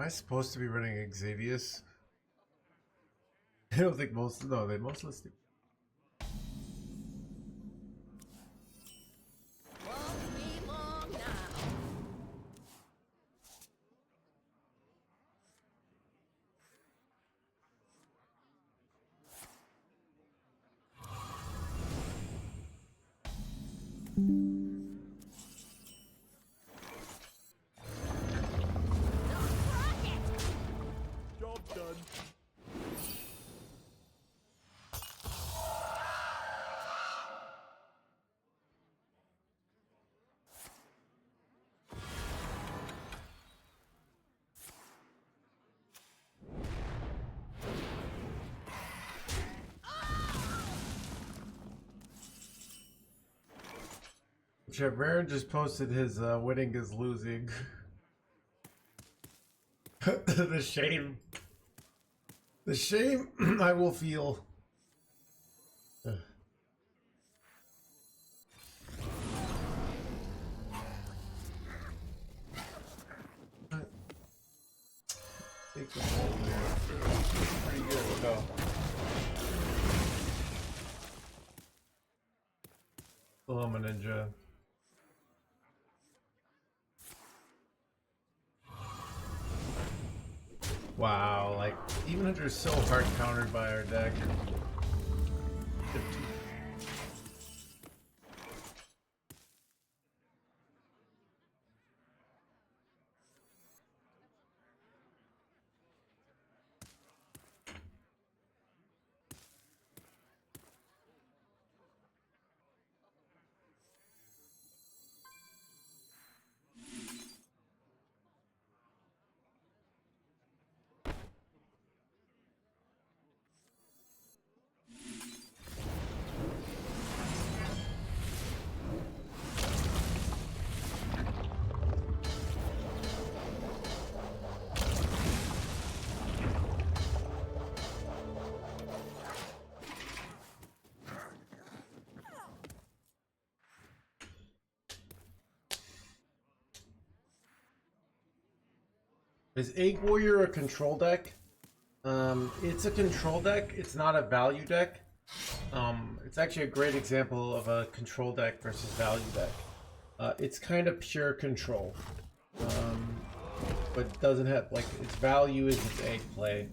Am I supposed to be running Xavius? I don't think most. No, they most list it. Won't be long now. Job done. Chavern just posted his winning is losing. The shame. The shame I will feel. Take the ball there. Pretty good. Let's go. Oh, I'm a ninja. Wow, like Demon Hunter is so hard countered by our deck. Is Egg Warrior a control deck? It's a control deck. It's not a value deck. It's actually a great example of a control deck versus value deck. It's kind of pure control, but it doesn't have like its value is its egg play.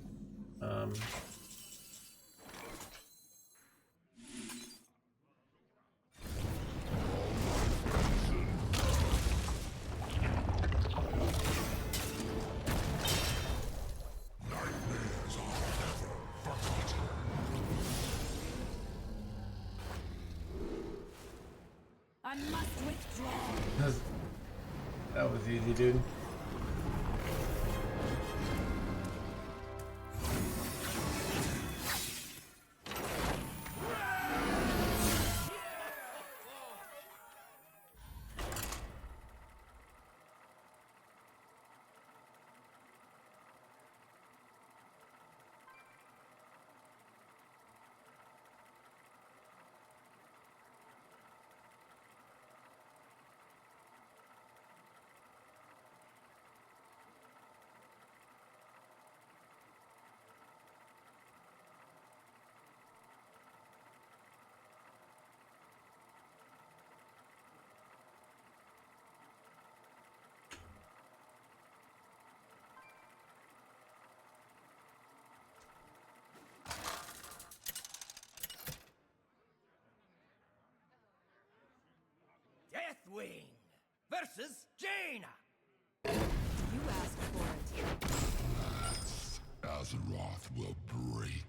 I must withdraw. That was easy, dude. Deathwing versus Jaina. You asked for it. Azeroth will break.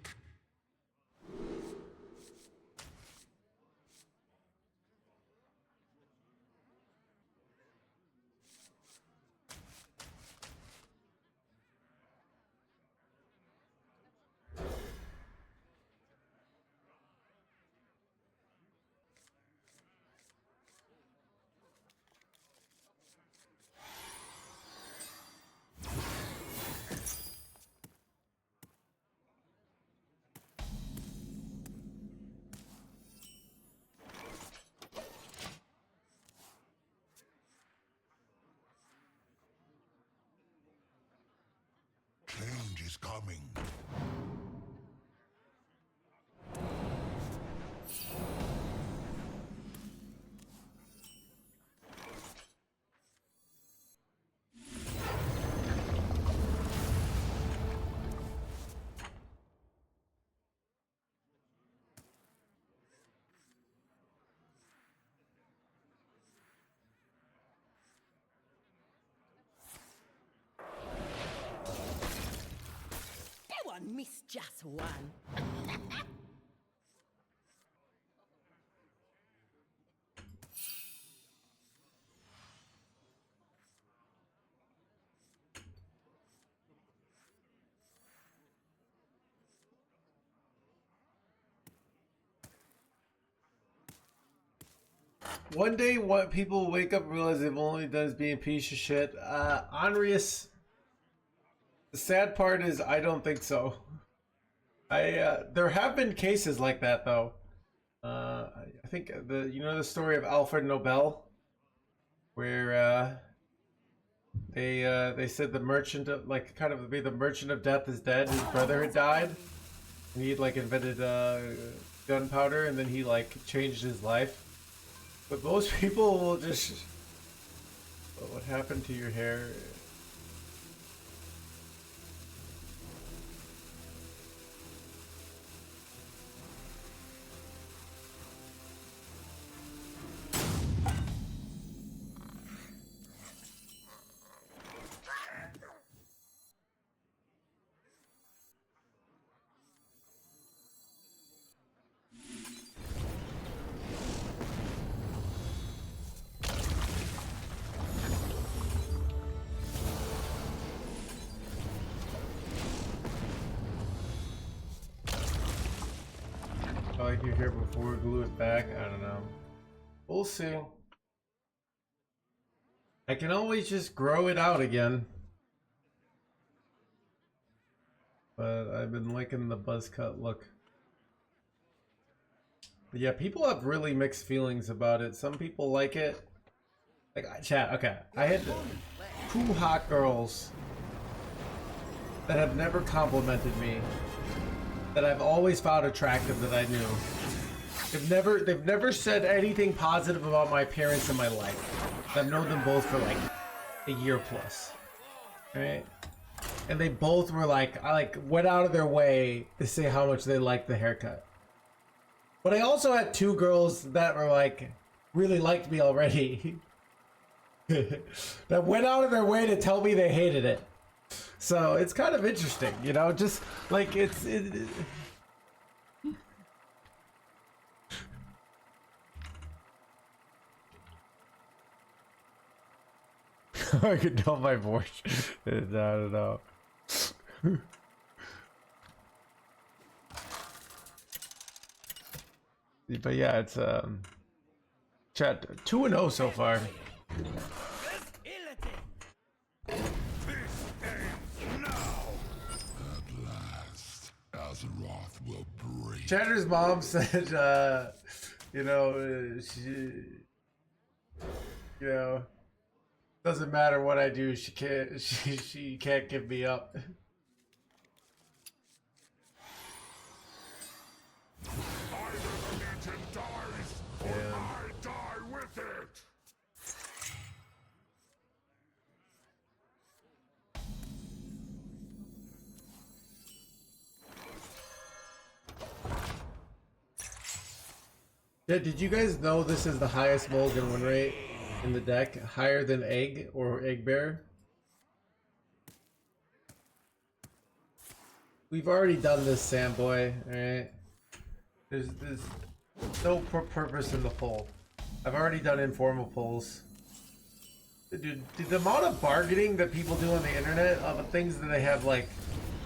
coming. That one missed just one. One day, what people wake up and realize they've only done is being a piece of shit. Honrius, the sad part is I don't think so. There have been cases like that though. I think the story of Alfred Nobel, where they said the merchant of the merchant of death is dead. His brother had died, and he had like invented gunpowder, and then he like changed his life. But most people will just... What happened to your hair? I like your hair before we glue it back. I don't know. We'll see. I can always just grow it out again. But I've been liking the buzz cut look. But yeah, people have really mixed feelings about it. Some people like it. Like, chat, okay. I had 2 hot girls that have never complimented me, that I've always found attractive, that I knew. They've never said anything positive about my appearance in my life. I've known them both for like a year plus. Right? And they both were like, went out of their way to say how much they liked the haircut. But I also had 2 girls that were like, really liked me already. That went out of their way to tell me they hated it. So it's kind of interesting, you know, just like I can tell my voice. I don't know. But yeah, it's chat 2-0 so far. Azeroth will break. Chatter's mom said, you know, doesn't matter what I do, she can't give me up. Yeah. I die with it. Yeah, did you guys know this is the highest mulligan win rate in the deck? Higher than Egg or Egg Bear? We've already done this, Samboy, alright? There's no purpose in the poll. I've already done informal polls. Dude, the amount of bargaining that people do on the internet of things that they have, like,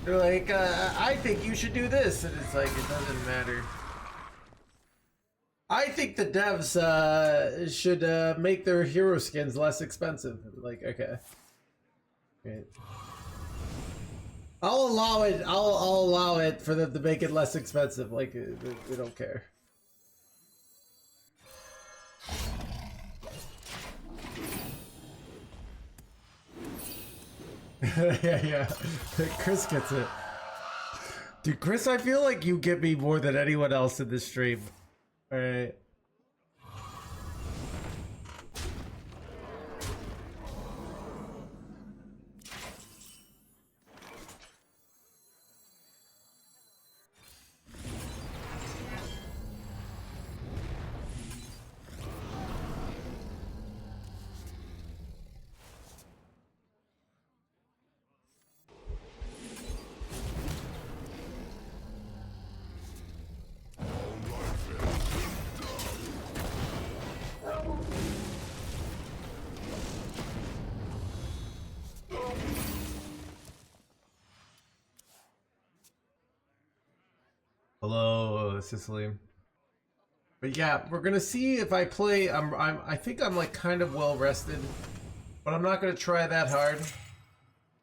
they're like, I think you should do this, and it's like, it doesn't matter. I think the devs should make their hero skins less expensive. Like, okay. Right. I'll allow it. I'll allow it for them to make it less expensive. Like, we don't care. Yeah. Chris gets it. Dude, Chris, I feel like you get me more than anyone else in this stream. Alright. Hello, Sicily. But yeah, we're gonna see if I play. I think I'm like kind of well rested, but I'm not gonna try that hard.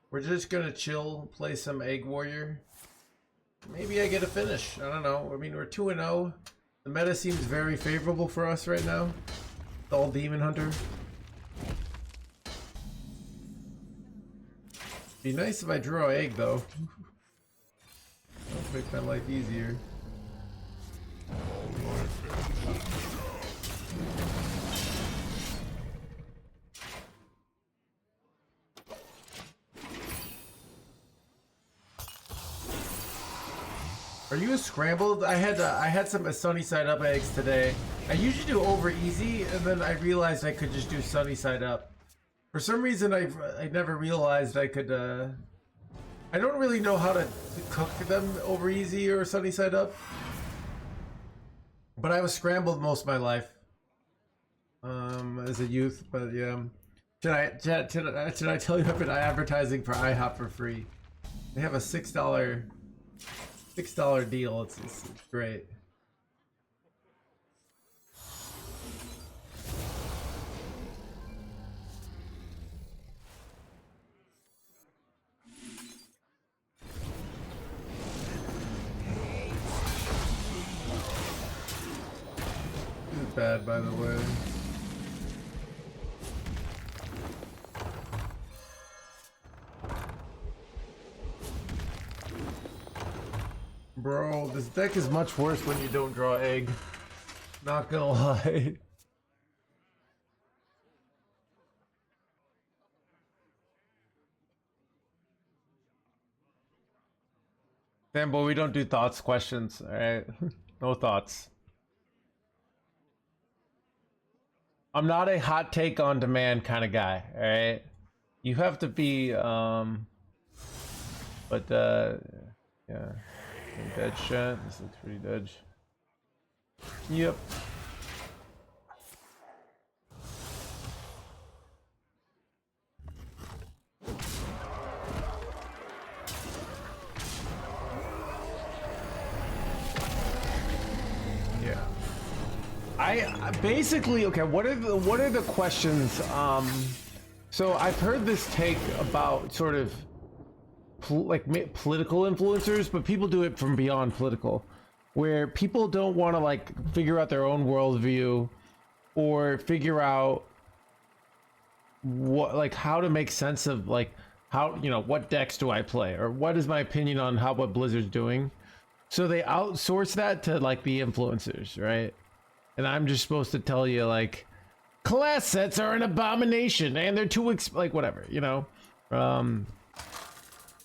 We're just gonna chill, play some Egg Warrior. Maybe I get a finish. I don't know. I mean, we're 2-0. The meta seems very favorable for us right now. It's all Demon Hunter. Be nice if I draw egg though. That'll make my life easier. Are you a scrambled? I had some sunny side up eggs today. I usually do over easy, and then I realized I could just do sunny side up. For some reason, I never realized I could. I don't really know how to cook them over easy or sunny side up. But I was scrambled most of my life as a youth. But yeah, should I tell you I've been advertising for IHOP for free? They have a $6 deal. It's great. This is bad, by the way. Bro, this deck is much worse when you don't draw egg. Not gonna lie. Damn, boy, we don't do thoughts questions, alright? No thoughts. I'm not a hot take on demand kind of guy, alright? You have to be, yeah. Dead shit. This looks pretty dead. Yep. Yeah. I basically, okay, what are the questions? So I've heard this take about sort of political influencers, but people do it from beyond political, where people don't want to like figure out their own worldview or figure out what, like, how to make sense of like how, you know, what decks do I play or what is my opinion on what Blizzard's doing. So they outsource that to like the influencers, right? And I'm just supposed to tell you like class sets are an abomination and they're too like whatever, you know.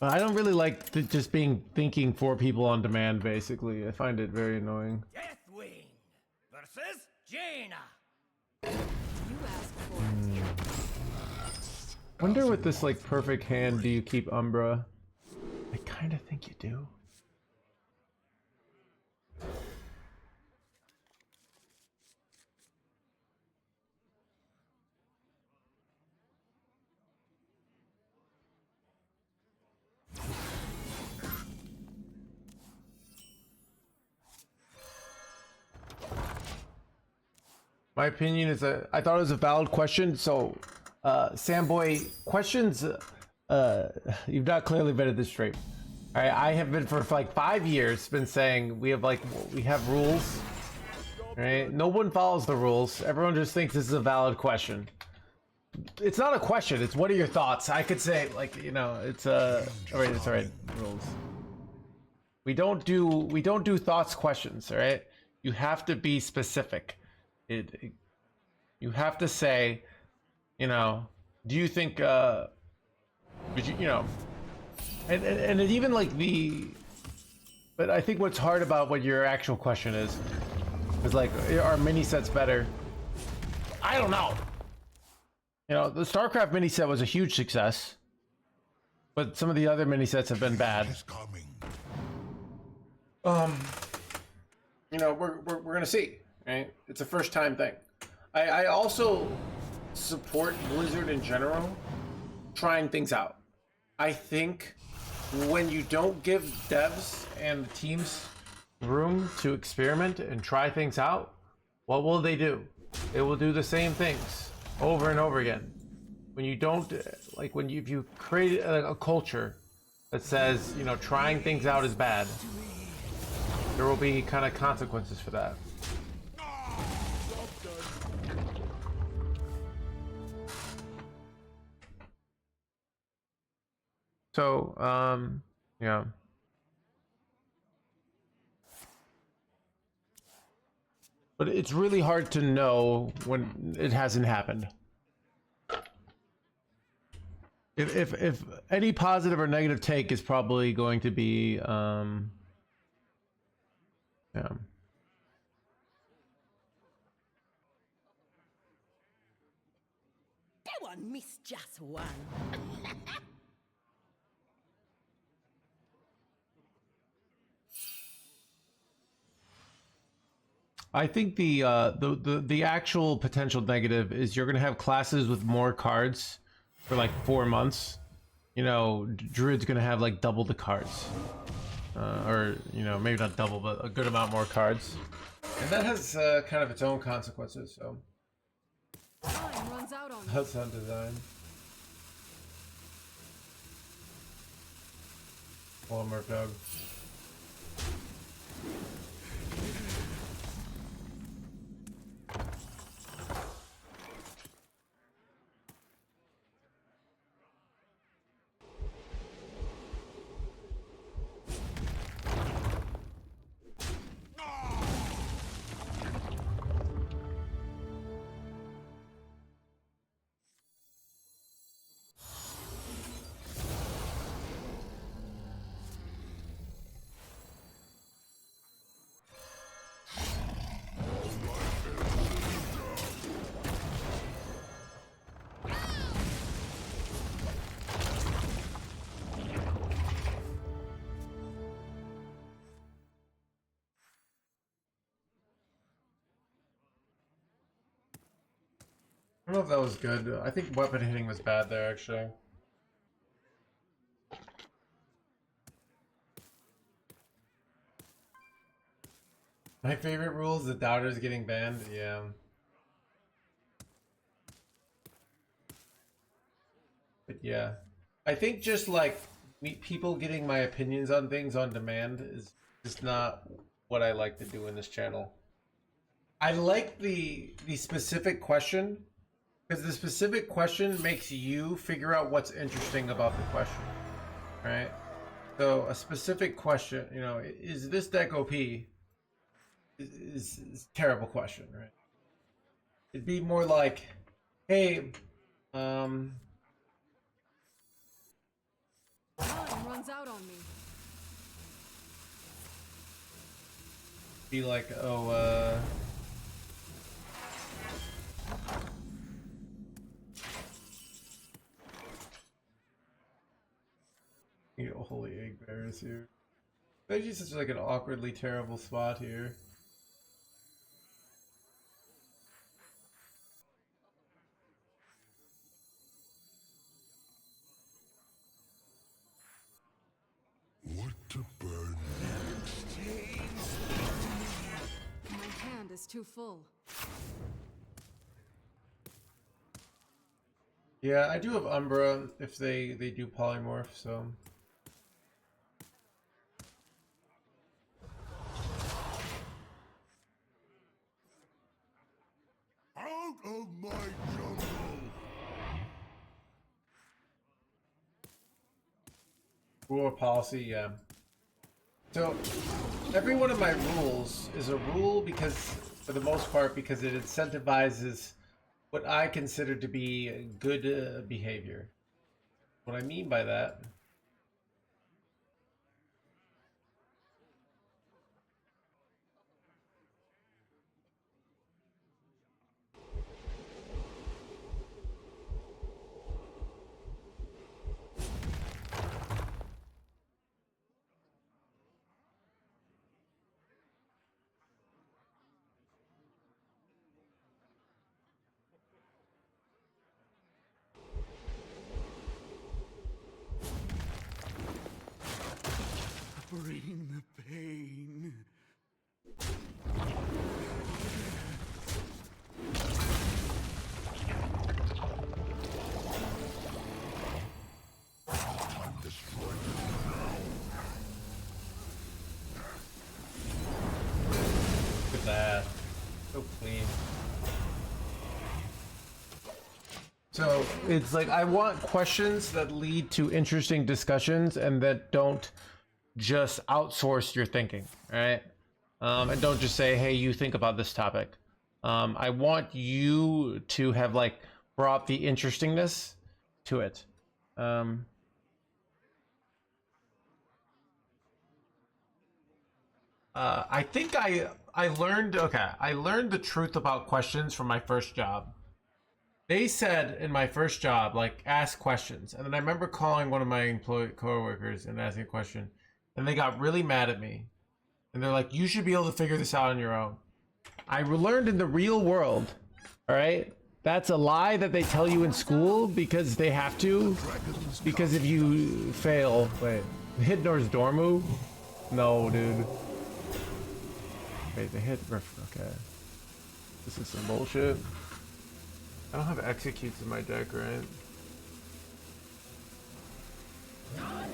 I don't really like just thinking for people on demand, basically. I find it very annoying. Deathwing versus Jaina. You asked for it. Wonder with this like perfect hand, do you keep Umbra? I kind of think you do. My opinion is I thought it was a valid question. So, Samboy, questions, you've not clearly been at this stream. All right, I have been for like 5 years been saying we have rules. All right, no one follows the rules. Everyone just thinks this is a valid question. It's not a question. It's what are your thoughts? I could say like, you know, it's all right. It's all right. Rules. We don't do thoughts questions, all right? You have to be specific. You have to say, you know, do you think would you know, and it even like the, but I think what's hard about what your actual question is like, are mini sets better? I don't know. You know, the StarCraft mini set was a huge success, but some of the other mini sets have been bad. Is coming. You know, we're gonna see, right? It's a first time thing. I also support Blizzard in general trying things out. I think when you don't give devs and teams room to experiment and try things out, what will they do? They will do the same things over and over again. When you don't, like when if you create a culture that says, you know, trying things out is bad, there will be kind of consequences for that. So, yeah. But it's really hard to know when it hasn't happened. If any positive or negative take is probably going to be, yeah. Go on, miss just one. I think the actual potential negative is you're gonna have classes with more cards for like 4 months. You know, Druid's gonna have like double the cards, or you know, maybe not double, but a good amount more cards, and that has kind of its own consequences. So Time runs out on me. that's on design. Walmart dog. I don't know if that was good. I think weapon hitting was bad there, actually. My favorite rule is the doubters getting banned. Yeah. But yeah. I think just like people getting my opinions on things on demand is just not what I like to do in this channel. I like the specific question, because the specific question makes you figure out what's interesting about the question, right? So a specific question, you know, is this deck OP? Is a terrible question, right? It'd be more like, hey, Time runs out on me. be like, oh, you know, holy egg bearers here. It's actually such like an awkwardly terrible spot here. What to burn next? My hand is too full. Yeah, I do have Umbra if they do polymorph, so. Out of my jungle! War policy, yeah. So every one of my rules is a rule because, for the most part, because it incentivizes what I consider to be good behavior. What I mean by that. Bring the pain. Time to strike now. Look at that. So clean. So it's like I want questions that lead to interesting discussions and that don't just outsource your thinking, right? And don't just say, hey, you think about this topic. I want you to have like brought the interestingness to it. I think I learned, okay, I learned the truth about questions from my first job. They said in my first job, like, ask questions. And then I remember calling one of my coworkers and asking a question. And they got really mad at me. And they're like, you should be able to figure this out on your own. I learned in the real world, all right? That's a lie that they tell you in school because they have to. Because if you fail, wait, Hidnor's door move? No, dude. Wait, they hit okay. This is some bullshit. I don't have executes in my deck, right? Time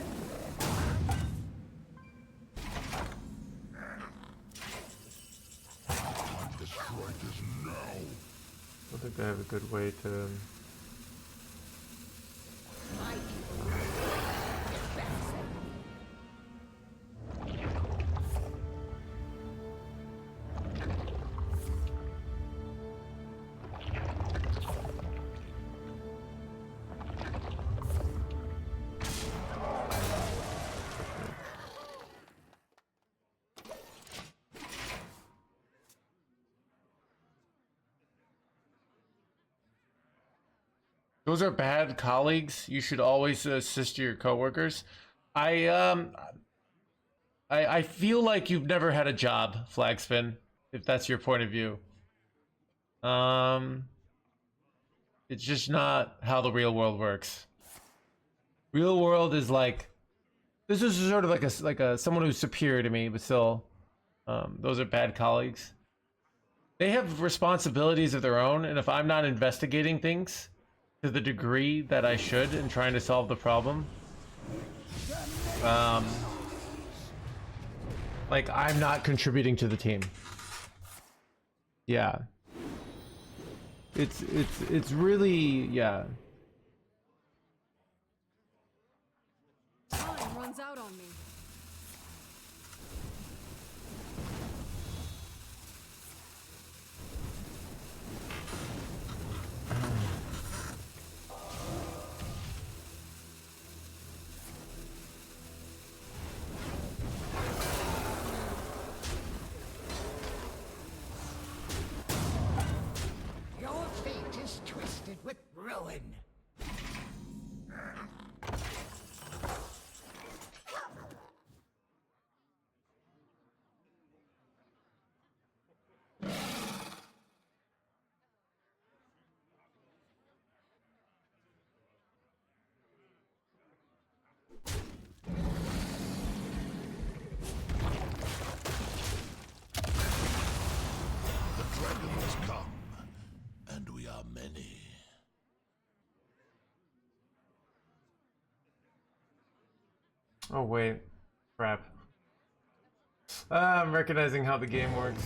to strike is now. I don't think I have a good way to... Those are bad colleagues. You should always assist your coworkers. I feel like you've never had a job, Flagspin, if that's your point of view. It's just not how the real world works. Real world is like, this is sort of like a someone who's superior to me, but still, those are bad colleagues. They have responsibilities of their own, and if I'm not investigating things to the degree that I should in trying to solve the problem, like I'm not contributing to the team. Yeah. It's really, yeah. Time runs out on me. Your fate is twisted with ruin. The dragon has come, and we are many. Oh wait, crap. I'm recognizing how the game works.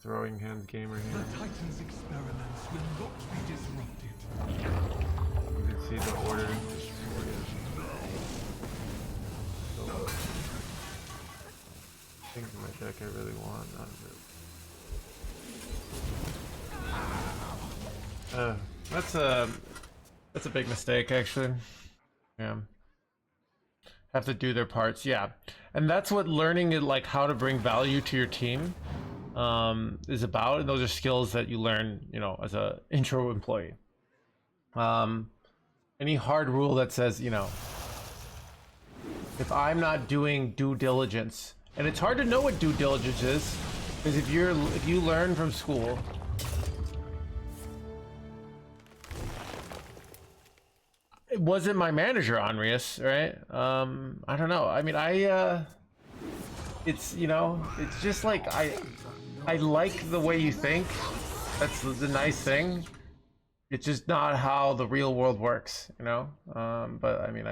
throwing hands gamer The hand. Titan's experiments will not be disrupted. You can see the order. So, things in my deck I really want, not really. That's a big mistake actually. Yeah. Have to do their parts, yeah. And that's what learning it, like how to bring value to your team is about. And those are skills that you learn, you know, as a intro employee. Any hard rule that says, you know, if I'm not doing due diligence, and it's hard to know what due diligence is, because if you learn from school, it wasn't my manager, Andreas, right? I don't know. I mean, it's, you know, it's just like, I like the way you think. That's the nice thing. It's just not how the real world works, you know? But I mean,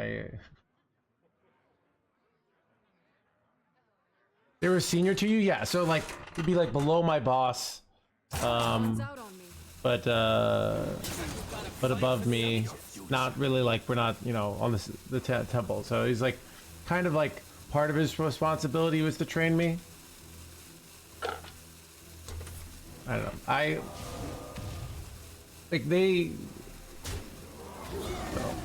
they were senior to you? Yeah, so like, it'd be like below my boss. Runs out on me. But above me, not really, like we're not, you know, on the temple. So he's like, kind of like part of his responsibility was to train me. I don't know. Like they. So.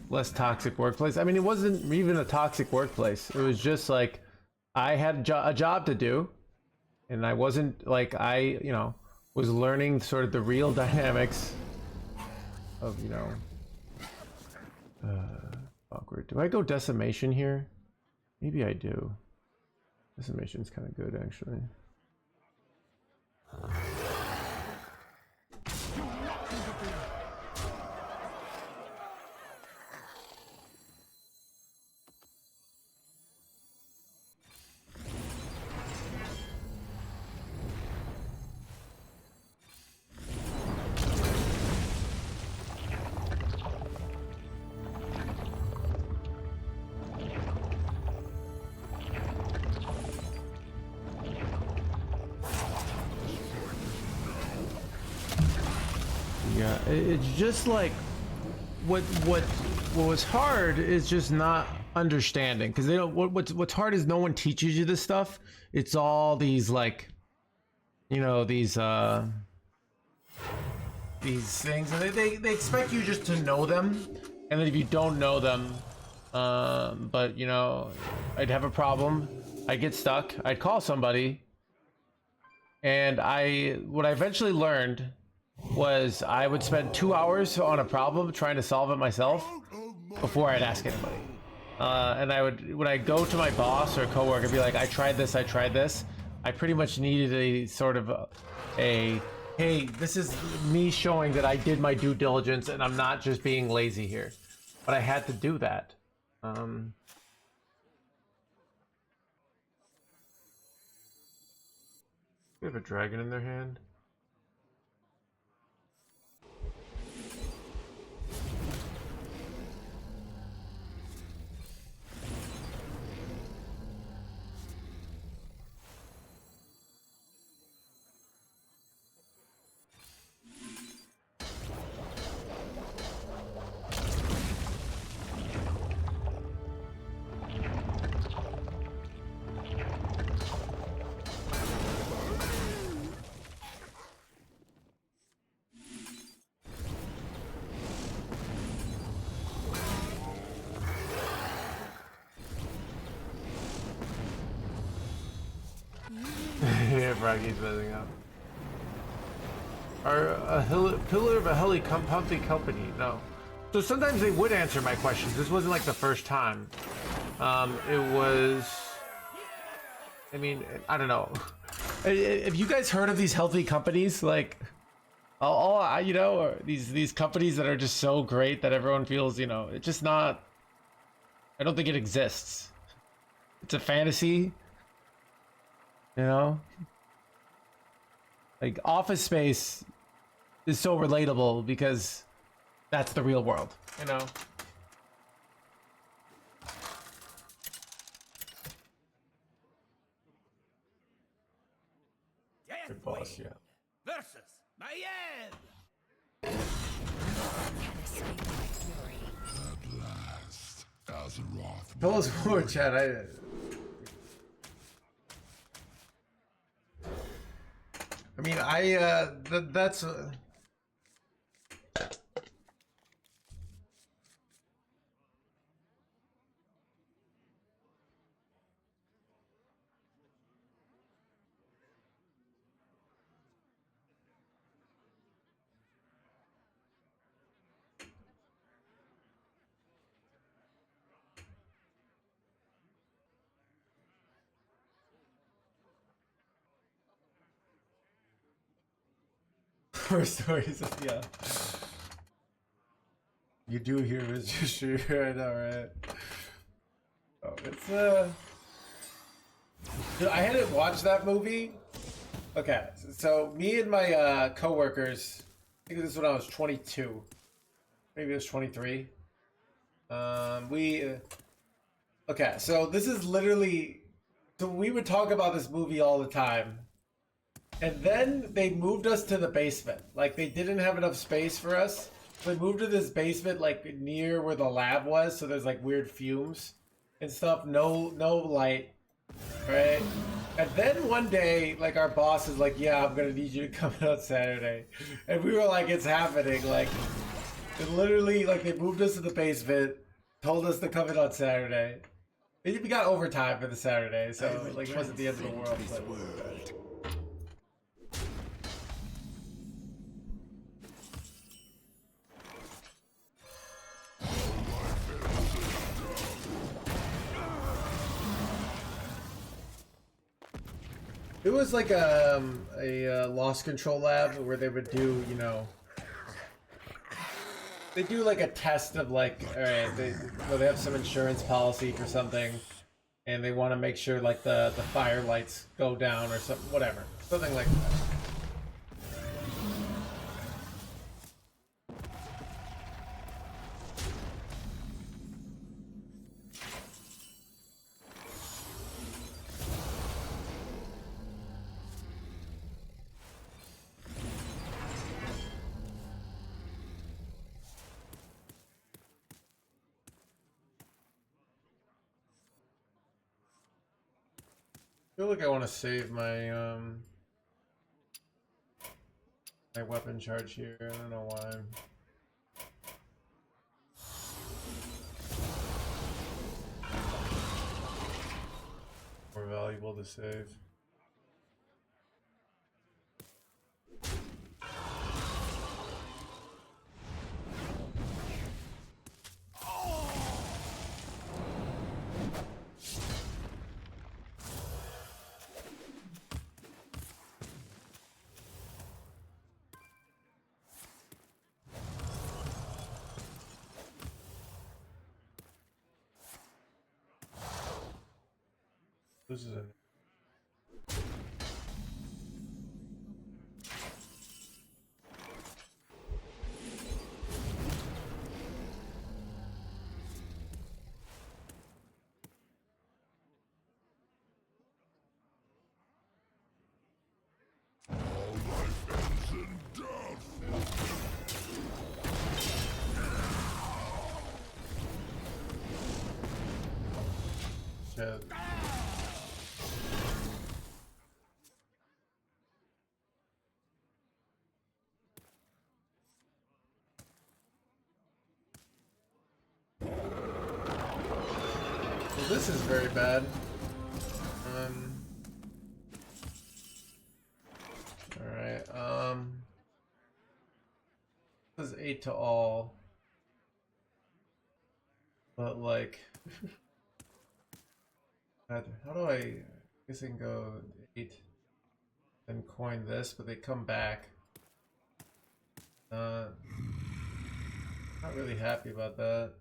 Less toxic workplace. I mean, it wasn't even a toxic workplace. It was just like I had a job to do, and I wasn't like you know, was learning sort of the real dynamics of, you know, awkward. Do I go decimation here? Maybe I do. Decimation's kind of good actually. Yeah, it's just like what was hard is just not understanding, because they don't. What's hard is no one teaches you this stuff. It's all these, like, you know, these things, and they expect you just to know them, and then if you don't know them, but you know, I'd have a problem, I'd get stuck, I'd call somebody, and what I eventually learned was I would spend 2 hours on a problem trying to solve it myself before I'd ask anybody. And when I go to my boss or coworker, be like, I tried this. I pretty much needed a sort of hey, this is me showing that I did my due diligence and I'm not just being lazy here. But I had to do that. They have a dragon in their hand. Yeah, Froggy's messing up. Are a pillar of a comfy company? No. So sometimes they would answer my questions. This wasn't like the first time. It was. I mean, I don't know. Have you guys heard of these healthy companies? Like, you know, or these companies that are just so great that everyone feels, you know, it's just not. I don't think it exists. It's a fantasy. You know, like Office Space is so relatable because that's the real world. you know. Good boss, yeah. Versus Mayev. At last, Azeroth. Tell us more, Chad. I mean, that's. Horror stories, yeah. You do hear it's just true, I know, right? Oh, it's Dude, I hadn't watched that movie. Okay, so me and my coworkers, I think this is when I was 22. Maybe it was 23. Okay, so this is literally, so we would talk about this movie all the time. And then they moved us to the basement. Like, they didn't have enough space for us. So they moved to this basement, like, near where the lab was. So there's, like, weird fumes and stuff. No light. Right? And then one day, like, our boss is like, yeah, I'm gonna need you to come out Saturday. And we were like, it's happening. Like, it literally, like, they moved us to the basement, told us to come in on Saturday. We got overtime for the Saturday, so, like, it wasn't the end of the world. But, it was like a loss control lab where they would do, you know, they do like a test of like, all right, they have some insurance policy for something, and they want to make sure like the fire lights go down or something, whatever, something like that. I feel like I want to save my my weapon charge here. I don't know why. More valuable to save. This is a yeah. Well, this is very bad. Alright, this is 8 to all. But like how do I guess I can go 8 and coin this, but they come back. Not really happy about that.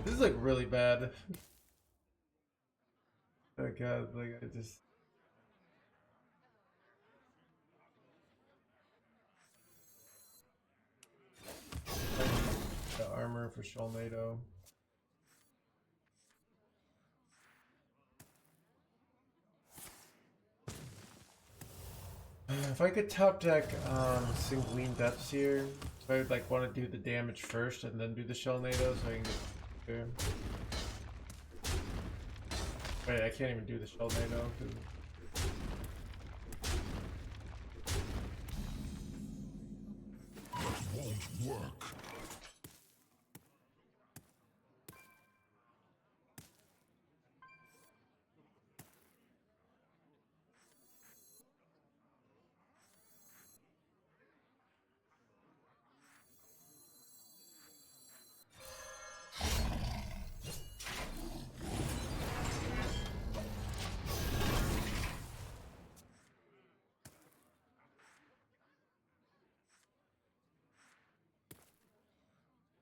This is like really bad. Oh god, like I just armor for Sholnado. If I could top deck Sanguine Depths here, so I would like want to do the damage first and then do the Sholnado so I can get there. Wait, I can't even do the Sholnado. That won't work.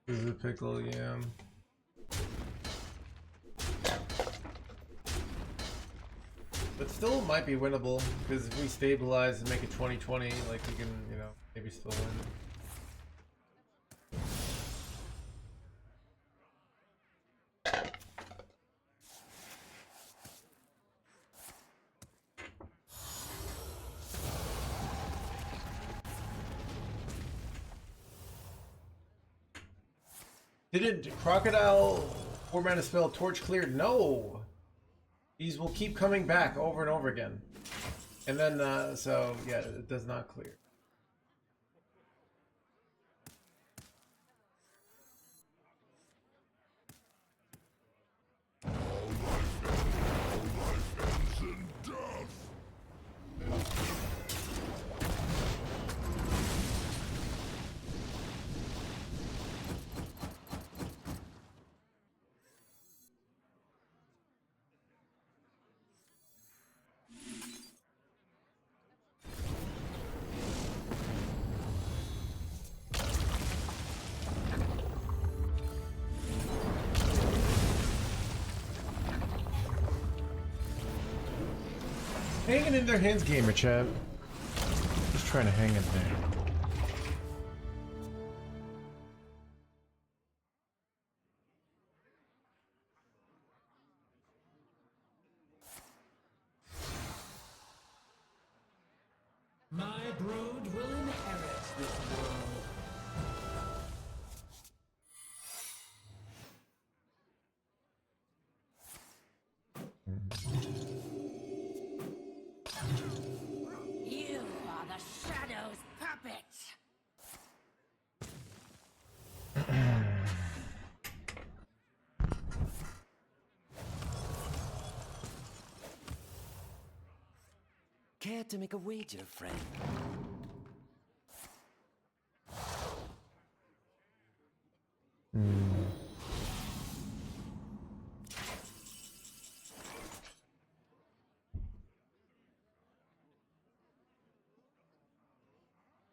This is a pickle, yeah. But still might be winnable, because if we stabilize and make it 2020, like we can, you know, maybe still win. Didn't Crocodile 4-mana spell Torch cleared? No! These will keep coming back over and over again. And then, so, yeah, it does not clear. Ends in death. Hanging in their hands, gamer chat. Just trying to hang in there. My brood will inherit this world. You are the Shadow's puppet. Care to make a wager, friend?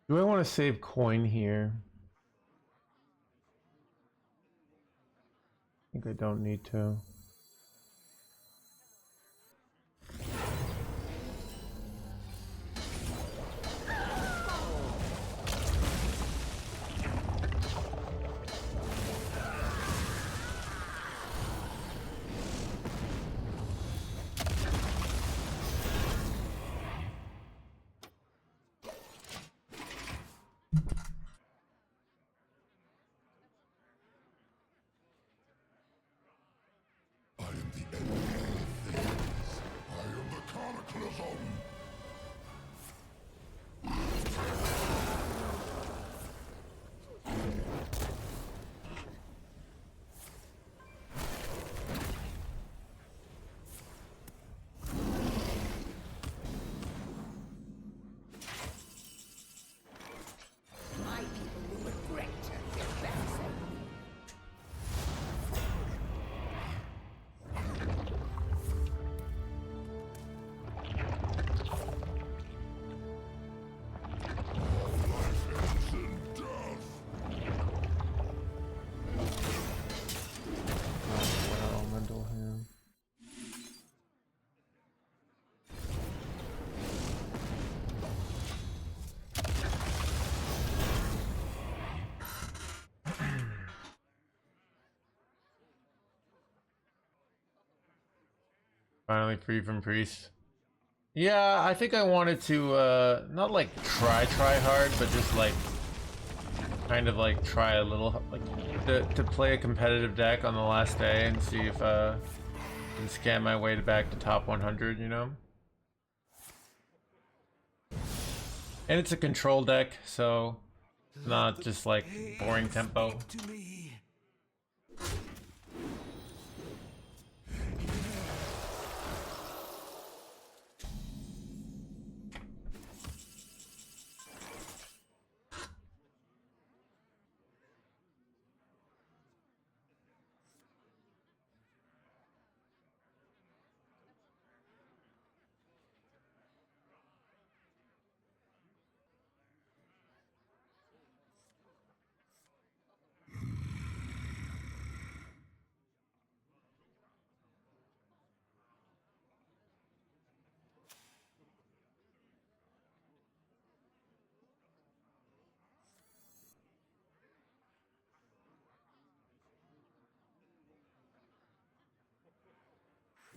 Do I want to save coin here? I think I don't need to. Finally free from priest. Yeah, I think I wanted to not like try hard, but just like kind of like try a little like to play a competitive deck on the last day and see if I can scam my way back to top 100, you know? And it's a control deck, so not just like boring tempo. To me.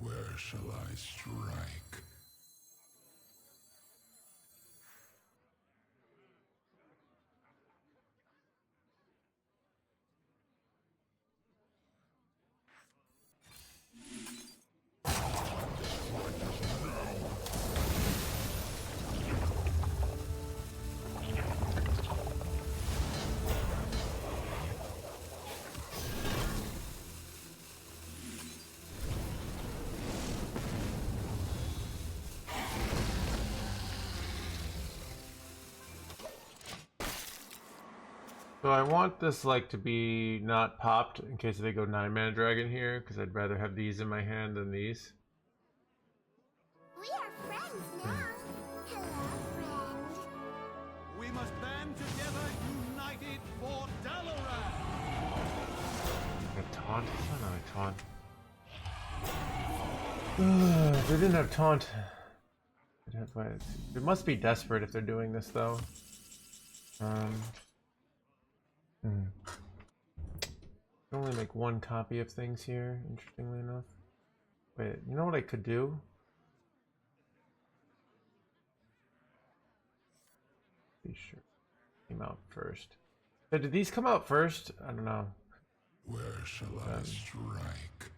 Where shall I strike? So I want this like to be not popped in case they go 9-mana dragon here, because I'd rather have these in my hand than these. We are friends now. Hello, friend. We must band together, united for Dalaran. A taunt? I don't know, a taunt. They didn't have taunt. It must be desperate if they're doing this though. I can only make one copy of things here, interestingly enough. Wait, you know what I could do? Be sure. Came out first. So did these come out first? I don't know. Where shall I strike?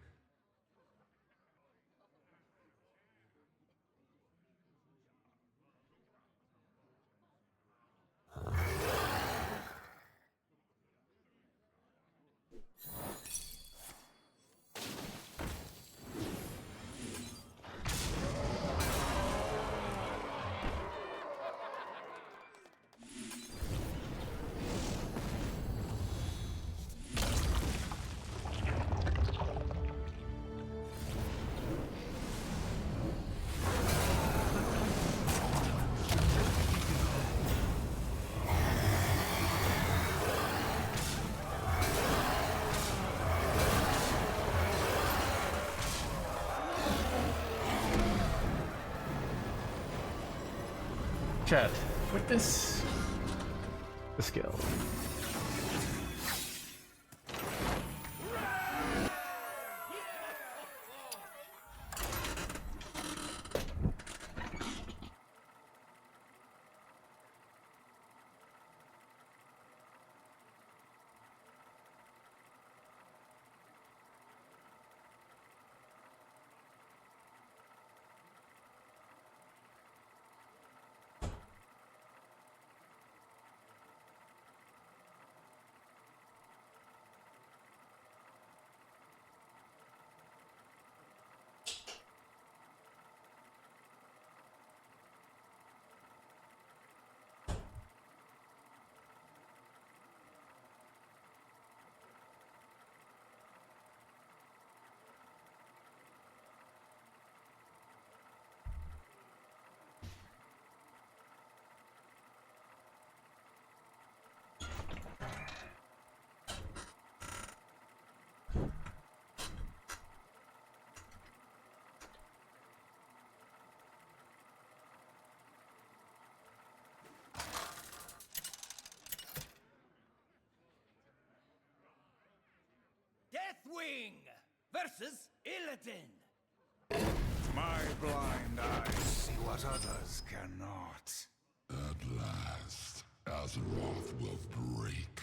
Chat, witness the skill. Deathwing versus Illidan. My blind eyes see what others cannot. At last, Azeroth will break.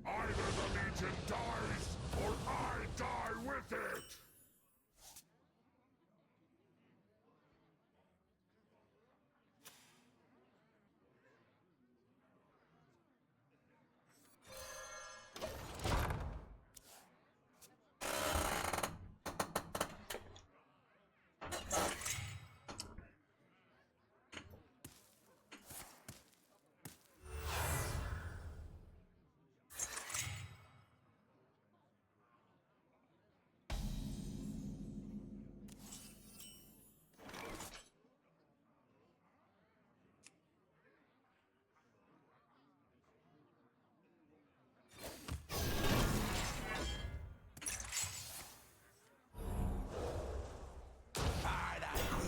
Either the Legion dies, or I die with it!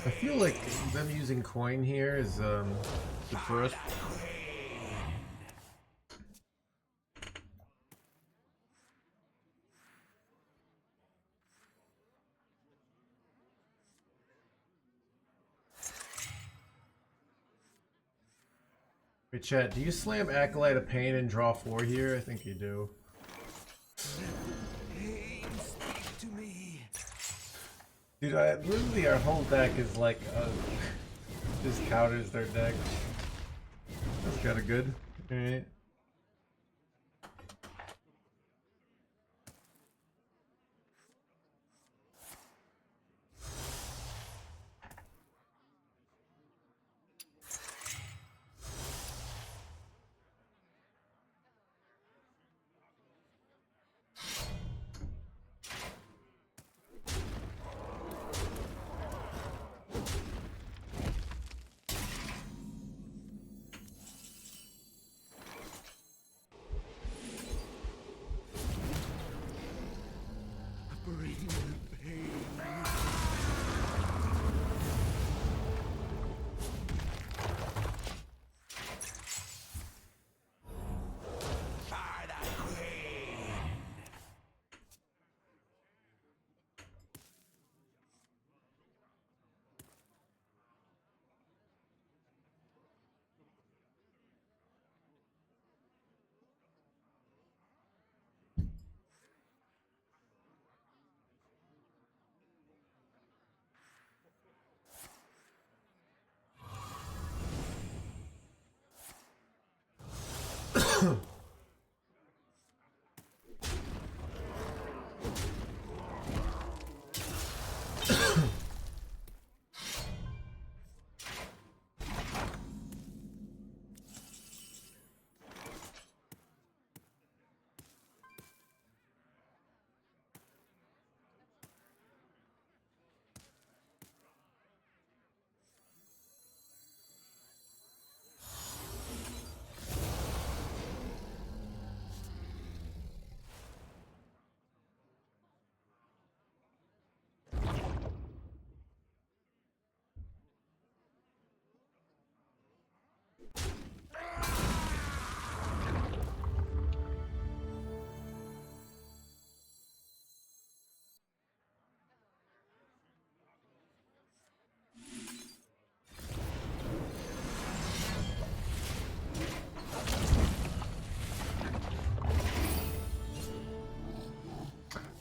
I feel like them using coin here is good for us. Hey chat, do you slam Acolyte of Pain and draw 4 here? I think you do. Pain, speak to me. Dude, literally our whole deck is like, just counters their deck. That's kinda good. Alright. Bring the pain. For the queen.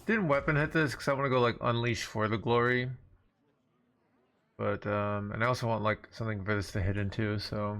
Didn't weapon hit this because I want to go like unleash for the glory. But and I also want like something for this to hit into, so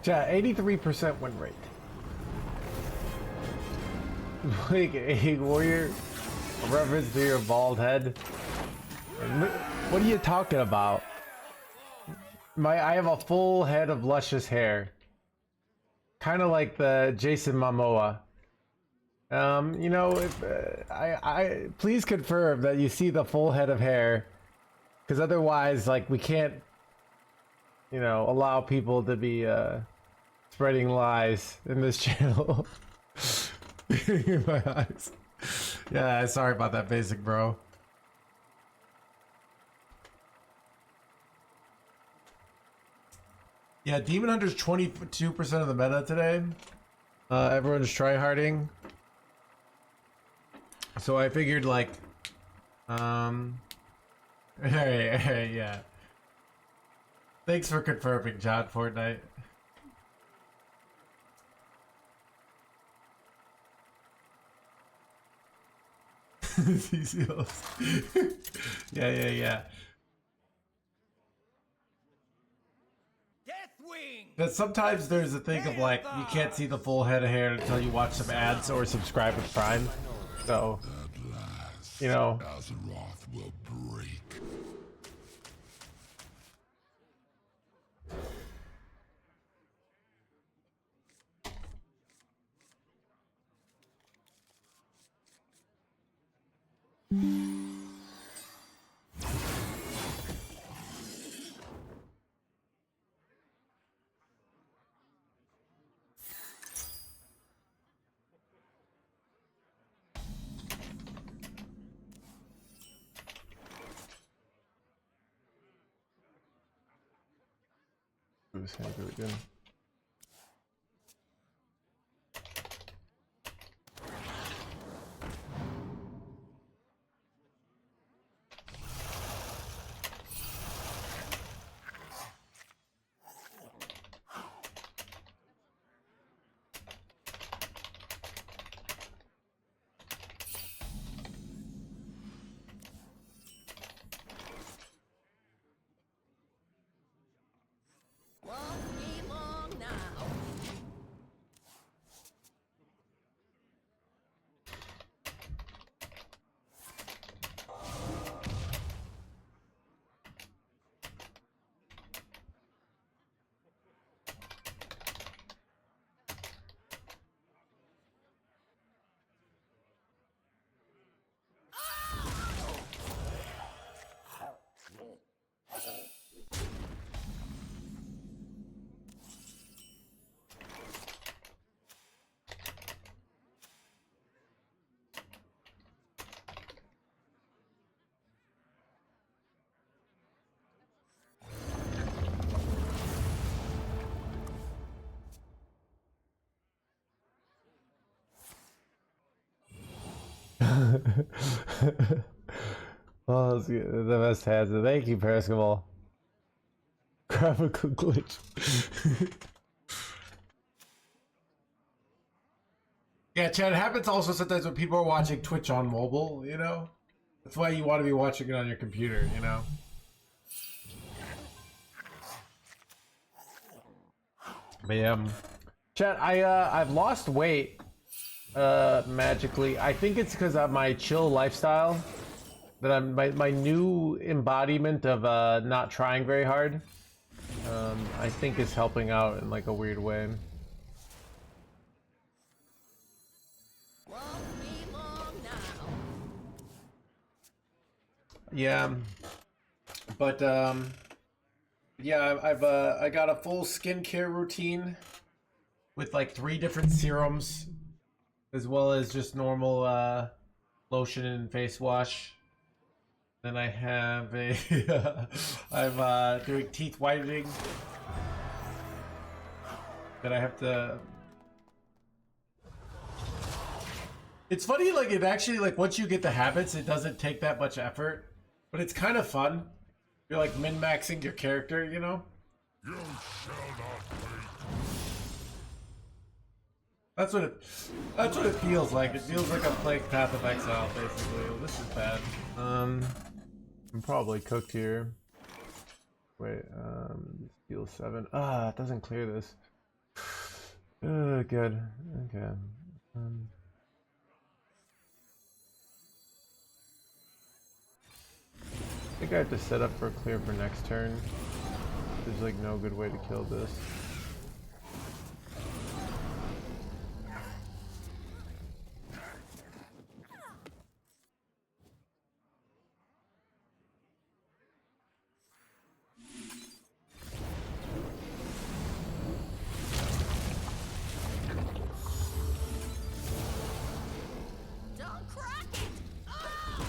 Chat, 83% win rate. Like a warrior, a reference to your bald head. What are you talking about? I have a full head of luscious hair. Kind of like the Jason Momoa. You know, if, I please confirm that you see the full head of hair, because otherwise, like, we can't, you know, allow people to be spreading lies in this channel. In my eyes. Yeah, sorry about that, basic bro. Yeah, Demon Hunter's 22% of the meta today. Everyone's tryharding. So I figured, like, hey, yeah. Thanks for confirming, John Fortnite. Yeah. But sometimes there's a thing of like, you can't see the full head of hair until you watch some ads or subscribe with Prime. So, you know. Azeroth will break. Who's gonna do it again? Oh, that's good. The best hands. Thank you, Periscobal. Graphical glitch. Yeah, Chad, it happens also sometimes when people are watching Twitch on mobile, you know? That's why you want to be watching it on your computer, you know? But yeah, Chad, I've lost weight magically. I think it's because of my chill lifestyle. That I'm my new embodiment of not trying very hard. I think is helping out in like a weird way. Yeah, but yeah, I got a full skincare routine with like 3 different serums, as well as just normal lotion and face wash. Then I have a I'm doing teeth whitening. Then I have to. It's funny, like it actually, like once you get the habits, it doesn't take that much effort, but it's kind of fun. You're like min-maxing your character, you know? You shall not wait. That's what it feels like. It feels like I'm playing Path of Exile, basically. Well, this is bad. I'm probably cooked here. Wait, Steel 7. Ah, it doesn't clear this. Good. Okay. I think I have to set up for a clear for next turn. There's like no good way to kill this. Don't crack it! Ah!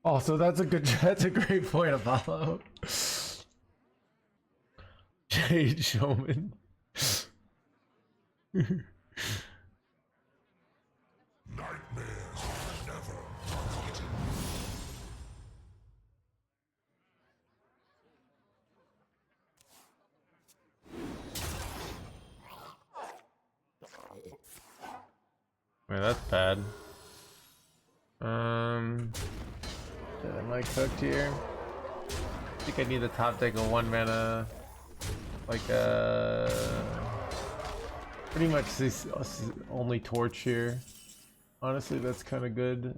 Oh, so that's a good, that's a great point, Apollo. Jade Showman. Nightmares are never forgotten. Man, that's bad. Am I cooked here? I think I need a top deck of 1 mana. Like, pretty much this only torch here. Honestly, that's kind of good.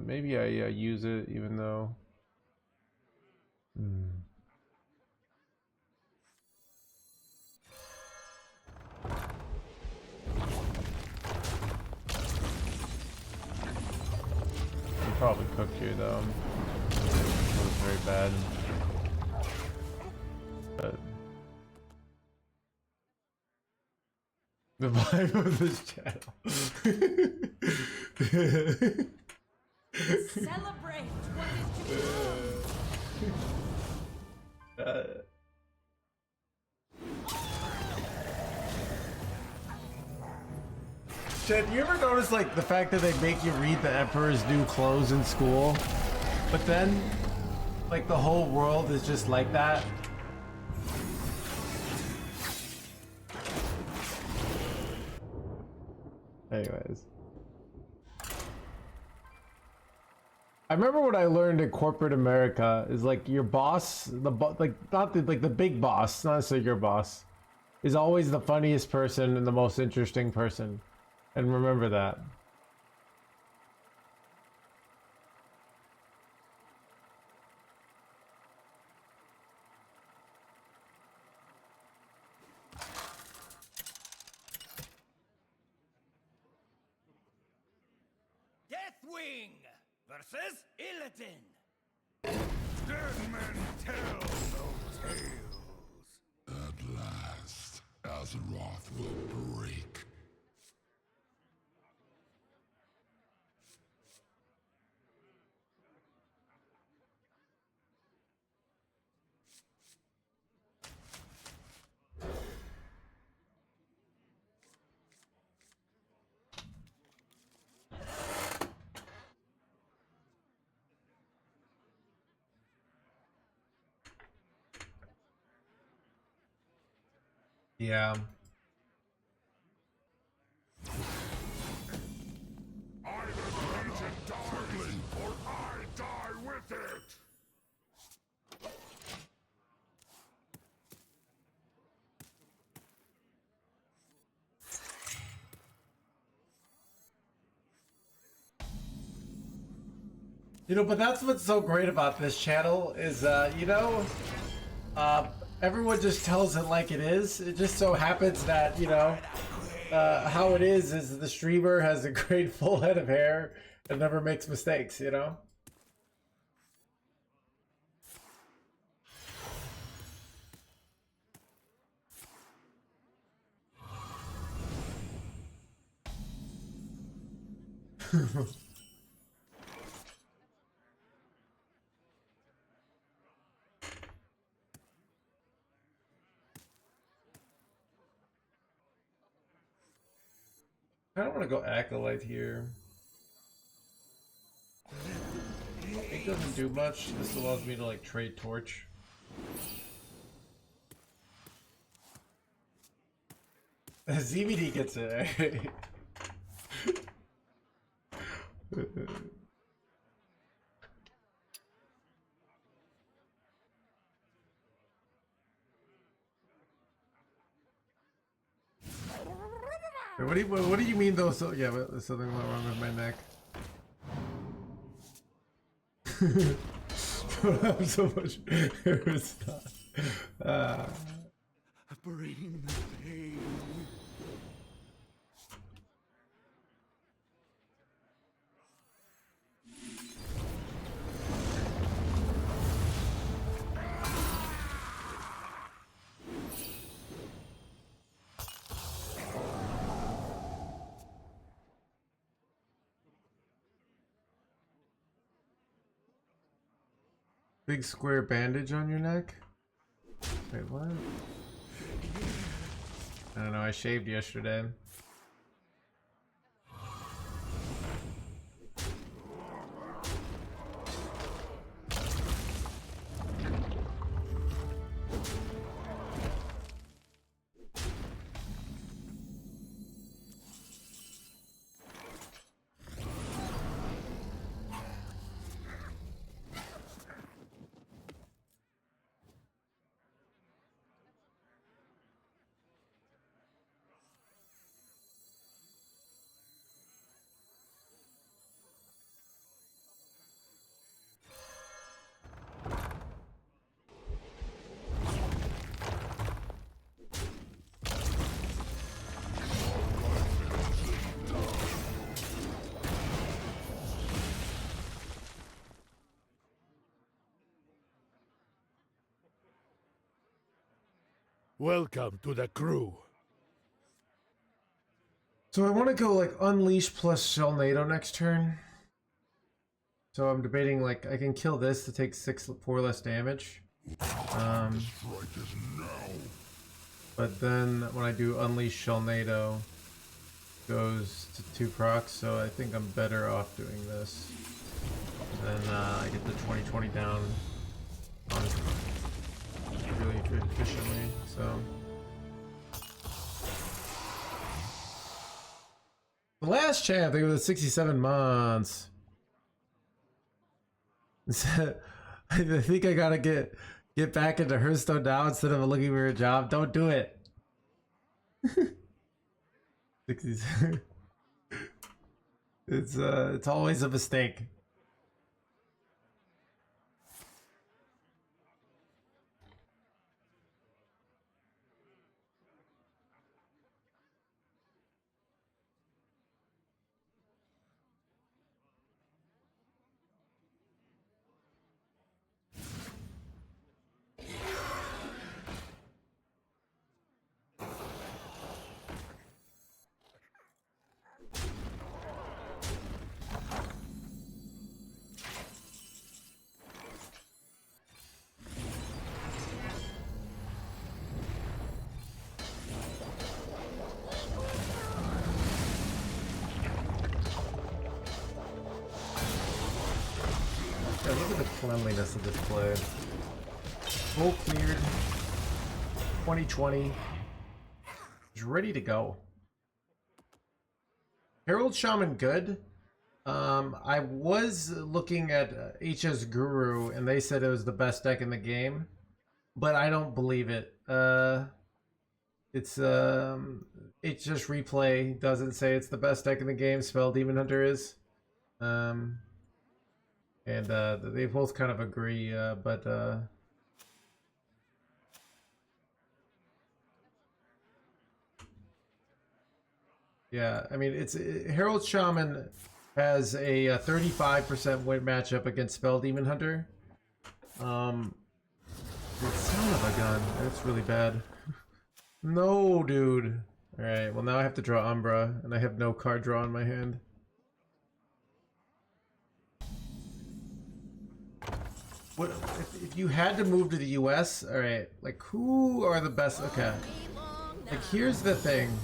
Maybe I use it even though. I'm probably cooked here though. That was very bad. But the vibe of this channel. Celebrate what is to come! Chad, you ever notice like the fact that they make you read the Emperor's New Clothes in school, but then like the whole world is just like that? Anyways, I remember what I learned in corporate America is like your boss, like not the, like the big boss, not necessarily your boss, is always the funniest person and the most interesting person, and remember that. Deathwing versus Illidan. Dead men tell no tales. At last, Azeroth will break. Yeah. Either the Legion dies, or I die with it! You know, but that's what's so great about this channel is, you know, everyone just tells it like it is. It just so happens that, you know, how it is the streamer has a great full head of hair and never makes mistakes, you know? I don't want to go Acolyte here. It doesn't do much. This allows me to like trade Torch. ZBD gets it. Wait, what do you mean though? So yeah, there's something went wrong with my neck. I don't have so much hair stuff. Bring the pain. Big square bandage on your neck? Wait, what? I don't know, I shaved yesterday. Welcome to the crew. So I want to go like Unleash plus Shell NATO next turn. So I'm debating like I can kill this to take 4 less damage. But then when I do Unleash Shell NATO, goes to 2 procs, so I think I'm better off doing this. And then I get the 20/20 down on really efficiently, so. The last champ, I think it was 67 months. I think I gotta get back into Hearthstone now instead of looking for a job. Don't do it. 67. It's always a mistake. Yeah, look at the cleanliness of this play. Full cleared. 20/20. Is ready to go. Herald Shaman good. I was looking at HS Guru and they said it was the best deck in the game, but I don't believe it. It's just replay doesn't say it's the best deck in the game. Spell Demon Hunter is. And they both kind of agree, but yeah, I mean Herald Shaman has a 35% win matchup against Spell Demon Hunter. Son of a gun, that's really bad. No, dude. All right, well now I have to draw Umbra, and I have no card draw in my hand. What if you had to move to the US? All right, like who are the best? Okay, like here's the thing.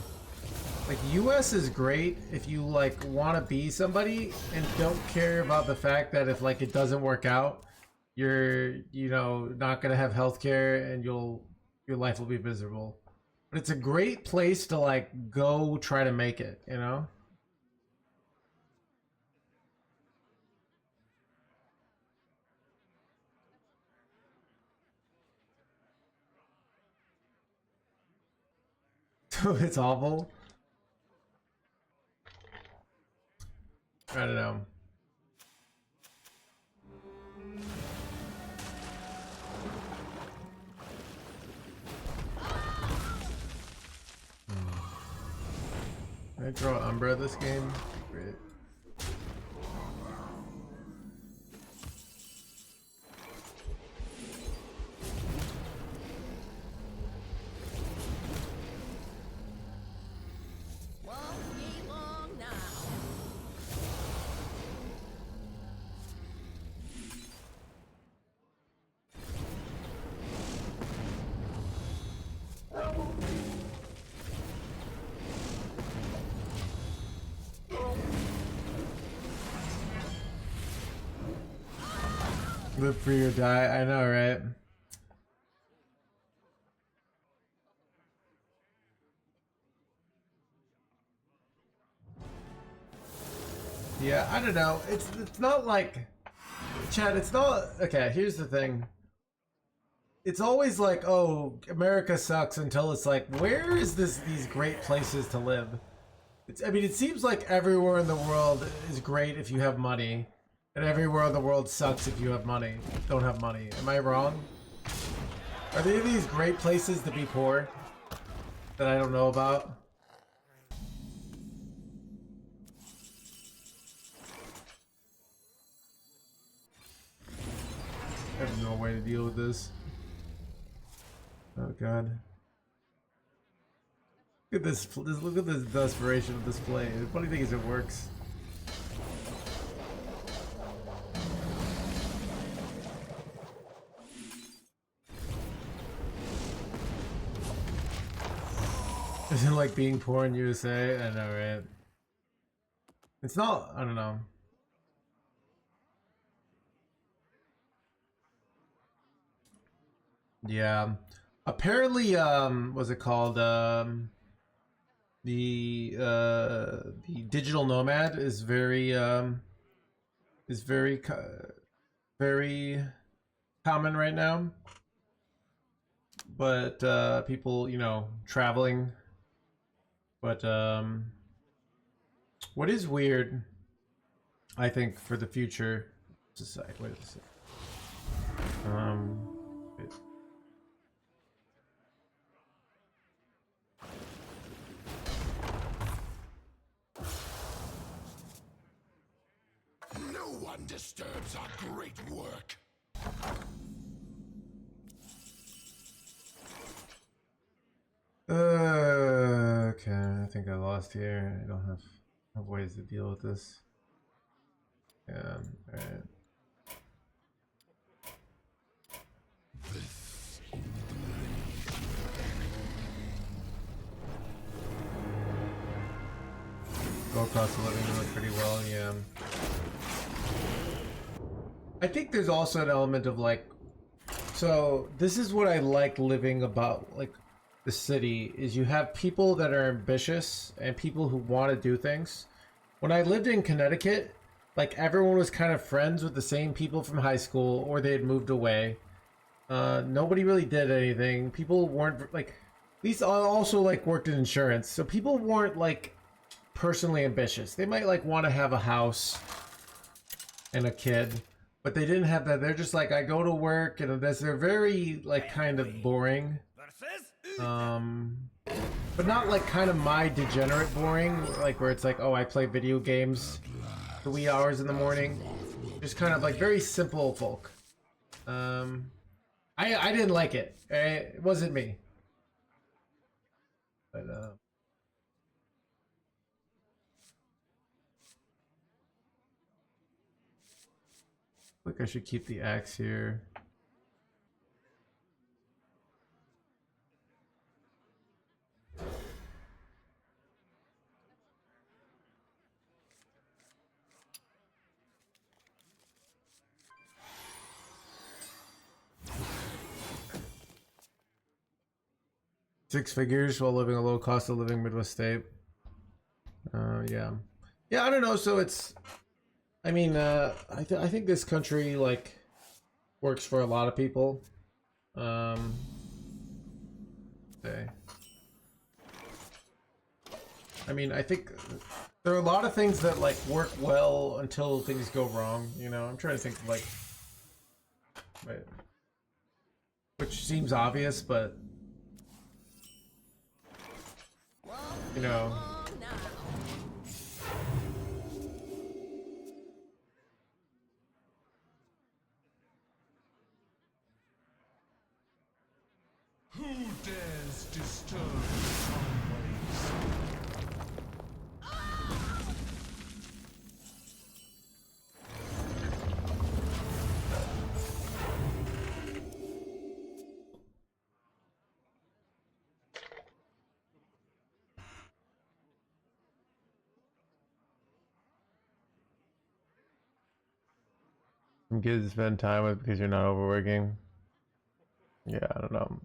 Like US is great if you like want to be somebody and don't care about the fact that if like it doesn't work out, you're not gonna have healthcare and your life will be miserable. But it's a great place to like go try to make it, you know? So it's awful. I don't know. Can I draw Umbra this game? Great. Won't be long now. Live free or die. I know, right? Yeah, I don't know. It's not like Chad, it's not okay, here's the thing. It's always like, oh, America sucks until it's like, where is these great places to live? I mean, it seems like everywhere in the world is great if you have money, and everywhere in the world sucks if you don't have money. Am I wrong? Are there these great places to be poor that I don't know about? I have no way to deal with this. Oh god. Look at this. Look at this desperation of this play. The funny thing is, it works. Isn't it like being poor in USA? I know, right? It's not. I don't know. Yeah. Apparently, what's it called? The digital nomad is very very common right now. But people, you know, traveling. But what is weird, I think, for the future. Just a sec. Wait a sec. Wait. No one disturbs our great work. Okay, I think I lost here. I don't have ways to deal with this. Yeah, alright. Low cost of living doing pretty well, yeah. I think there's also an element of like, so this is what I like living about like the city is you have people that are ambitious and people who want to do things. When I lived in Connecticut, like everyone was kind of friends with the same people from high school or they had moved away. Nobody really did anything. People weren't like, these also like worked in insurance. So people weren't like personally ambitious. They might like want to have a house and a kid, but they didn't have that. They're just like, I go to work and this. They're very like kind of boring. But not like kind of my degenerate boring, like where it's like, oh, I play video games for wee hours in the morning. Just kind of like very simple folk. I didn't like it. It wasn't me. But I think I should keep the axe here. Six figures while living a low cost of living Midwest state. Yeah. Yeah, I don't know. So it's, I mean, I think this country like works for a lot of people. Okay. I mean, I think There are a lot of things that like work well until things go wrong, you know. I'm trying to think like, wait, which seems obvious, but you know, Long now. Who dares disturb somebody's? I'm good to spend time with because you're not overworking. Yeah, I don't know.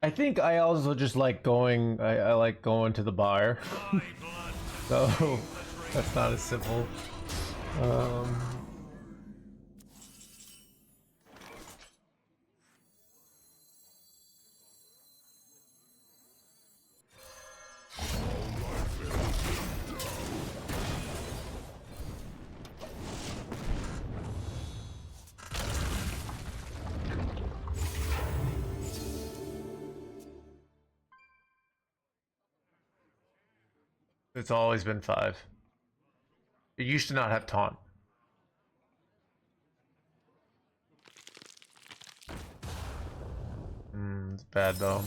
I think I also just like going. I like going to the bar, so that's not as simple. Um, it's always been 5. It used to not have taunt. It's bad though.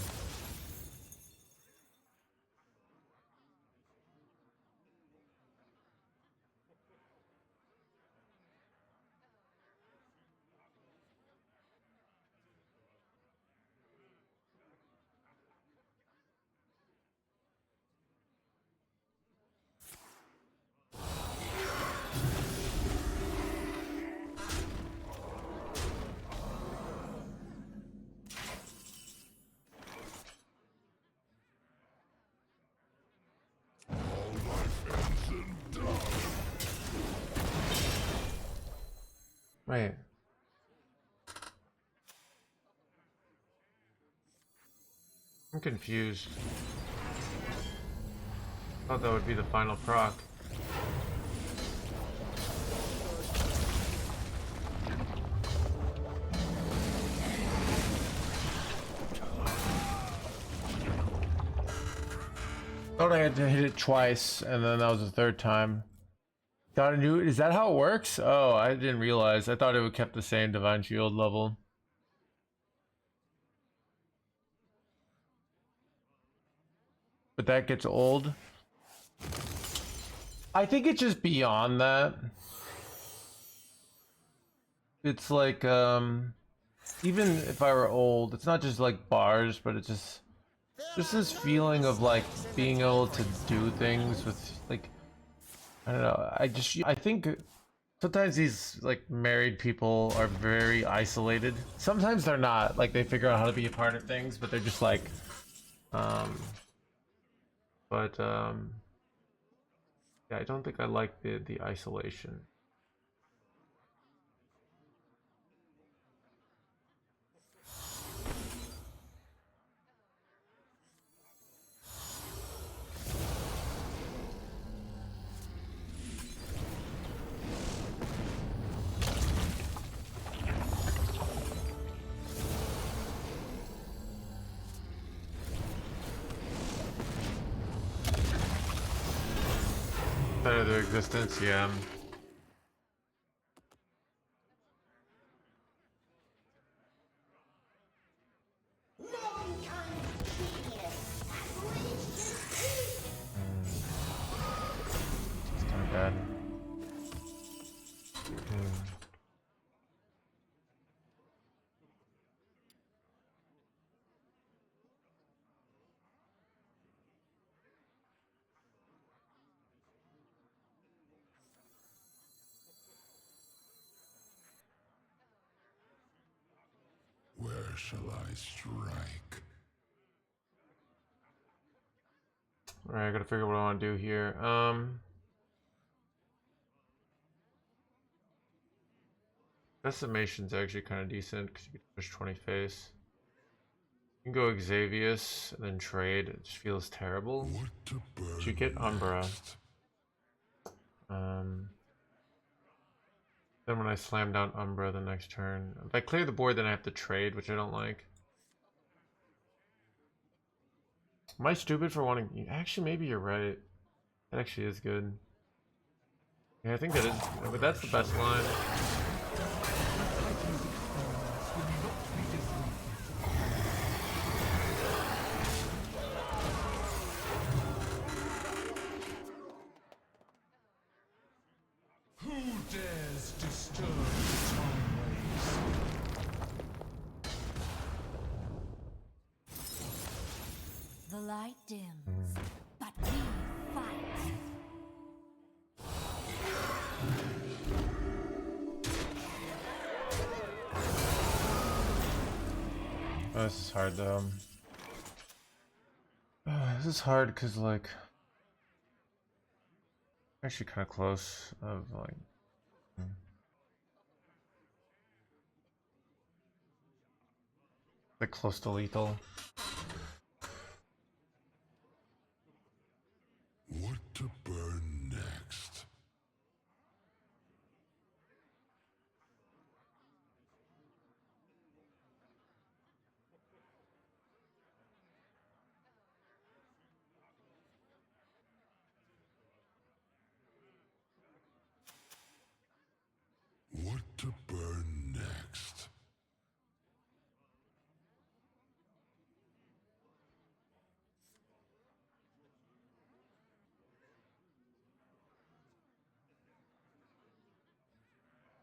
Wait. I'm confused. Thought that would be the final proc. Thought I had to hit it twice, and then that was the third time. Got a new. Is that how it works? Oh, I didn't realize. I thought it would kept the same Divine Shield level. But that gets old. I think it's just beyond that. It's like, even if I were old, it's not just like bars, but it's just this feeling of like being able to do things with like, I don't know. I think sometimes these like married people are very isolated. Sometimes they're not. Like they figure out how to be a part of things, but they're just like, um, yeah, I don't think I like the isolation. Better their existence, yeah. It's kind of bad. Where shall I strike? Alright, I gotta figure out what I want to do here. Decimation's actually kind of decent because you can push 20 face. You can go Xavius and then trade. It just feels terrible. What to burn Should get Umbra. next? Then when I slam down Umbra the next turn, if I clear the board, then I have to trade, which I don't like. Am I stupid for wanting? Actually, maybe you're right. That actually is good. Yeah, I think that is. But that's the best line. Who dares disturb the timeways? The light dims, but we fight. Oh, this is hard though. This is hard because like actually kind of close of like close to lethal. What to burn next? What to burn next?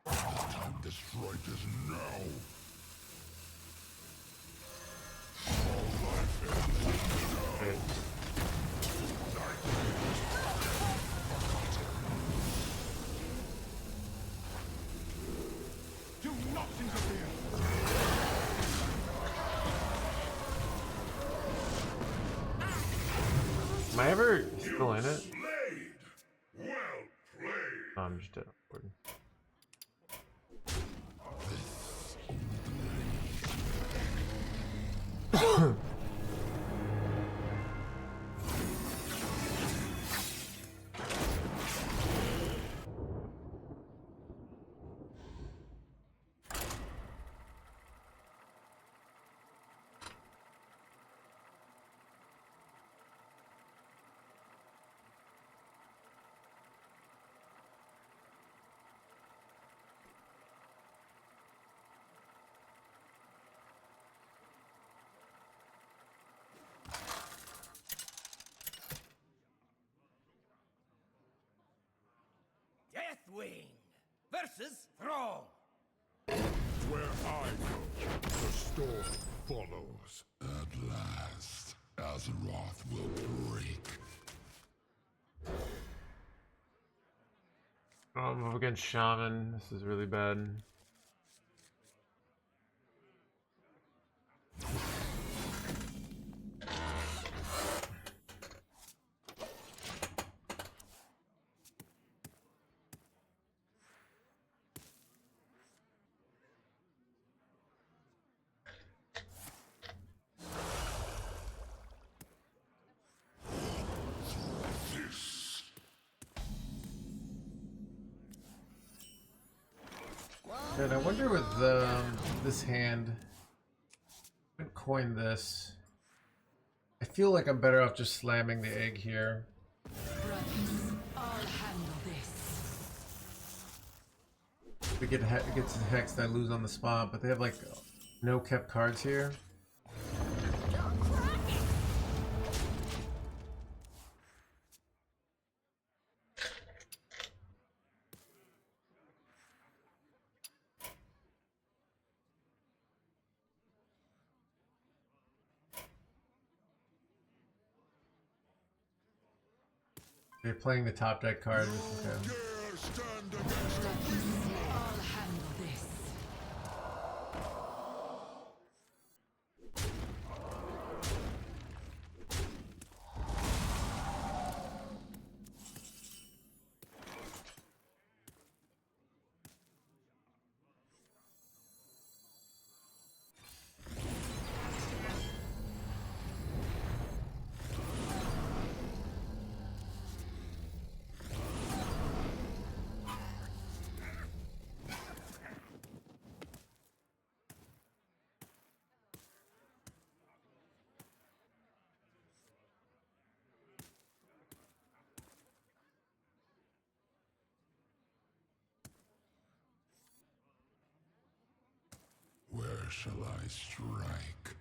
Time to strike is now. Do not interfere! Am I ever still in it? Slayed. Well played. No, I'm just dead. Deathwing versus Thrall. Where I go, the storm follows. At last, Azeroth will break. I'm up against Shaman. This is really bad. And I wonder with this hand, I could coin this. I feel like I'm better off just slamming the egg here. Brothers, I'll handle this. If it gets hexed, I lose on the spot, but they have like no kept cards here. Don't crack it! They're playing the top deck card. Okay. Dare stand against a I'll handle this. Where shall I strike?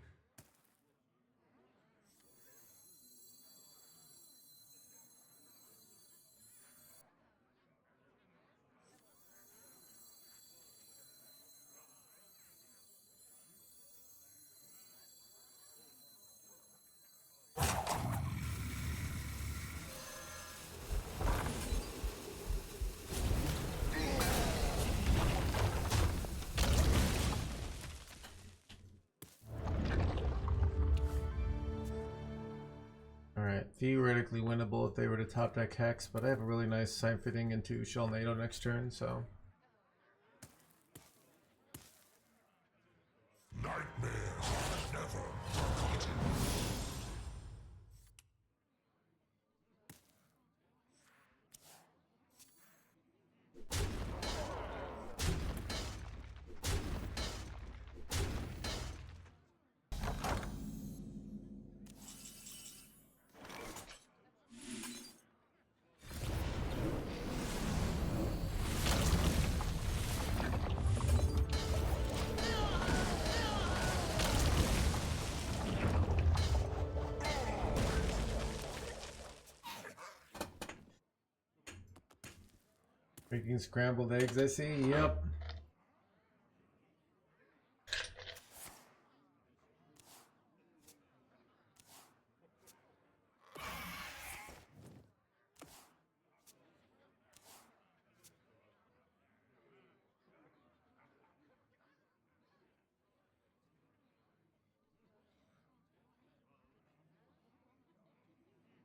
Alright, theoretically winnable if they were to top deck Hex, but I have a really nice sign fitting into Shelnado next turn, so. Nightmares are never forgotten. Making scrambled eggs, I see. Yep.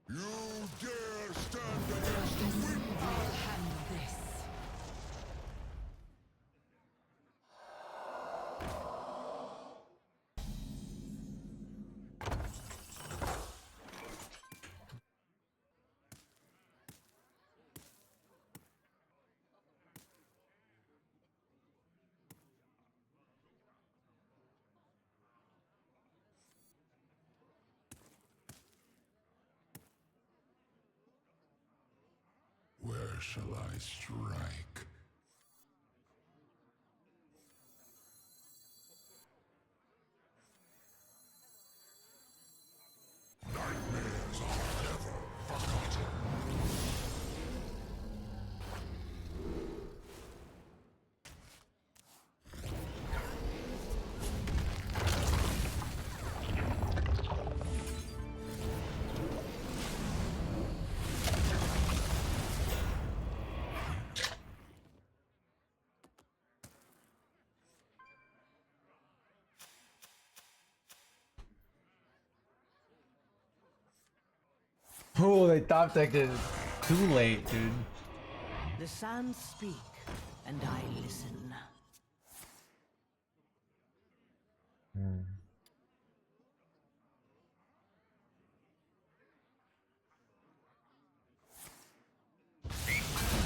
You dare stand against the wind? I'll handle this. Where shall I strike? Nightmares are never forgotten. Oh, they top decked it too late, dude. The sands speak, and I listen.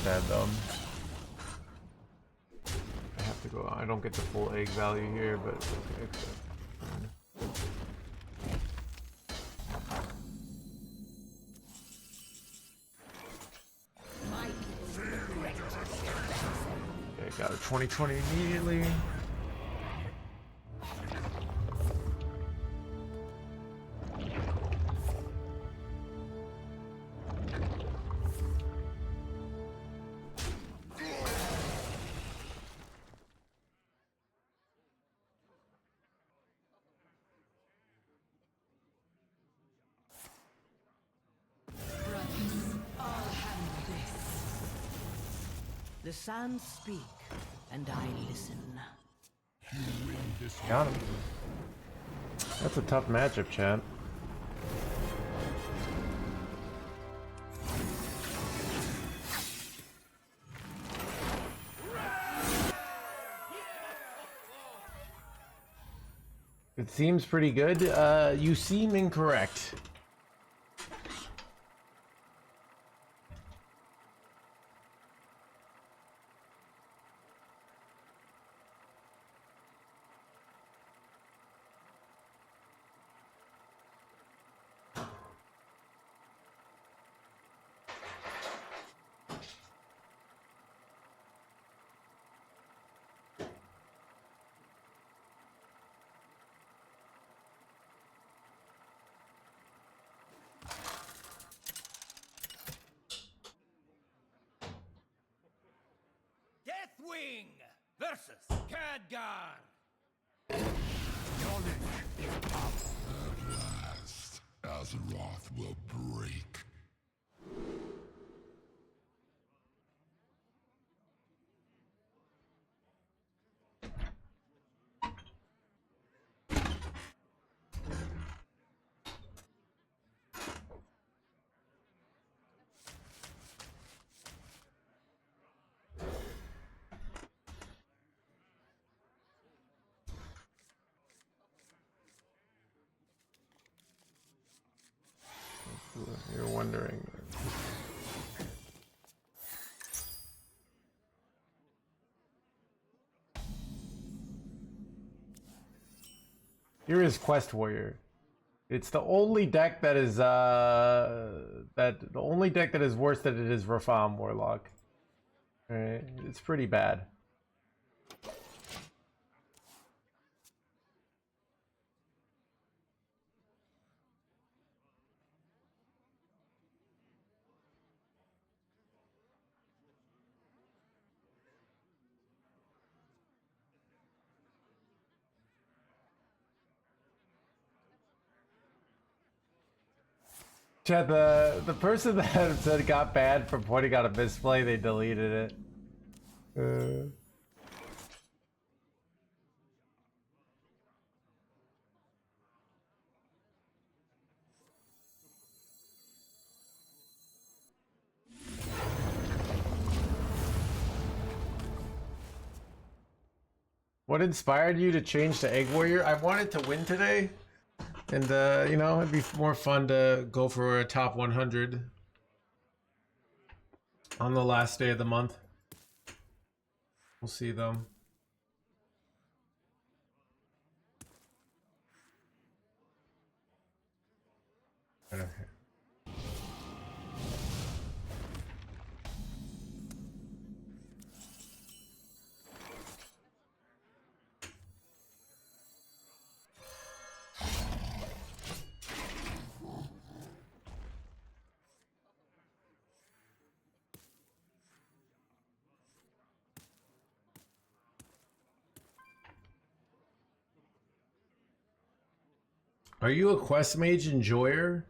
Bad though. I have to go. I don't get the full egg value here, but it's okay. Okay, got a 2020 immediately. Brothers, I'll handle this. The sands speak, and I listen. Got him. That's a tough matchup, chat. It seems pretty good. You seem incorrect. Deathwing versus Khadgar. Knowledge is power. At last, Azeroth will break. You're wondering. Here is Quest Warrior. It's the only deck that is the only deck that is worse than it is Rafam Warlock. Alright, it's pretty bad. Chad, the person that said got banned for pointing out a misplay, they deleted it. What inspired you to change to Egg Warrior? I wanted to win today, and you know, it'd be more fun to go for a top 100 on the last day of the month. We'll see them. Okay. Are you a quest mage enjoyer?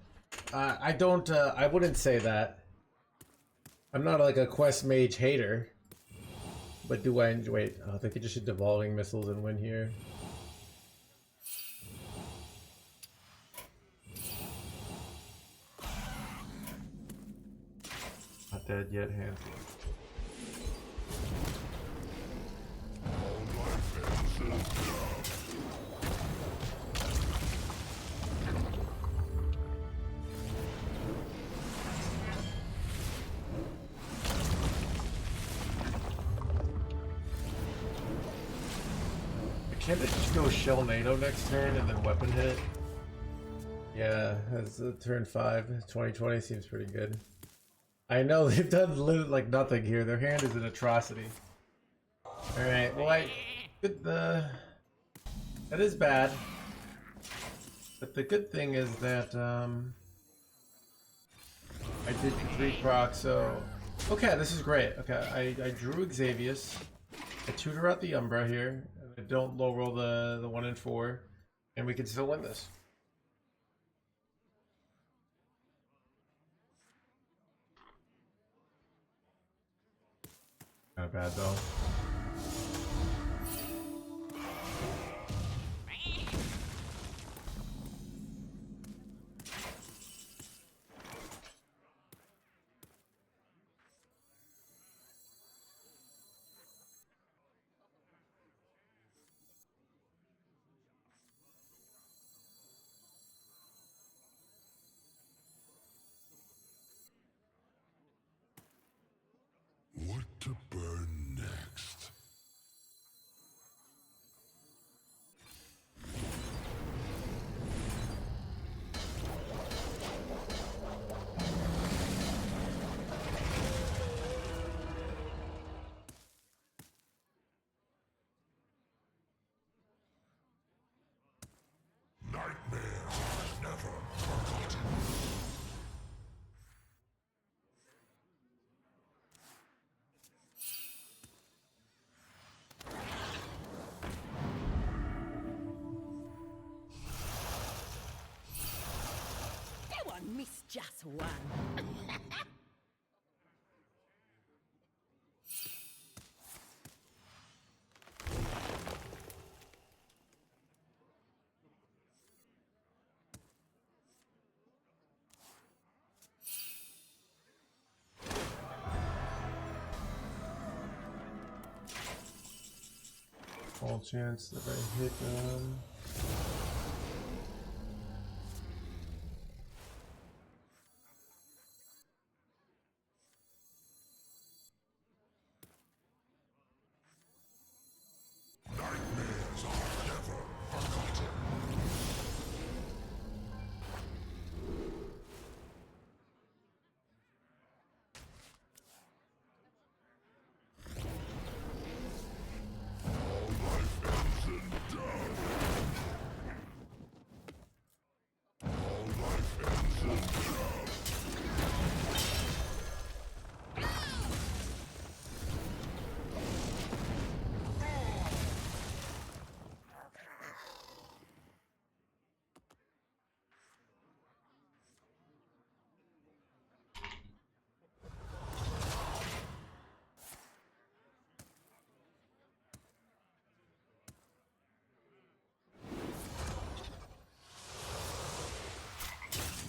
I don't. I wouldn't say that. I'm not like a quest mage hater. But do I enjoy? Wait, oh, they could just hit devolving missiles and win here. Not dead yet, Handsome. Can't it just go shell NATO next turn and then weapon hit? Yeah, that's turn 5. 2020 seems pretty good. I know they've done like nothing here. Their hand is an atrocity. Alright, well that is bad. But the good thing is that I did 3 proc, so okay, this is great. Okay, I drew Xavius. I tutor out the Umbra here. I don't low roll the 1 and 4, and we can still win this. Not bad though. What to burn next? just one. All chance that I hit them. Nightmares are never forgotten. All life ends in death. All life ends in death.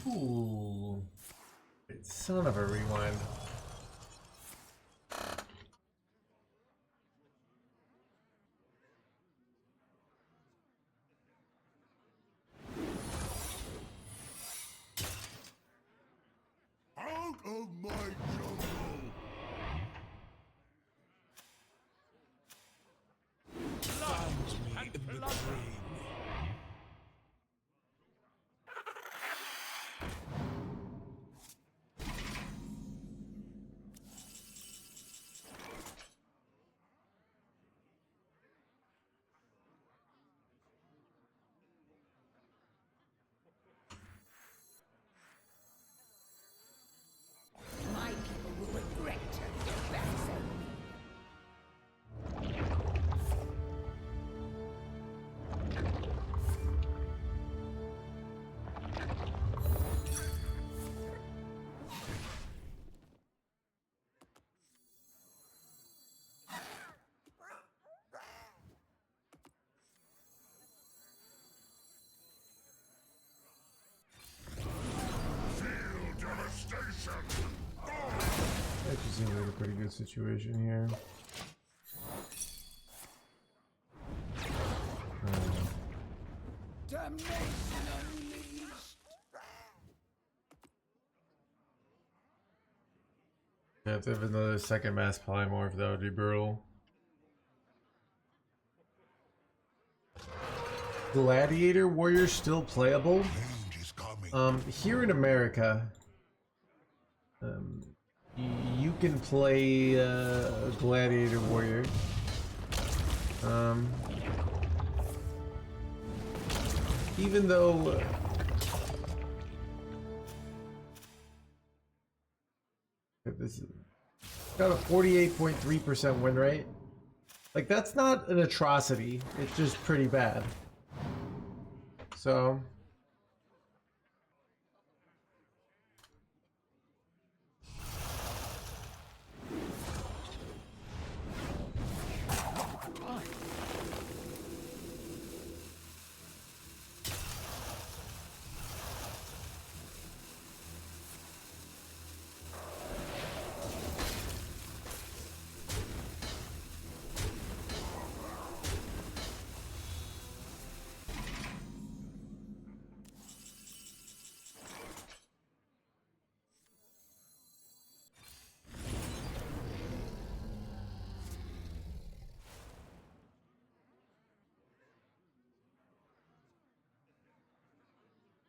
Ooh. Son of a rewind. Out of my jungle! Found me in the brain. My people will regret turning their backs on me. Feel devastation! Actually seems like a pretty good situation here. Damnation unleashed! Yeah, if they have another second mass polymorph, that would be brutal. Gladiator Warrior still playable. Change is coming. Here in America, you can play Gladiator Warrior. Even though this is got a 48.3% win rate. Like, that's not an atrocity. It's just pretty bad. So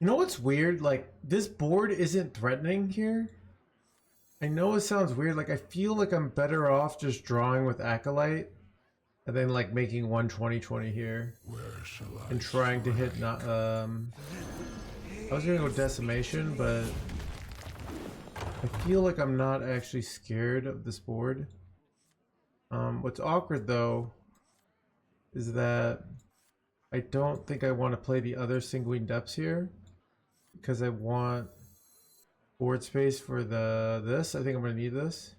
you know what's weird? Like, this board isn't threatening here. I know it sounds weird. Like, I feel like I'm better off just drawing with Acolyte and then like making 120/20 here Where shall I and trying to hit not I was gonna go Decimation, but I feel like I'm not actually scared of this board. What's awkward though is that I don't think I want to play the other Sanguine Depths here because I want board space for this. I think I'm gonna need this.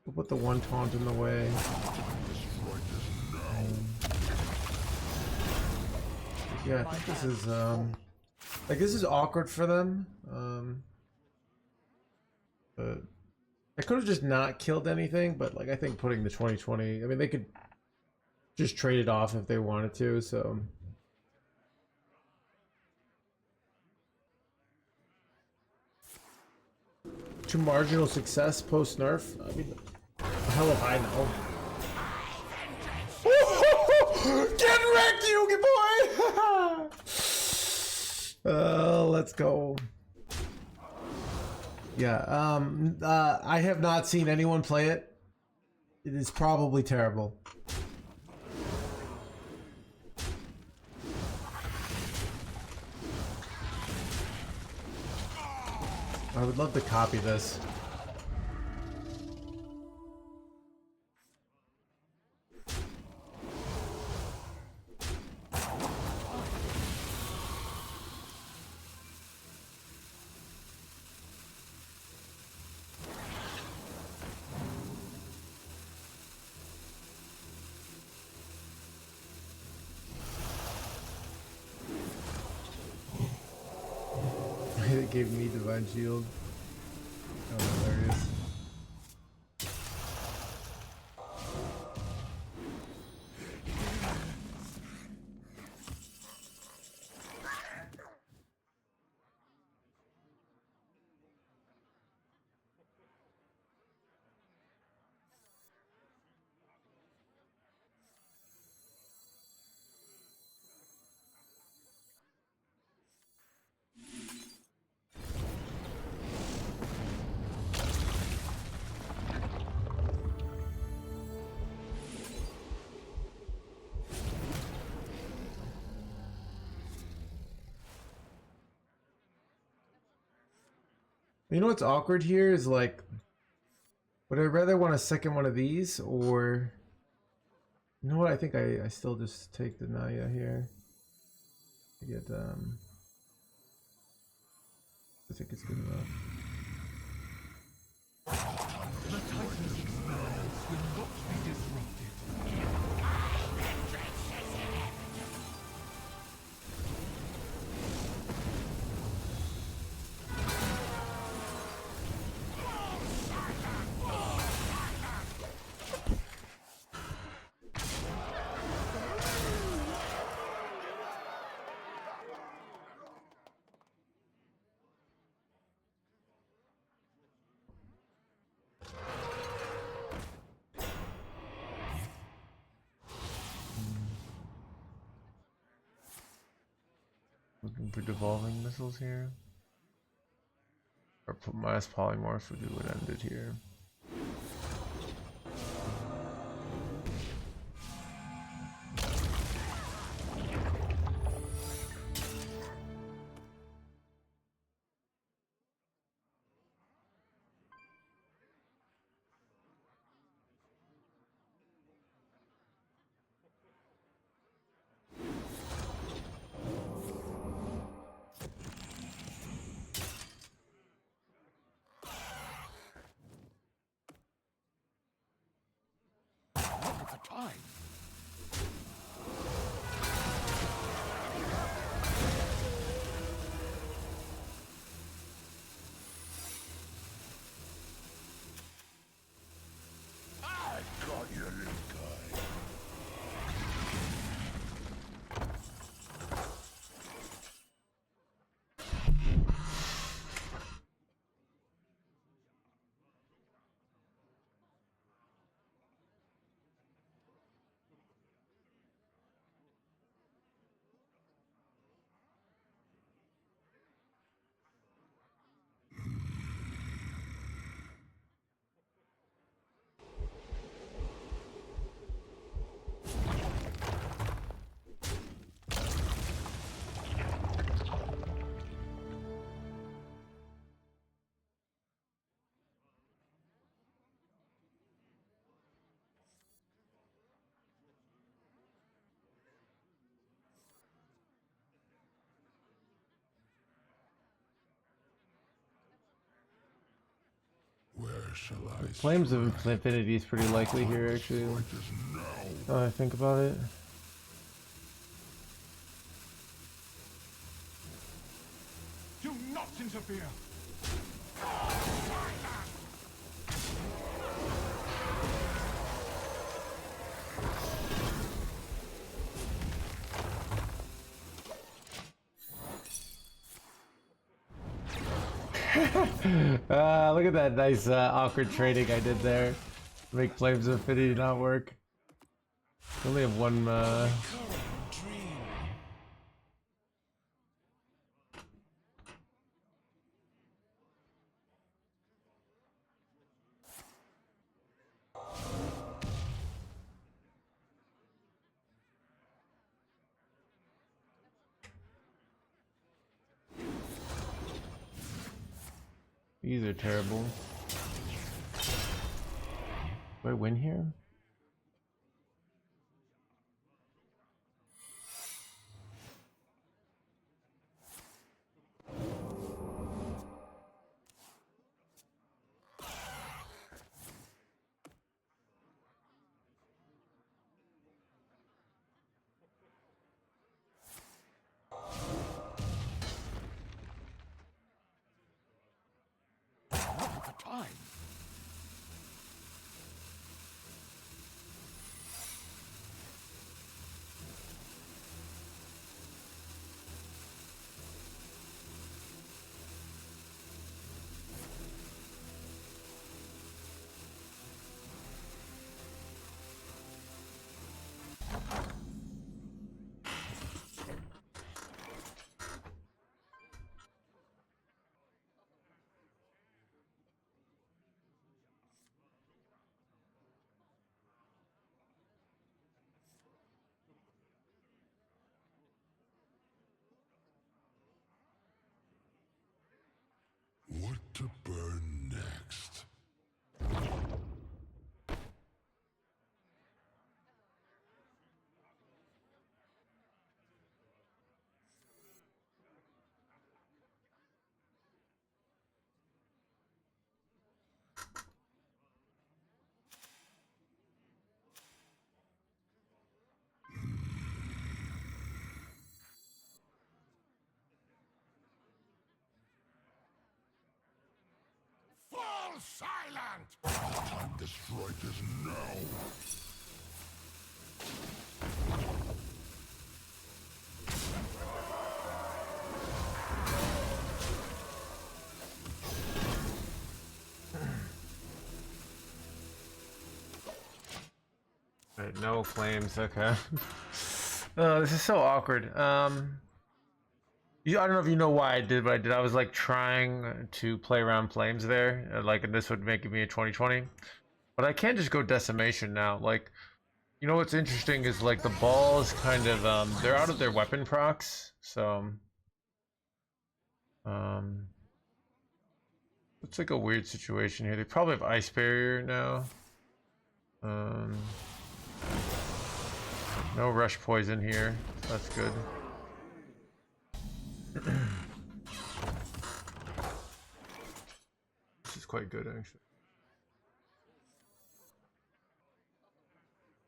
We'll put the one taunt in the way. Yeah, I think this is like this is awkward for them. But I could have just not killed anything, but like I think putting the 2020, I mean they could just trade it off if they wanted to, so to marginal success post nerf. I mean, hell if I know. Get wrecked, Yugi boy! Let's go. Yeah, I have not seen anyone play it. It is probably terrible. I would love to copy this. They gave me Divine Shield. Oh, hilarious. You know what's awkward here is like, would I rather want a second one of these or, you know what? I think I still just take the Naya here. I get I think it's good enough. The Titan's experience will not be disrupted. Looking for devolving missiles here. Or put minus polymorph would do what ended here. Time. I got you, little guy. specialized. Flames of Infinity is pretty likely here, actually. Now I think about it. Do not interfere! Look at that nice awkward trading I did there. Make Flames of Infinity not work. I only have one. Dream. These are terrible. Do I win here? Not the time! What to burn next? Fall silent! Time to strike is now. Alright, no flames, okay. Oh, this is so awkward. I don't know if you know why I did what I did. I was like trying to play around flames there, like this would make me a 2020. But I can't just go decimation now. Like, you know what's interesting is like the balls kind of they're out of their weapon procs, so it's like a weird situation here. They probably have ice barrier now. No rush poison here. That's good. This is quite good, actually.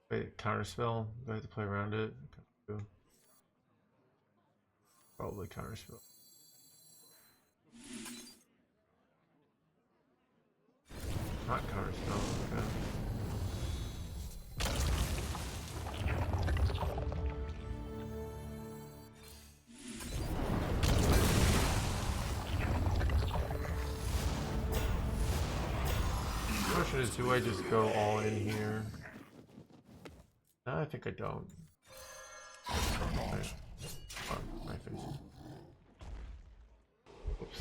Wait, counterspell? Do I have to play around it? Okay. Probably counterspell. Not counterspell, okay. The question is, do I just go all in here? No, I think I don't. Right. Oh, my face. Oops.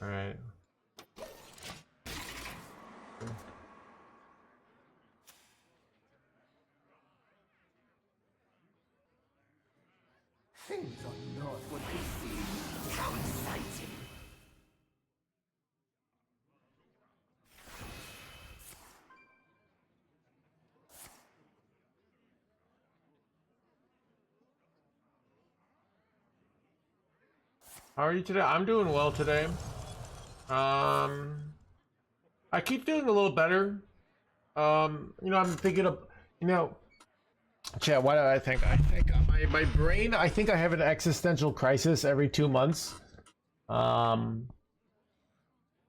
Alright. Things are not what they seem. How exciting! How are you today? I'm doing well today. I keep doing a little better. You know, I'm thinking of, you know, chat, why do I think? I think my brain, I think I have an existential crisis every 2 months. And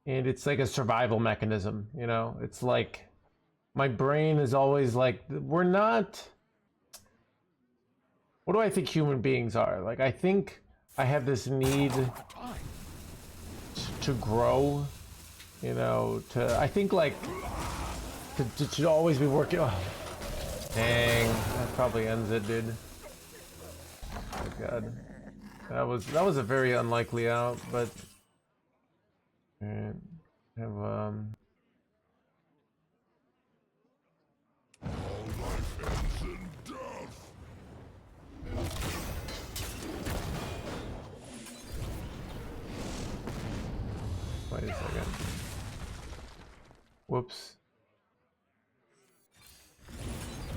it's like a survival mechanism, you know? It's like, my brain is always like, we're not... What do I think human beings are? Like, I think I have this need to grow, you know, I think like, to always be working. Oh, dang, that probably ends it, dude. Oh god. That was a very unlikely out, but... Alright, have, All life ends in death. wait a second. Whoops.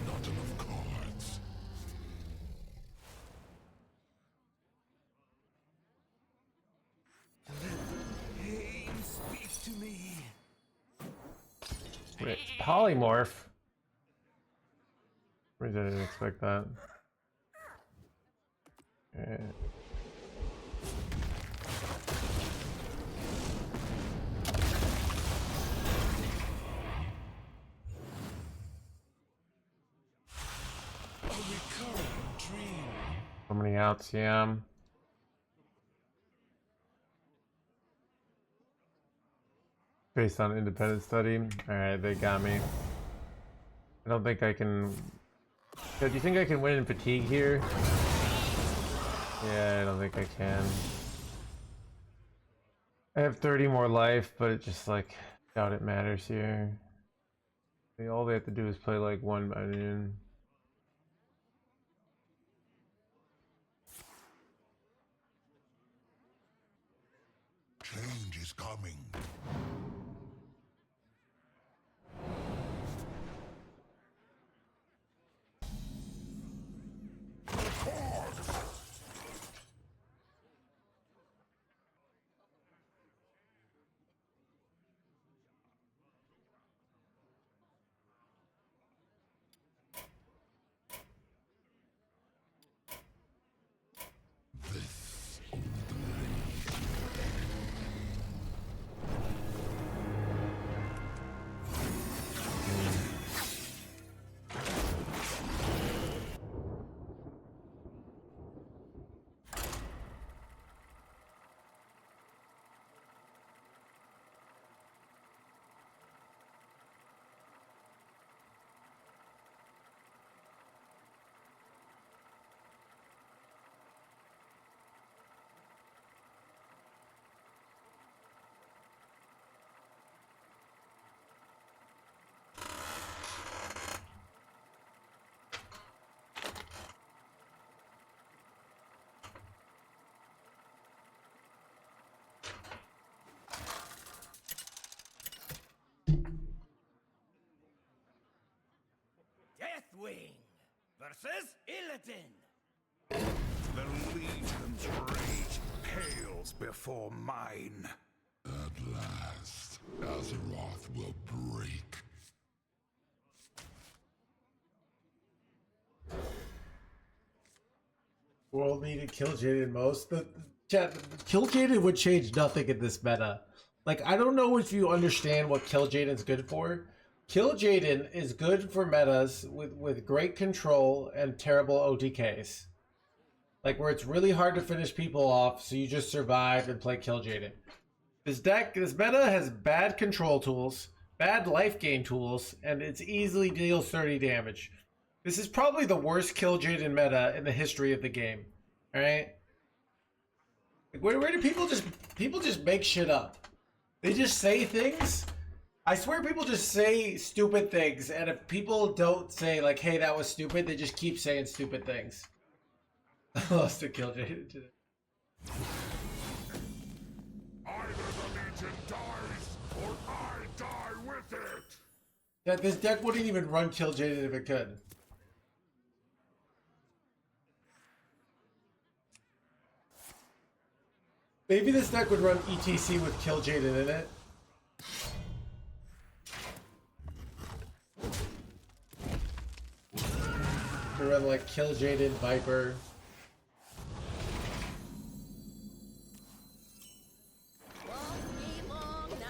Not enough cards. Pain speaks to me. Wait, polymorph? I didn't expect that. Alright. A recurring dream. How many outs? Yeah. Based on independent study. Alright, they got me. I don't think I can... Yeah, do you think I can win in fatigue here? Yeah, I don't think I can. I have 30 more life, but it's just like, doubt it matters here. All they have to do is play like one minion. Change is coming. Deathwing versus Illidan. The Legion's rage pales before mine. At last, Azeroth will break. World needed kill Jaden most. The chat, kill Jaden would change nothing in this meta. Like, I don't know if you understand what kill Jaden's good for. Kill Jaden is good for metas with great control and terrible OTKs. Like, where it's really hard to finish people off, so you just survive and play kill Jaden. This meta has bad control tools, bad life gain tools, and it's easily deals 30 damage. This is probably the worst kill Jaden meta in the history of the game. Alright? Like, where do people just make shit up? They just say things. I swear people just say stupid things, and if people don't say like, hey, that was stupid, they just keep saying stupid things. I lost to kill Jaden today. Either the Legion dies, or I die with it! Yeah, this deck wouldn't even run kill Jaden if it could. Maybe this deck would run ETC with Kill Jaden in it. To run like Kill Jaden, Viper. Won't be long now.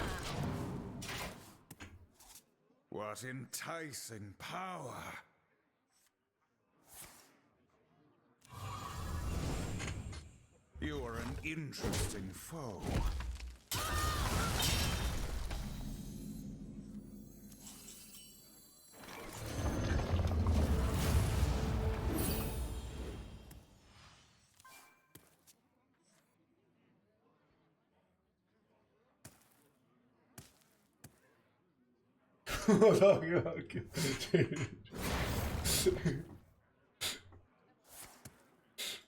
What enticing power! You are an interesting foe.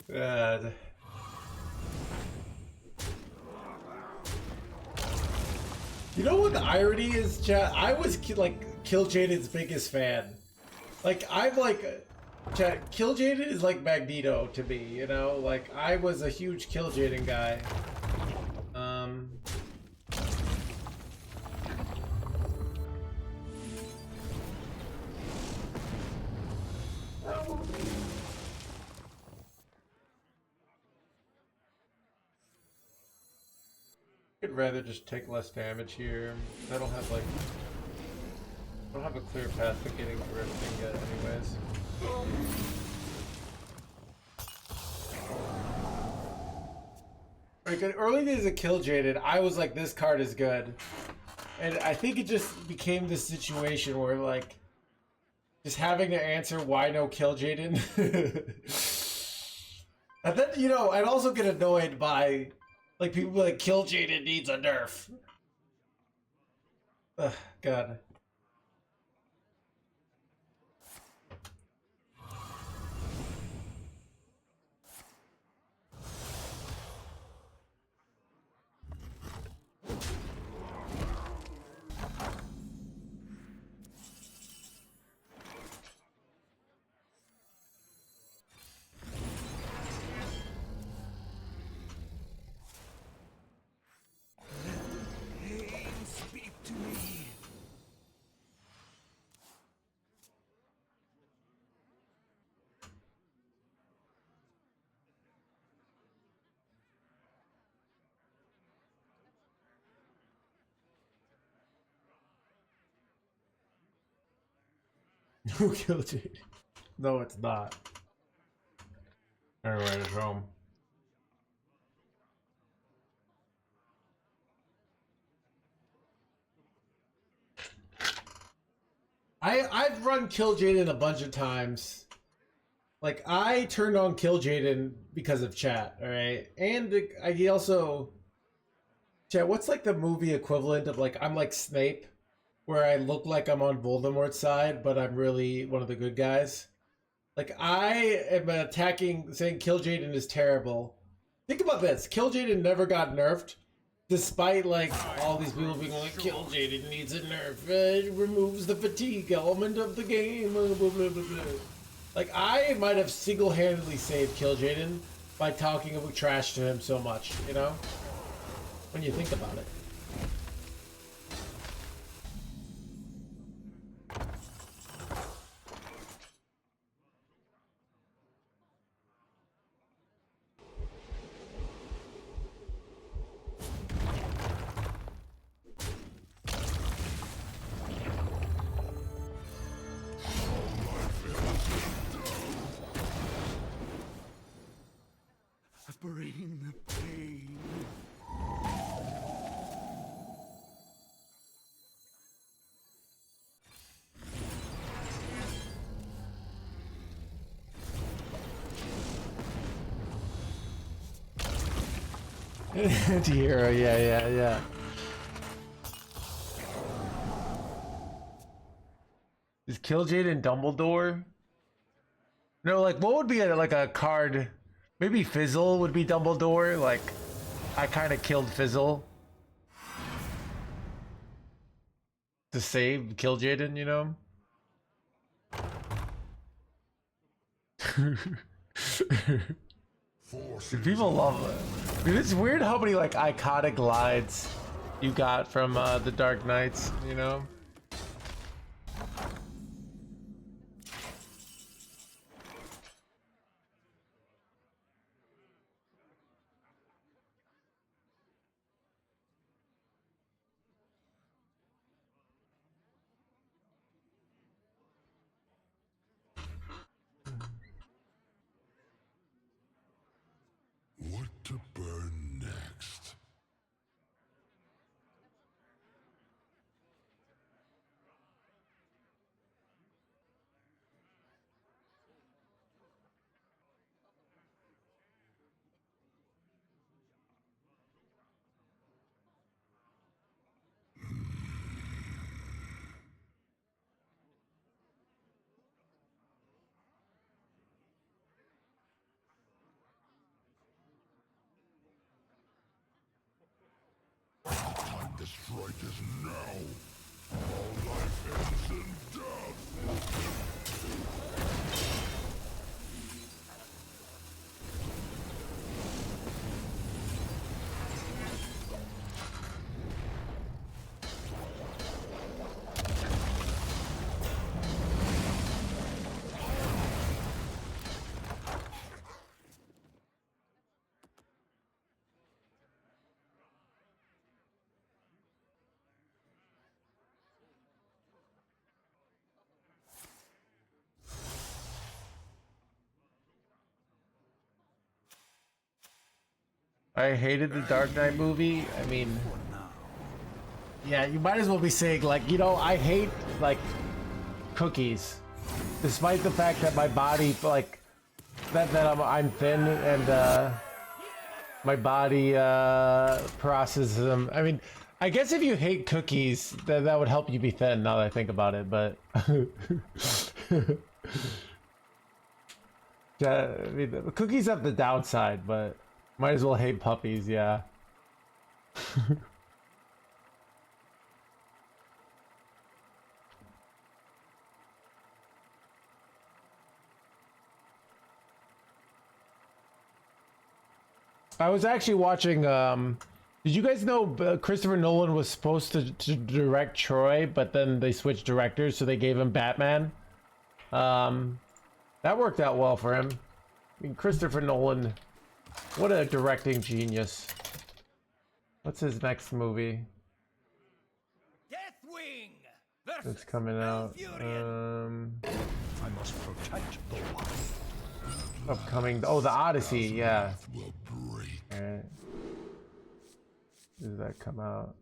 God. You know what the irony is, chat? I was like Kill Jaden's biggest fan. Like I'm like, chat. Kill Jaden is like Magneto to me. You know, like I was a huge Kill Jaden guy. I'd rather just take less damage here. I don't have like, I don't have a clear path to getting through everything yet, anyways. Like in early days of Kill Jaden, I was like, this card is good, and I think it just became this situation where like, just having to answer why no Kill Jaden. And then, you know, I'd also get annoyed by like people be like, Kill Jaden needs a nerf. Ugh, God. Speak to me. Who killed you? No, it's not. Anyway, it's home. I've run Kill Jaden a bunch of times. Like I turned on Kill Jaden because of chat, alright? And I also chat, what's like the movie equivalent of like I'm like Snape, where I look like I'm on Voldemort's side, but I'm really one of the good guys? Like I am attacking saying Kill Jaden is terrible. Think about this. Kill Jaden never got nerfed. Despite like all these people being like, Kill Jaden needs a nerf, it removes the fatigue element of the game, blah, blah, blah, blah, blah. Like I might have single-handedly saved Kill Jaden by talking about trash to him so much, you know? When you think about it. Bring the pain. Anti-hero, yeah. Is Kill Jaden Dumbledore? No, like what would be like a card? Maybe Fizzle would be Dumbledore. Like I kind of killed Fizzle to save Kill Jaden, you know? Forces People love it. Dude, it's weird how many like iconic lines you got from the Dark Knights, you know? what to burn next. Time to strike is now. All life ends in death. I hated the Dark Knight movie. I mean, yeah, you might as well be saying like, you know, I hate like cookies, despite the fact that my body like that I'm thin and my body processes them. I mean, I guess if you hate cookies, then that would help you be thin. Now that I think about it, but yeah, I mean, the cookies have the downside, but might as well hate puppies. Yeah. I was actually watching. Did you guys know Christopher Nolan was supposed to direct Troy, but then they switched directors, so they gave him Batman. That worked out well for him. I mean, Christopher Nolan, what a directing genius. What's his next movie Deathwing that's coming out? I must protect the wild. Upcoming. Oh, The Odyssey. Yeah. Will break. All right. Does that come out?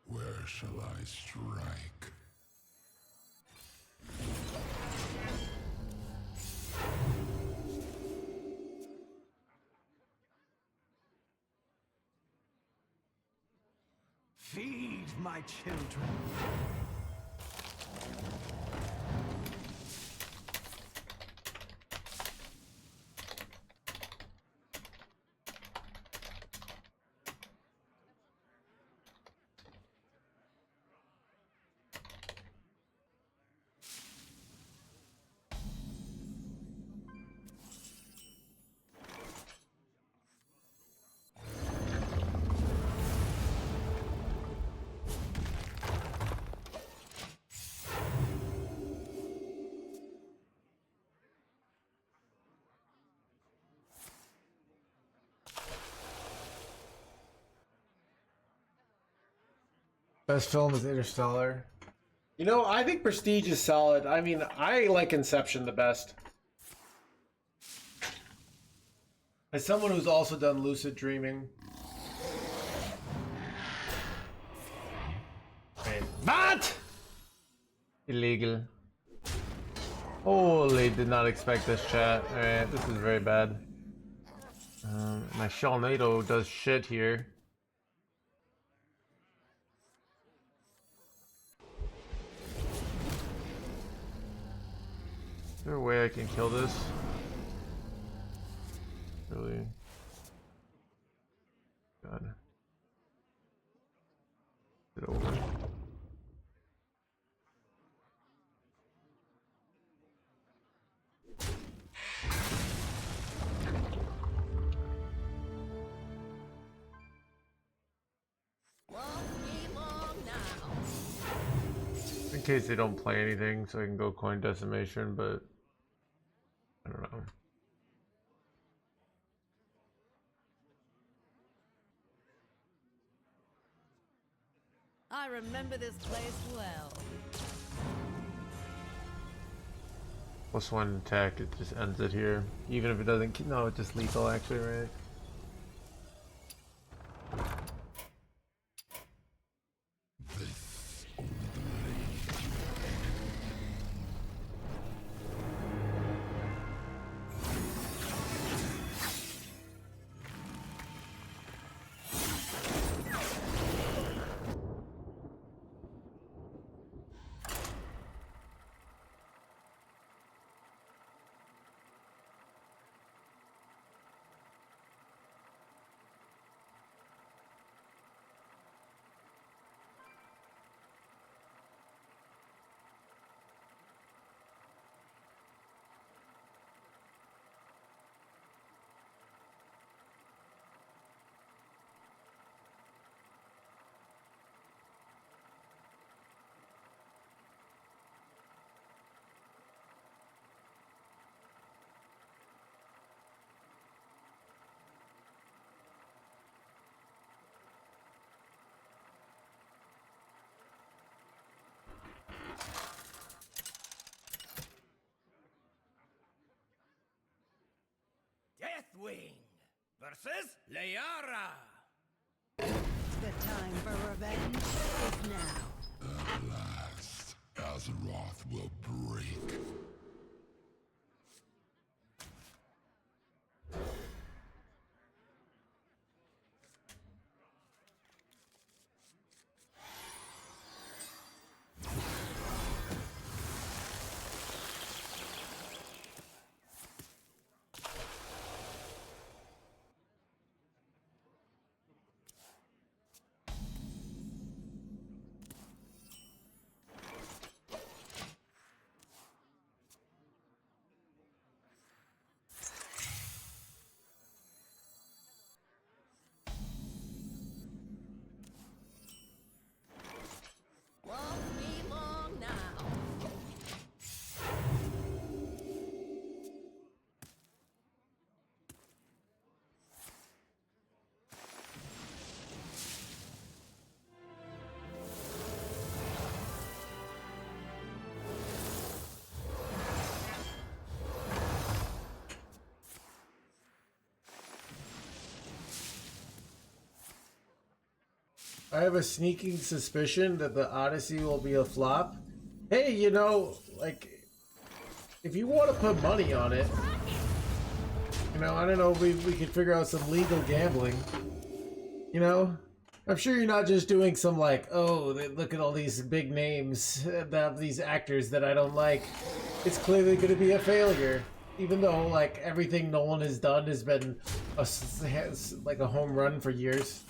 Where shall I strike? Feed my children. Best film is Interstellar. You know, I think Prestige is solid. I mean, I like Inception the best. As someone who's also done lucid dreaming. Wait, what? Illegal. Holy, did not expect this chat. Alright, this is very bad. My Sharknado does shit here. Is there a way I can kill this? Really? God. Get over. In case they don't play anything, so I can go coin decimation, but I don't know. I remember this place well. +1 attack, it just ends it here. Even if it doesn't, no, it's just lethal actually, right? Deathwing versus Liara. The time for revenge is now. At last, Azeroth will break. Won't be long now. I have a sneaking suspicion that the Odyssey will be a flop. Hey, you know, like, if you want to put money on it, you know, I don't know, we could figure out some legal gambling. You know? I'm sure you're not just doing some, like, oh, look at all these big names, these actors that I don't like. It's clearly going to be a failure. Even though, like, everything Nolan has done has been like a home run for years.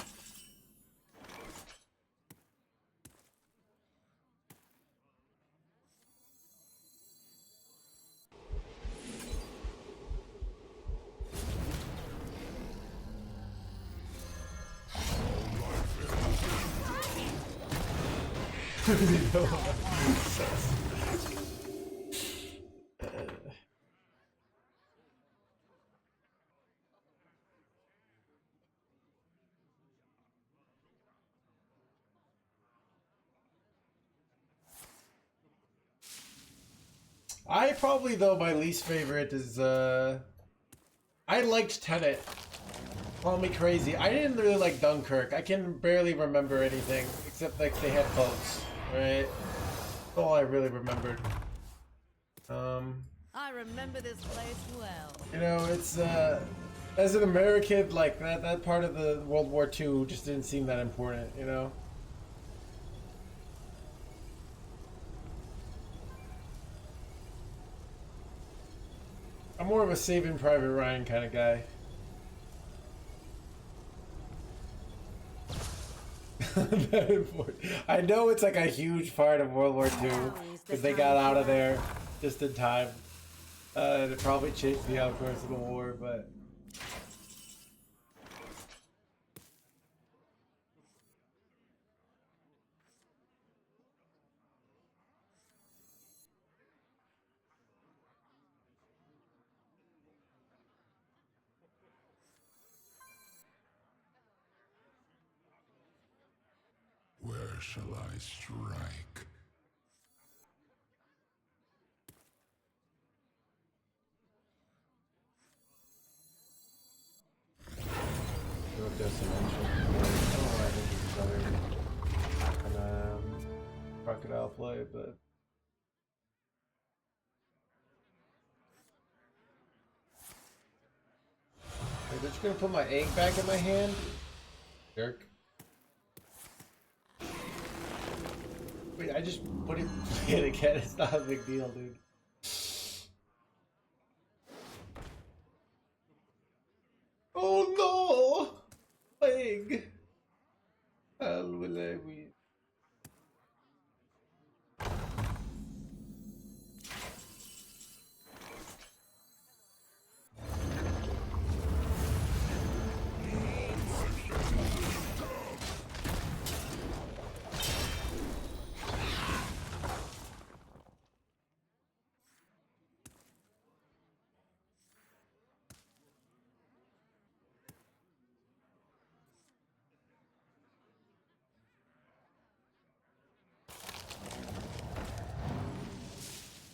I probably though my least favorite is I liked Tenet. Call me crazy. I didn't really like Dunkirk. I can barely remember anything except like they had boats, right? That's all I really remembered. I remember this place well. You know, it's as an American, like that part of the World War II just didn't seem that important, you know? I'm more of a Saving Private Ryan kind of guy. Very important. I know it's like a huge part of World War II because they got out of there just in time. And it probably changed the outcourse of the war, but Where shall I strike? I think it's better than crocodile play, but wait, they're just gonna put my egg back in my hand? Jerk. Wait, I just put it in again. It's not a big deal, dude. Oh no! Egg! How will I win?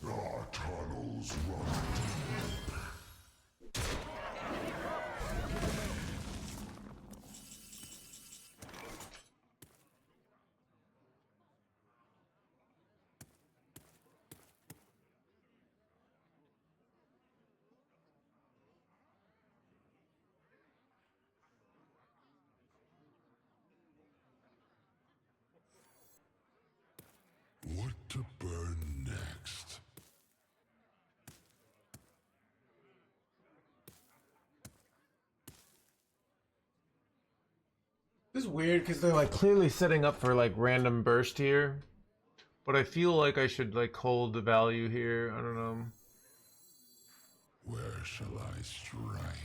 Our tunnels run What to burn next? This is weird because they're like clearly setting up for like random burst here. But I feel like I should like hold the value here. I don't know. Where shall I strike?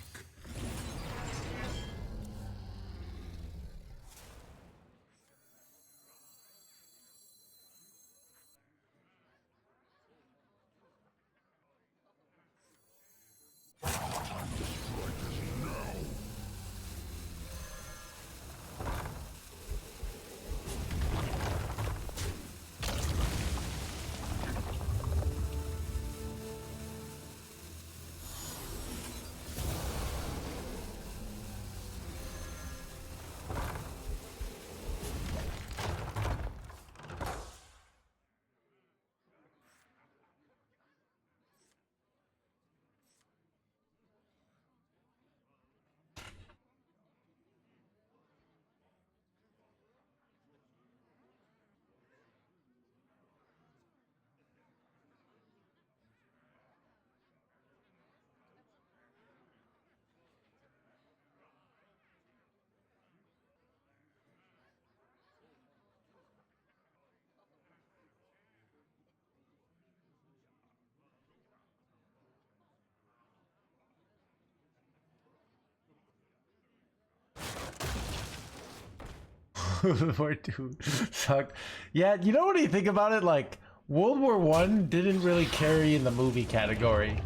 World War II sucked. Yeah, you know what you think about it? Like, World War One didn't really carry in the movie category.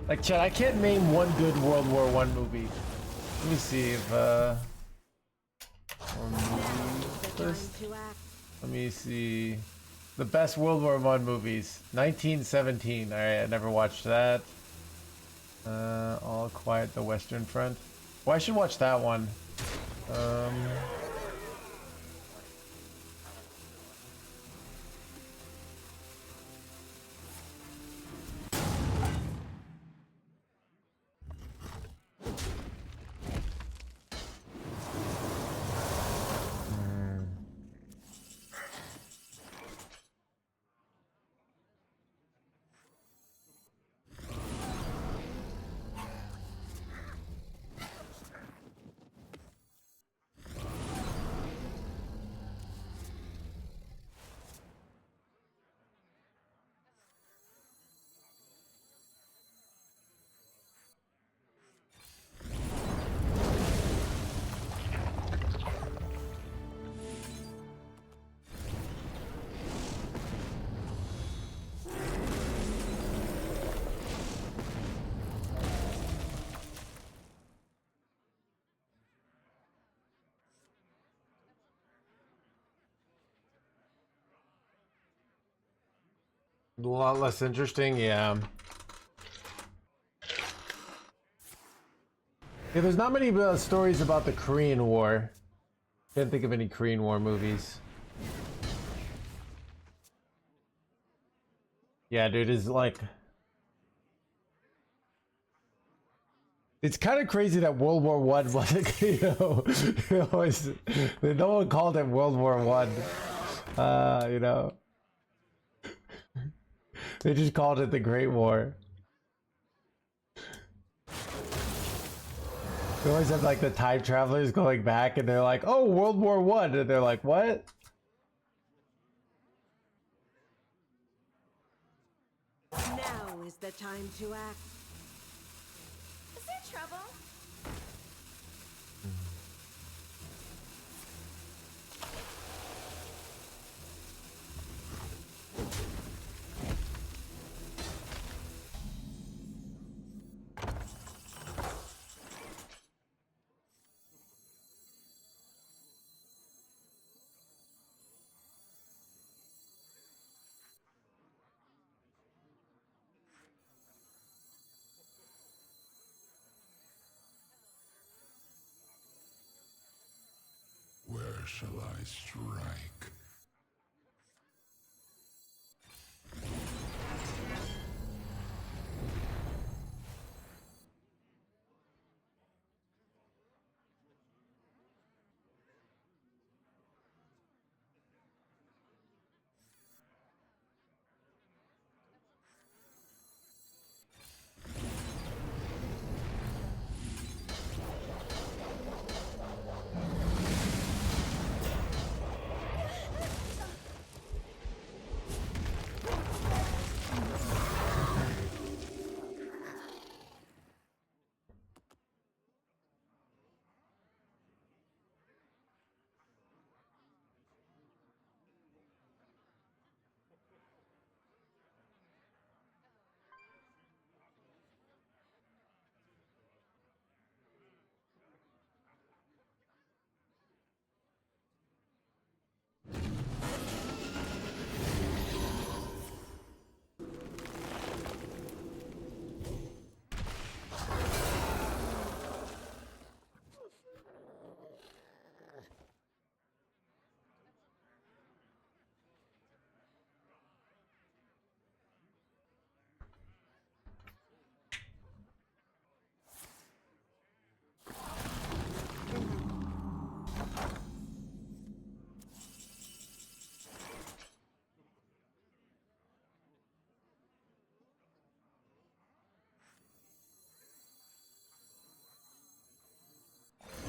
Like, Chad, I can't name one good World War One movie. Let me see if one movie list. Let me see. The best World War One movies. 1917. Alright, I never watched that. All Quiet the Western Front. Well, I should watch that one. A lot less interesting, yeah. Yeah, there's not many stories about the Korean War. Can't think of any Korean War movies. Yeah, dude, it's like... It's kind of crazy that World War One wasn't, you know, no one called it World War One. You know. They just called it the Great War. They always have like the time travelers going back and they're like, oh, World War One, and they're like, what? Now is the time to act. Is there trouble? Where shall I strike?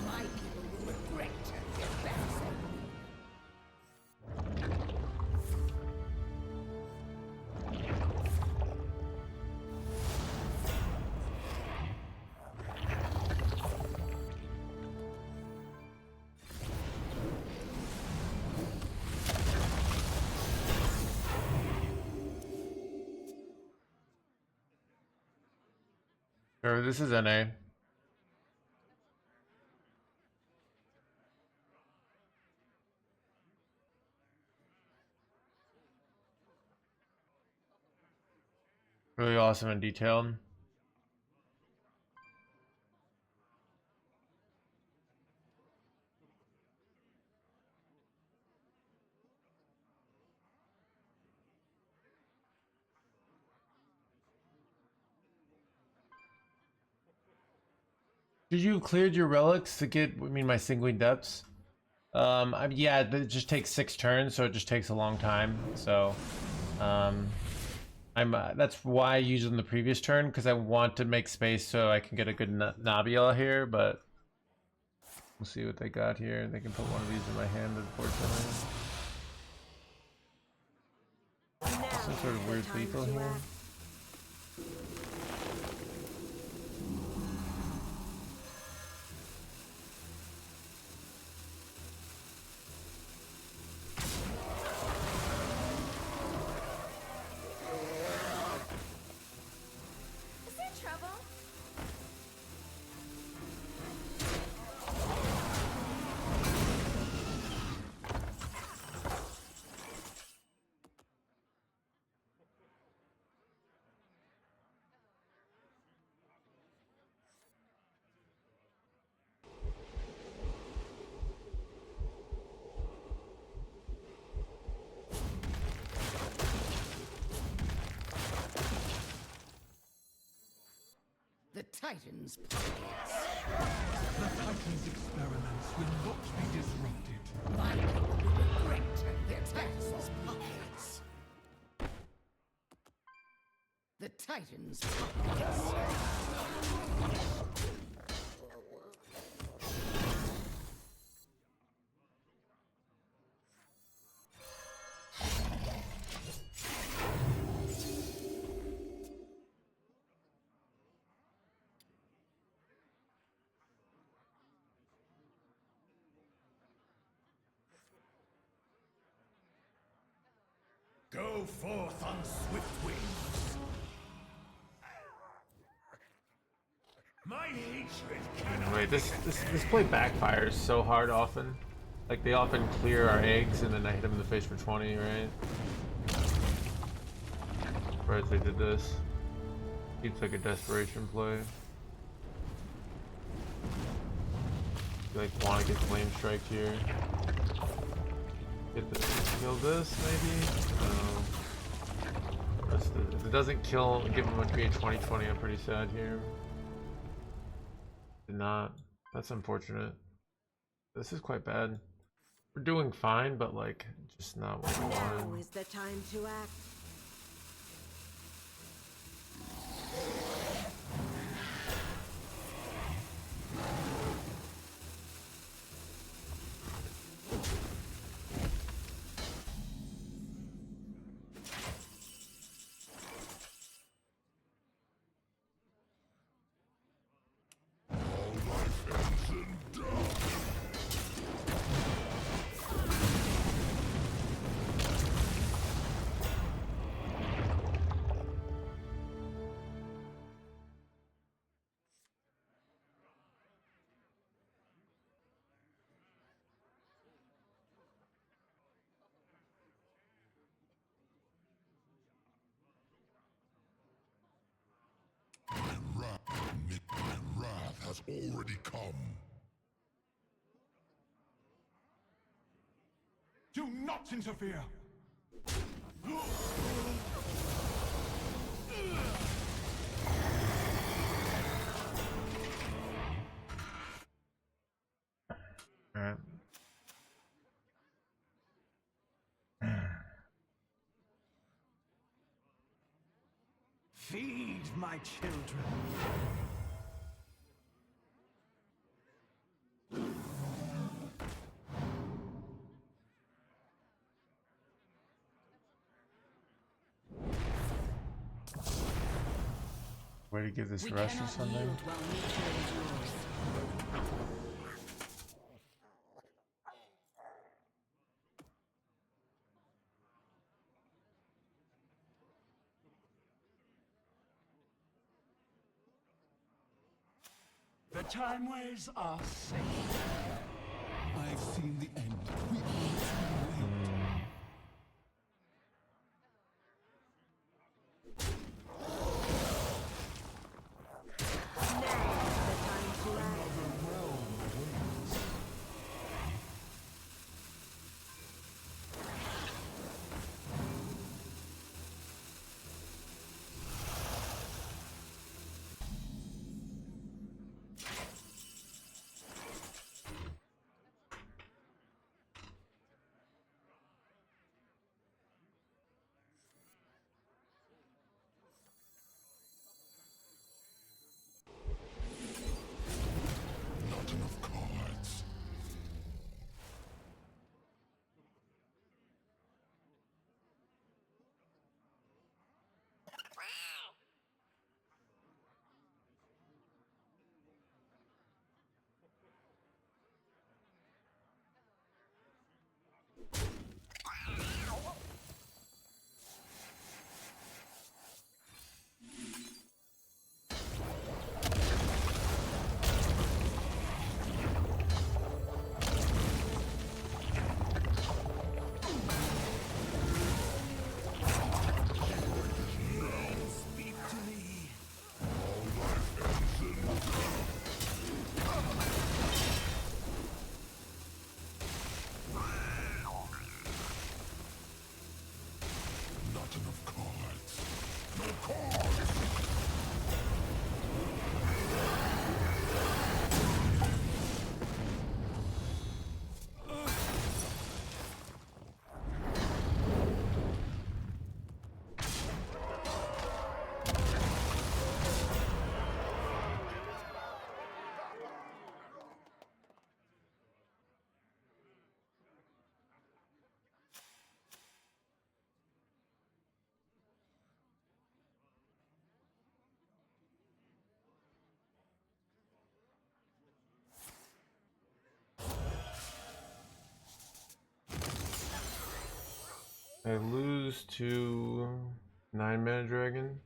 My people will regret their backs at me. Sure, this is NA. Really awesome and detailed. Did you cleared your relics to get, I mean, my Sanguine Depths? Yeah, it just takes 6 turns, so it just takes a long time. So, that's why I used them the previous turn, because I want to make space so I can get a good Nabia here, but we'll see what they got here. They can put one of these in my hand, unfortunately. Some sort of weird lethal here. Is there trouble? The Titan's pockets. The Titan's experiments will not be disrupted. My people will regret their Titan's pockets. The Titan's pockets. Go forth on swift wings. My hatred cannot. Wait, this play backfires so hard often. Like, they often clear our eggs and then I hit them in the face for 20, right? Surprised they did this. Seems like a desperation play. Like, want to get flame strike here. Get this, kill this maybe? If it doesn't kill, give him a create 20/20, I'm pretty sad here. Did not. That's unfortunate. This is quite bad. We're doing fine, but like, just not what we wanted. Now is the time to act. Wrath has already come. Do not interfere. Alright. Feed my children. Way to give this rush or something? The time ways are safe. I've seen the end. We are too late. I lose to 9-mana dragon.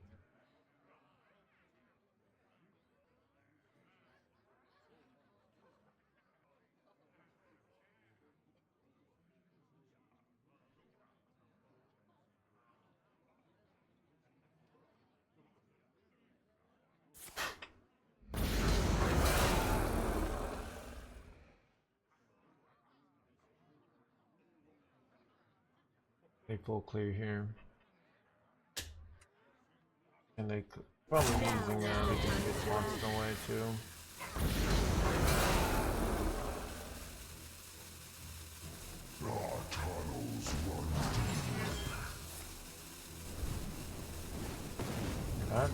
They full clear here. And they probably using they can get monster away too. Our tunnels run That.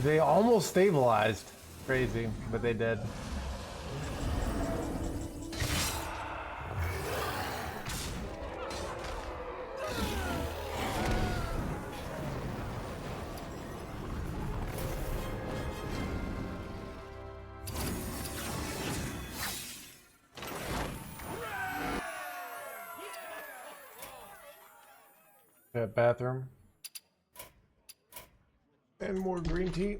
They almost stabilized. Crazy, but they did. That bathroom. And more green tea.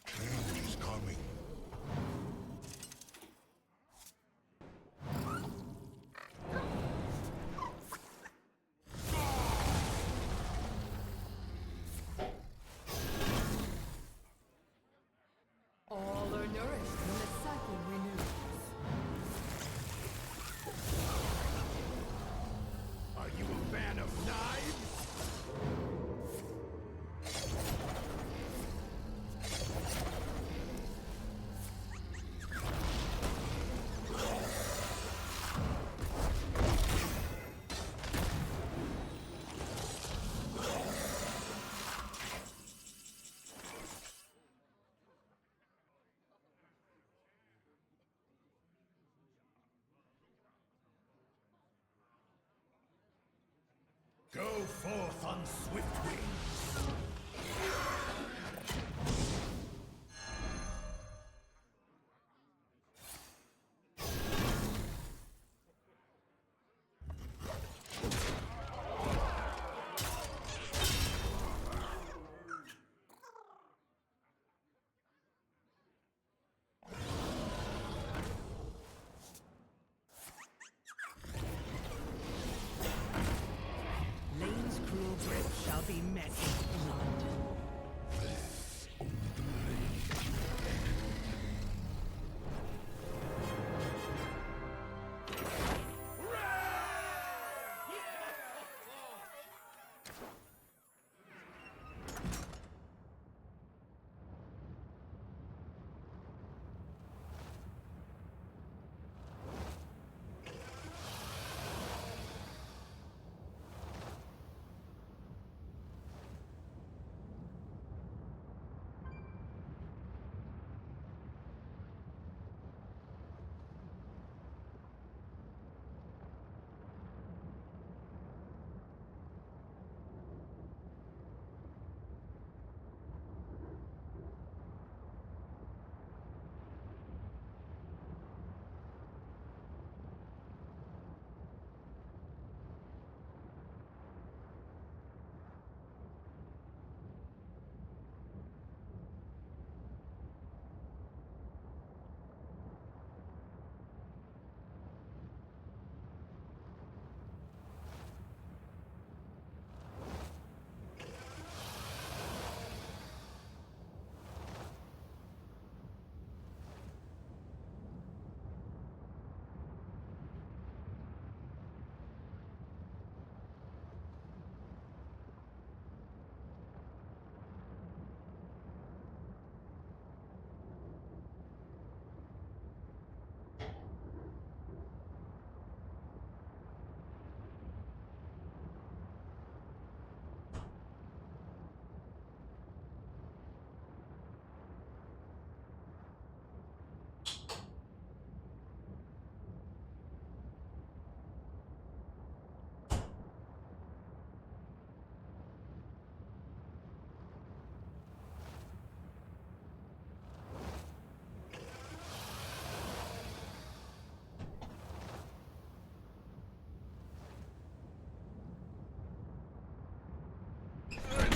Change is coming. All are nourished when the cycle renews. Are you a fan of knives? Go forth on swift wings. Lane's cruel grip shall be met with blood.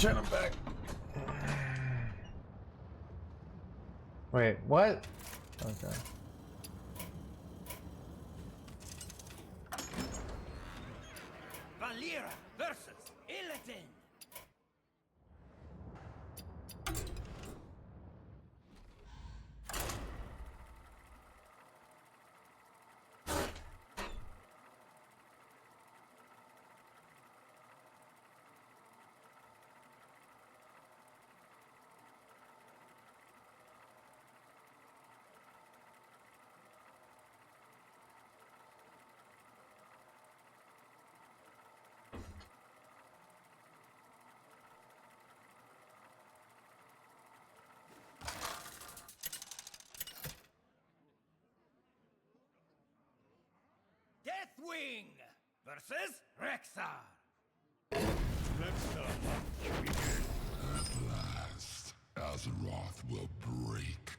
chat, I'm back. Wait, what? Okay. Valera versus Illidan. Deathwing versus Rexar. At last, Azeroth will break.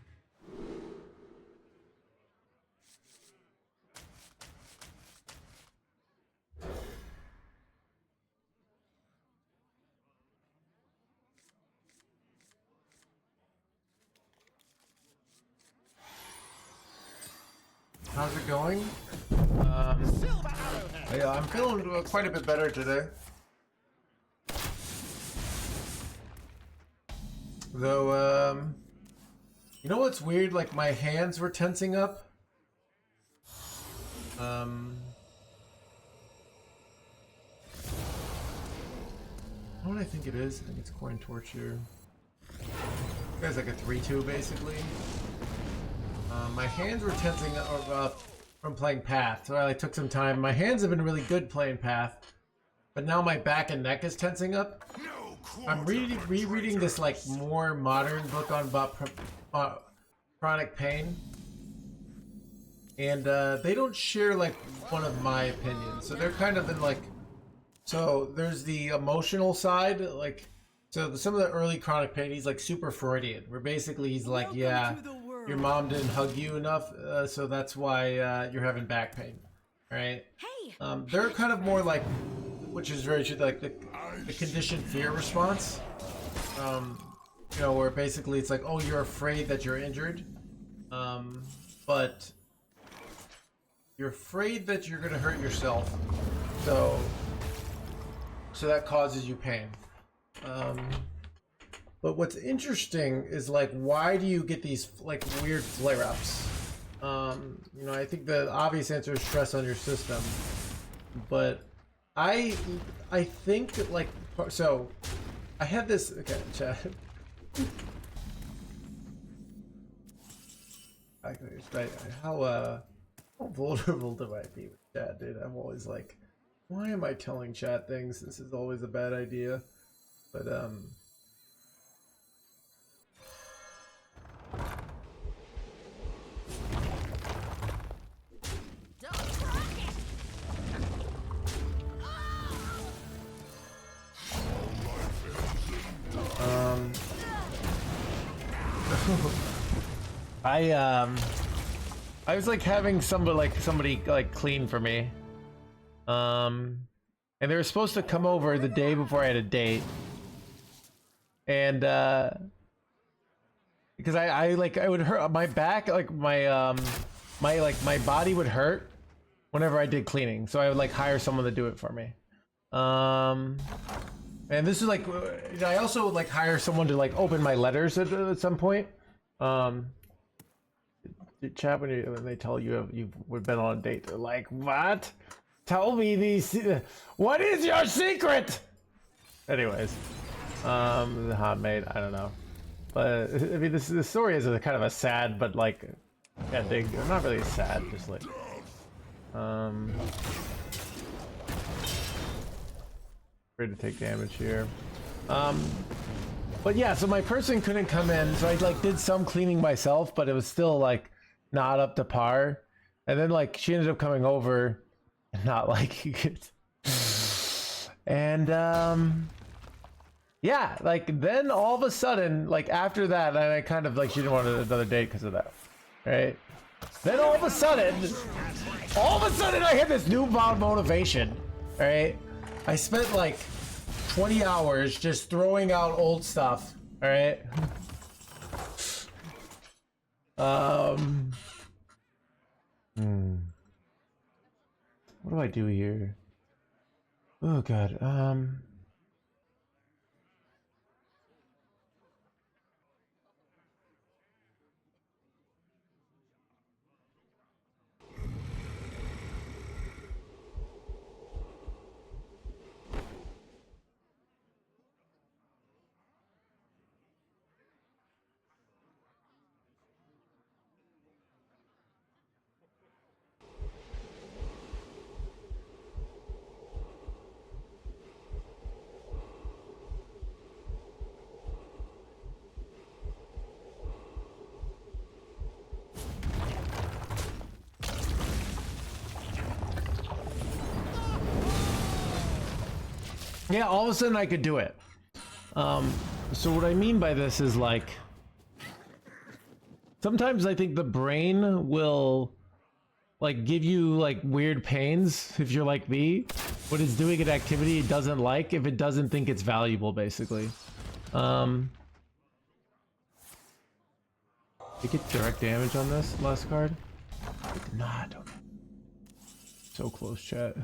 How's it going? Yeah, I'm feeling quite a bit better today. Though, you know what's weird? Like, my hands were tensing up. What do I think it is? I think it's coin torch here. You guys like a 3-2 basically. My hands were tensing up from playing Path, so I like took some time. My hands have been really good playing Path, but now my back and neck is tensing up. I'm rereading this like more modern book on about chronic pain, and they don't share like one of my opinions. So they're kind of in like, so there's the emotional side, like, so some of the early chronic pain, he's like super Freudian, where basically he's like, yeah, your mom didn't hug you enough, so that's why you're having back pain, right? Hey. They're kind of more like, which is very true, like the conditioned fear response. You know, where basically it's like, oh, you're afraid that you're injured, but you're afraid that you're gonna hurt yourself, so that causes you pain. But what's interesting is like, why do you get these like weird flare-ups? You know, I think the obvious answer is stress on your system, but I think that like, so I had this, okay, chat. How vulnerable do I be with chat, dude? I'm always like, why am I telling chat things? This is always a bad idea. But I was like having somebody like clean for me, and they were supposed to come over the day before I had a date, and because I would hurt my back, like my my body would hurt whenever I did cleaning, so I would like hire someone to do it for me. And this is like, I also would like hire someone to like open my letters at some point. Chat, when they tell you you've been on a date, they're like, what? Tell me these. What is your secret? Anyways, the hot mate, I don't know, but I mean, this story is a kind of a sad, but like ending. Not really sad, just like afraid to take damage here. But yeah, so my person couldn't come in, so I like did some cleaning myself, but it was still like not up to par. And then like she ended up coming over and not liking it. And yeah, like then all of a sudden, like after that, I kind of like, she didn't want another date because of that, right? Then all of a sudden I had this newfound motivation, right? I spent like 20 hours just throwing out old stuff. All right. What do I do here? Oh god. Yeah, all of a sudden I could do it. So what I mean by this is like, sometimes I think the brain will like give you like weird pains if you're like me, when it's doing an activity it doesn't like, if it doesn't think it's valuable, basically. You get direct damage on this last card? I did not. So close, chat.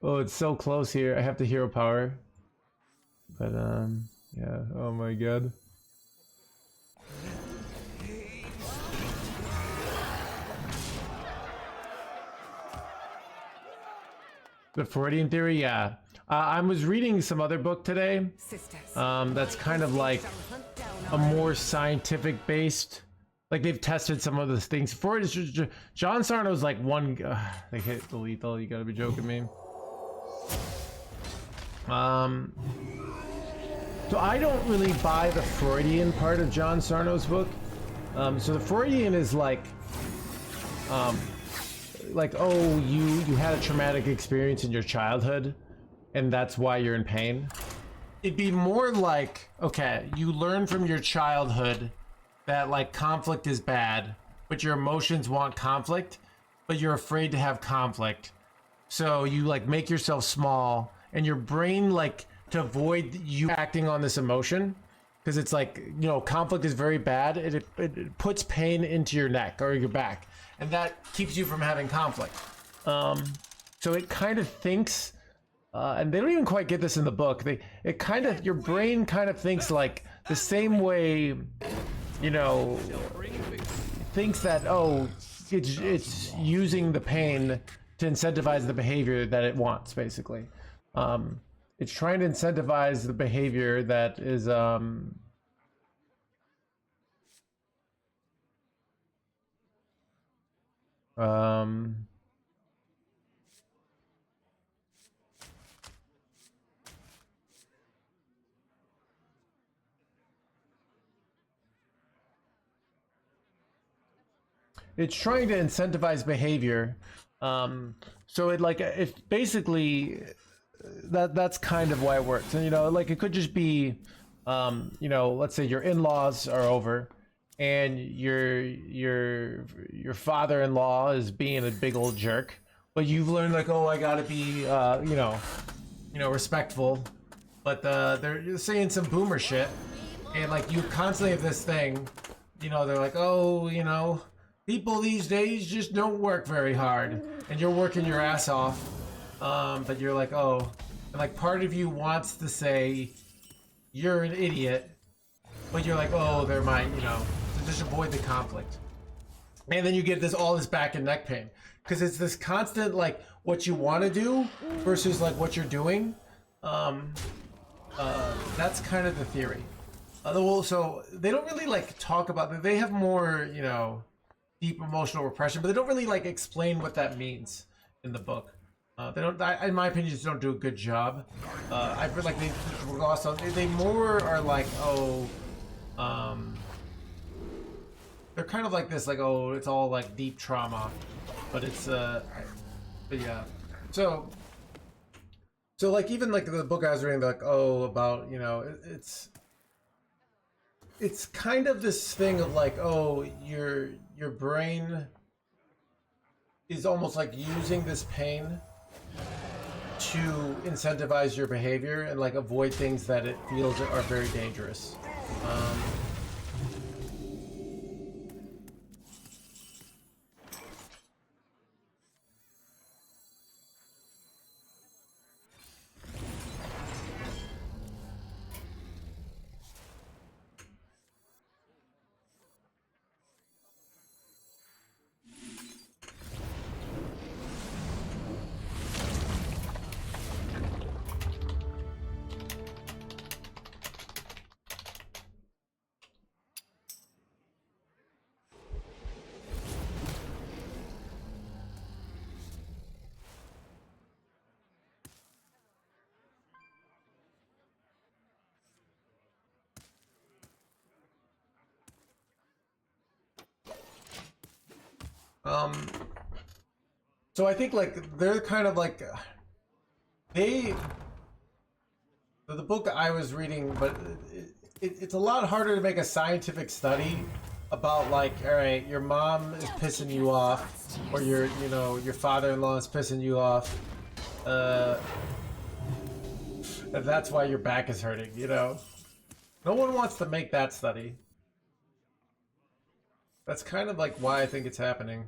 Oh, it's so close here. I have the hero power. But, yeah. Oh my god. The Freudian theory, yeah. I was reading some other book today. That's kind of like a more scientific based. Like they've tested some of the things. Freud is just, John Sarno's like one. They hit the lethal. You gotta be joking me. So I don't really buy the Freudian part of John Sarno's book. So the Freudian is like oh, you had a traumatic experience in your childhood, and that's why you're in pain. It'd be more like, okay, you learn from your childhood that like conflict is bad, but your emotions want conflict, but you're afraid to have conflict. So you like make yourself small, and your brain, like, to avoid you acting on this emotion, because it's like, you know, conflict is very bad. It puts pain into your neck or your back, and that keeps you from having conflict. So it kind of thinks, and they don't even quite get this in the book. Your brain kind of thinks like the same way, you know, thinks that, oh, it's using the pain to incentivize the behavior that it wants, basically. It's trying to incentivize the behavior that is it's trying to incentivize behavior. So it's basically that's kind of why it works. And you know, like it could just be you know, let's say your in-laws are over and your father-in-law is being a big old jerk, but you've learned like, oh, I gotta be you know, respectful, but they're saying some boomer shit, and like you constantly have this thing, you know, they're like, oh, you know, people these days just don't work very hard, and you're working your ass off, but you're like, oh, and like part of you wants to say you're an idiot, but you're like, oh, they're my, you know, to just avoid the conflict. And then you get all this back and neck pain, because it's this constant like what you want to do versus like what you're doing. That's kind of the theory. So they don't really like talk about that. They have more, you know, deep emotional repression, but they don't really like explain what that means in the book. They don't, in my opinion, just don't do a good job. I feel like they more are like, oh, they're kind of like this, like, oh, it's all like deep trauma, but it's but yeah. So like even like the book I was reading, like, oh, about, you know, it's kind of this thing of like, oh, your brain is almost like using this pain to incentivize your behavior and like avoid things that it feels are very dangerous. So I think like they're kind of like the book I was reading, but it's a lot harder to make a scientific study about like, all right, your mom is pissing you off, or your father-in-law is pissing you off, and that's why your back is hurting. No one wants to make that study. That's kind of like why I think it's happening.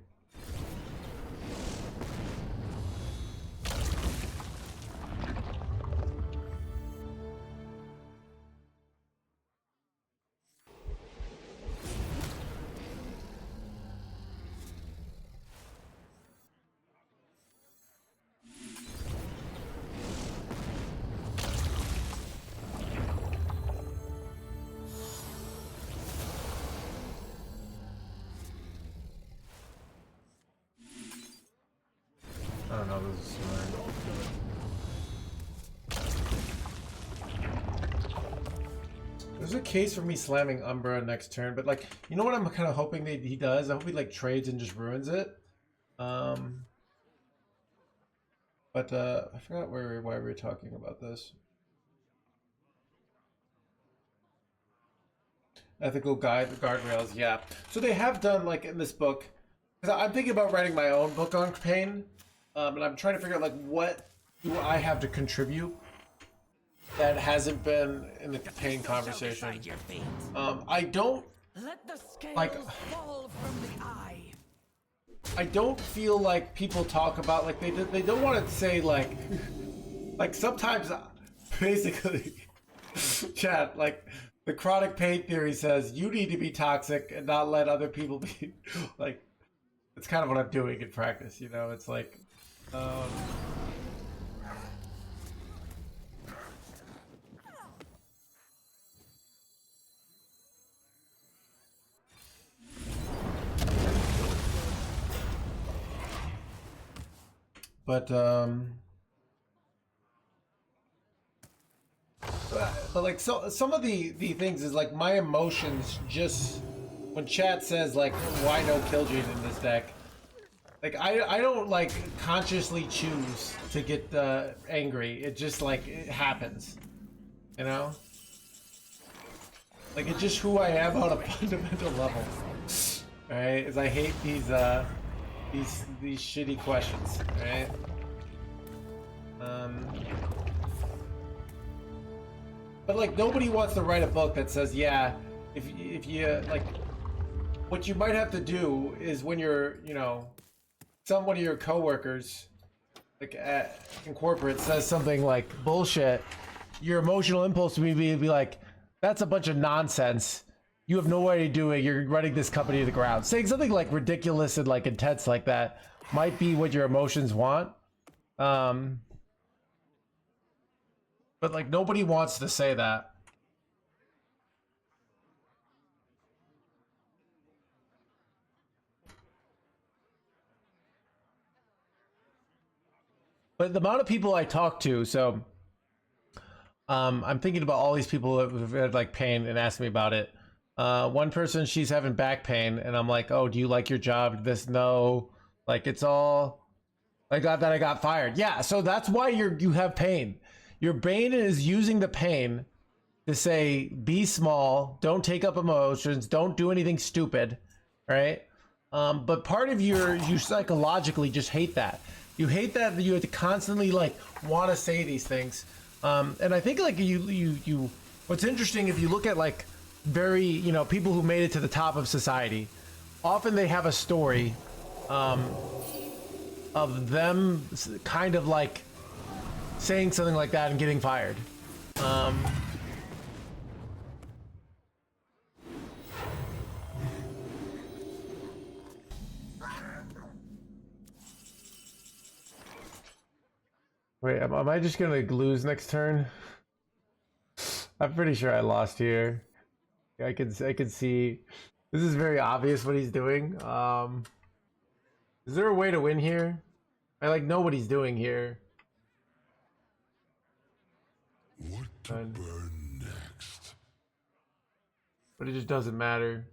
I don't know, this is smart. There's a case for me slamming Umbra next turn, but like, you know what I'm kind of hoping that he does? I hope he like trades and just ruins it. But I forgot why we were talking about this. Ethical guardrails, yeah. So they have done like in this book, because I'm thinking about writing my own book on pain. And I'm trying to figure out like what do I have to contribute that hasn't been in the pain conversation. I don't like. Fall from the eye. I don't feel like people talk about like they don't want to say like sometimes basically chat like the chronic pain theory says you need to be toxic and not let other people be like. It's kind of what I'm doing in practice. It's like. But like some of the things is like my emotions just when chat says like why no kill gene in this deck. Like I don't like consciously choose to get angry. It just like it happens, Like it's just who I am on a fundamental level. Right? Is I hate these shitty questions. Right? But like nobody wants to write a book that says if you like what you might have to do is when you're one of your coworkers, like in corporate, says something like bullshit, your emotional impulse to be like, that's a bunch of nonsense. You have no way to do it. You're running this company to the ground. Saying something like ridiculous and like intense like that might be what your emotions want. But like nobody wants to say that. But the amount of people I talk to, so I'm thinking about all these people that have had like pain and asked me about it. One person, she's having back pain, and I'm like, "Oh, do you like your job?" This, no, like it's all like that I got fired. Yeah, so that's why you have pain. Your brain is using the pain to say, "Be small, don't take up emotions, don't do anything stupid," right? But part of you psychologically just hate that. You hate that you have to constantly like want to say these things. And I think like you what's interesting if you look at like very, you know, people who made it to the top of society, often they have a story of them kind of like saying something like that and getting fired. Wait, am I just gonna lose next turn? I'm pretty sure I lost here. I could see. This is very obvious what he's doing. Is there a way to win here? I like know what he's doing here. What to burn next? But it just doesn't matter.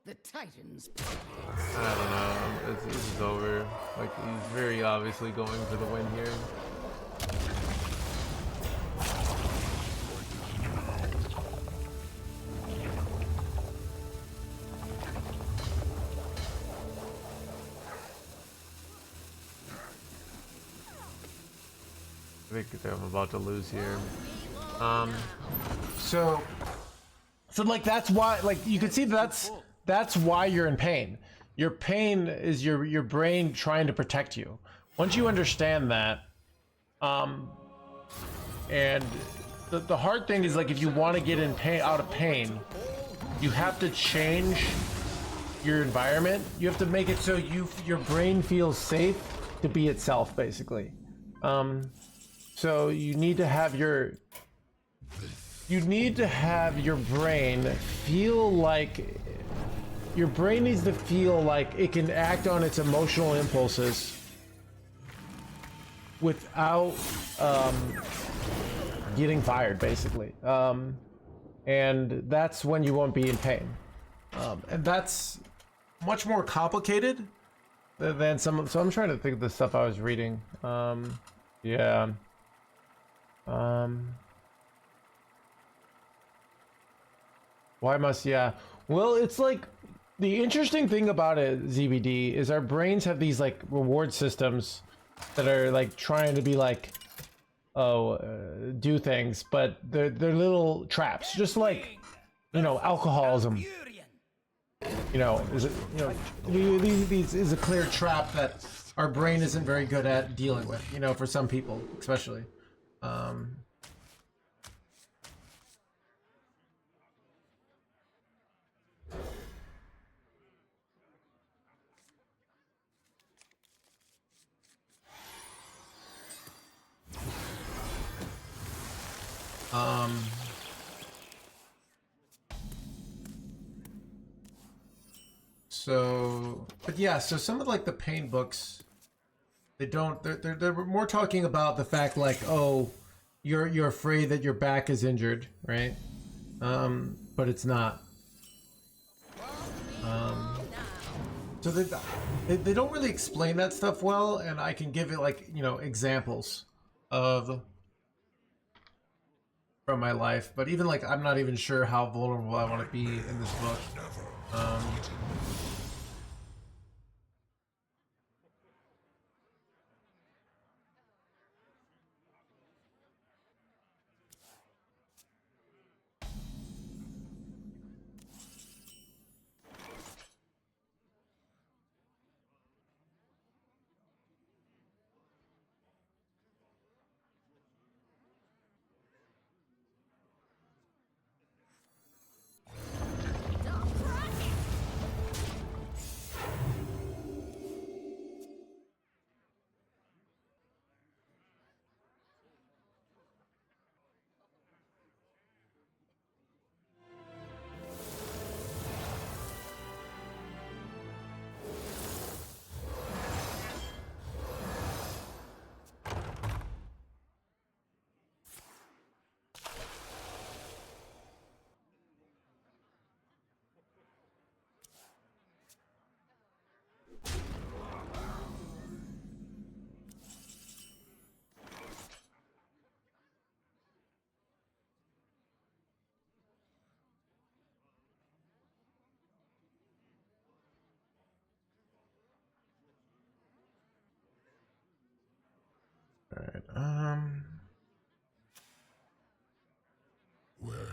The Titans. I don't know. This is over. Like, he's very obviously going for the win here. I think I'm about to lose here. So like that's why, like you can see that's why you're in pain. Your pain is your brain trying to protect you. Once you understand that, and the hard thing is like if you want to get in pain, out of pain, you have to change your environment. You have to make it so your brain feels safe to be itself, basically. So you need to have your brain feel like your brain needs to feel like it can act on its emotional impulses without getting fired, basically. And that's when you won't be in pain. And that's much more complicated than some. So I'm trying to think of the stuff I was reading. Yeah. Why must, yeah. Well, it's like the interesting thing about it, ZBD, is our brains have these like reward systems that are like trying to be like, do things, but they're little traps, just like, you know, alcoholism. You know, these is a clear trap that our brain isn't very good at dealing with, you know, for some people, especially. So, but yeah, so some of like the pain books, they're more talking about the fact like, oh, you're afraid that your back is injured, right? But it's not. So they don't really explain that stuff well, and I can give it like, you know, examples of from my life, but even like I'm not even sure how vulnerable I want to be in this book.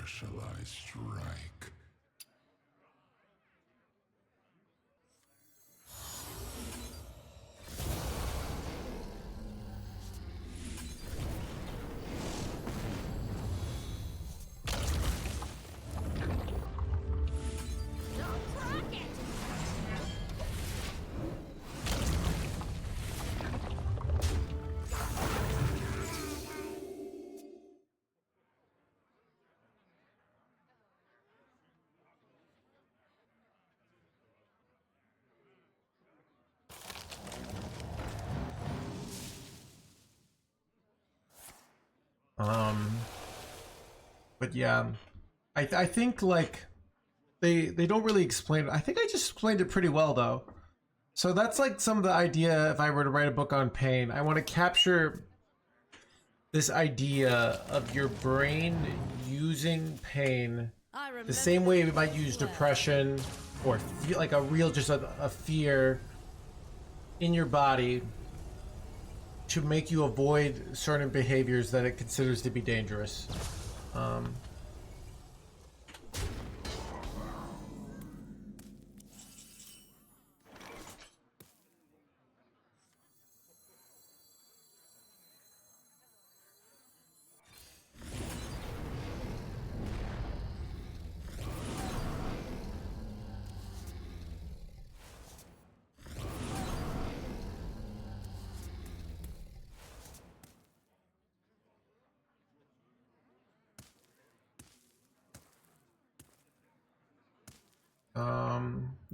shall I strike? Don't crack it! But yeah, I think like they don't really explain it. I think I just explained it pretty well though. So that's like some of the idea. If I were to write a book on pain, I want to capture this idea of your brain using pain I remember the same way we this might use well. depression or feel like a real just a fear in your body to make you avoid certain behaviors that it considers to be dangerous.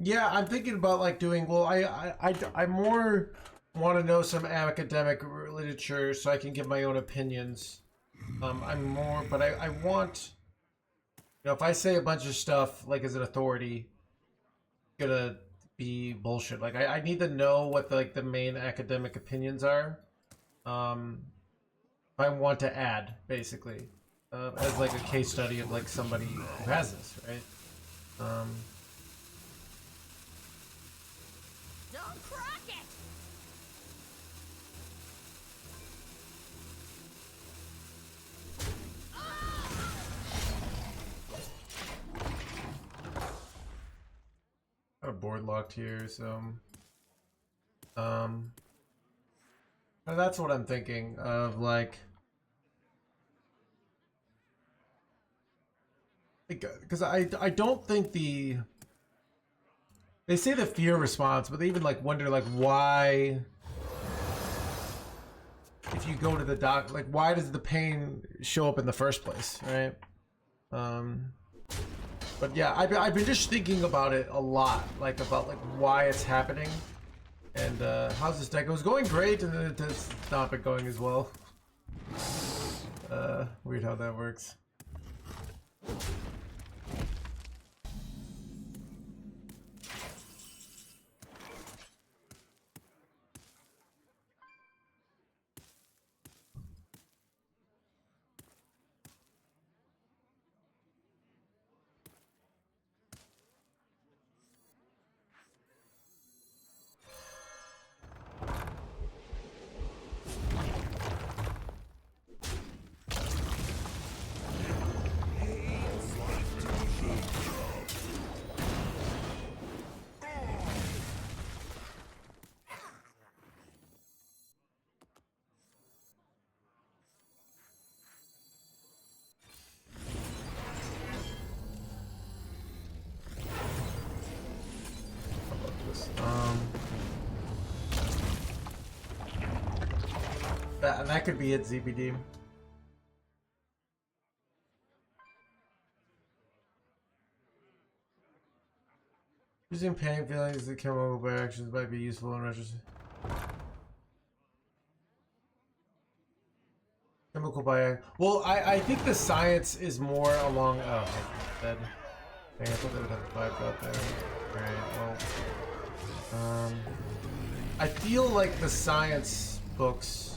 Yeah, I'm thinking about like doing. Well, I more want to know some academic literature so I can give my own opinions. I'm more, but I want. You know, if I say a bunch of stuff like as an authority, it's gonna be bullshit. Like I need to know what like the main academic opinions are. If I want to add basically as like a case study of like somebody who has this, right? Don't crack it! Got a board locked here, so that's what I'm thinking of, like, because I don't think they say the fear response, but they even like wonder like why, if you go to the doc, like why does the pain show up in the first place, right? But yeah, I've been just thinking about it a lot, like about like why it's happening, and how's this deck? It was going great, and then it has not been going as well. Weird how that works. That could be it, ZBD. Using pain feelings that come over by actions might be useful in retrospect. Chemical by well, I think the science is more along. Oh, dead. Dang, I thought they would have a 5 out there. Alright, well, I feel like the science books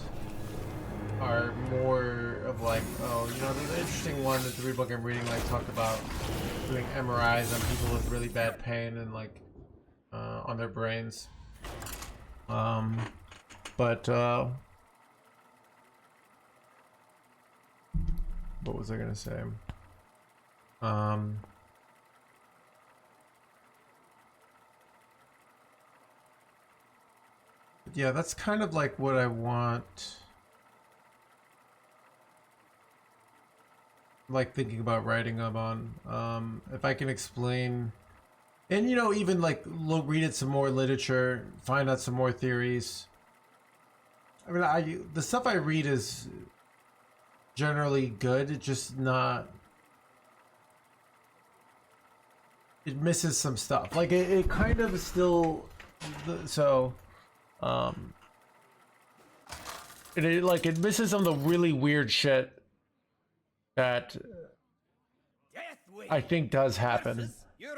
are more of like, oh, you know, the interesting one, the 3 book I'm reading, like talked about doing MRIs on people with really bad pain and like on their brains. But what was I gonna say? Um, yeah, that's kind of like what I want. Like thinking about writing up on. If I can explain, and you know, even like read it some more literature, find out some more theories. I mean, the stuff I read is generally good. It's just not. It misses some stuff. Like it kind of still. So, it misses some of the really weird shit that I think does happen.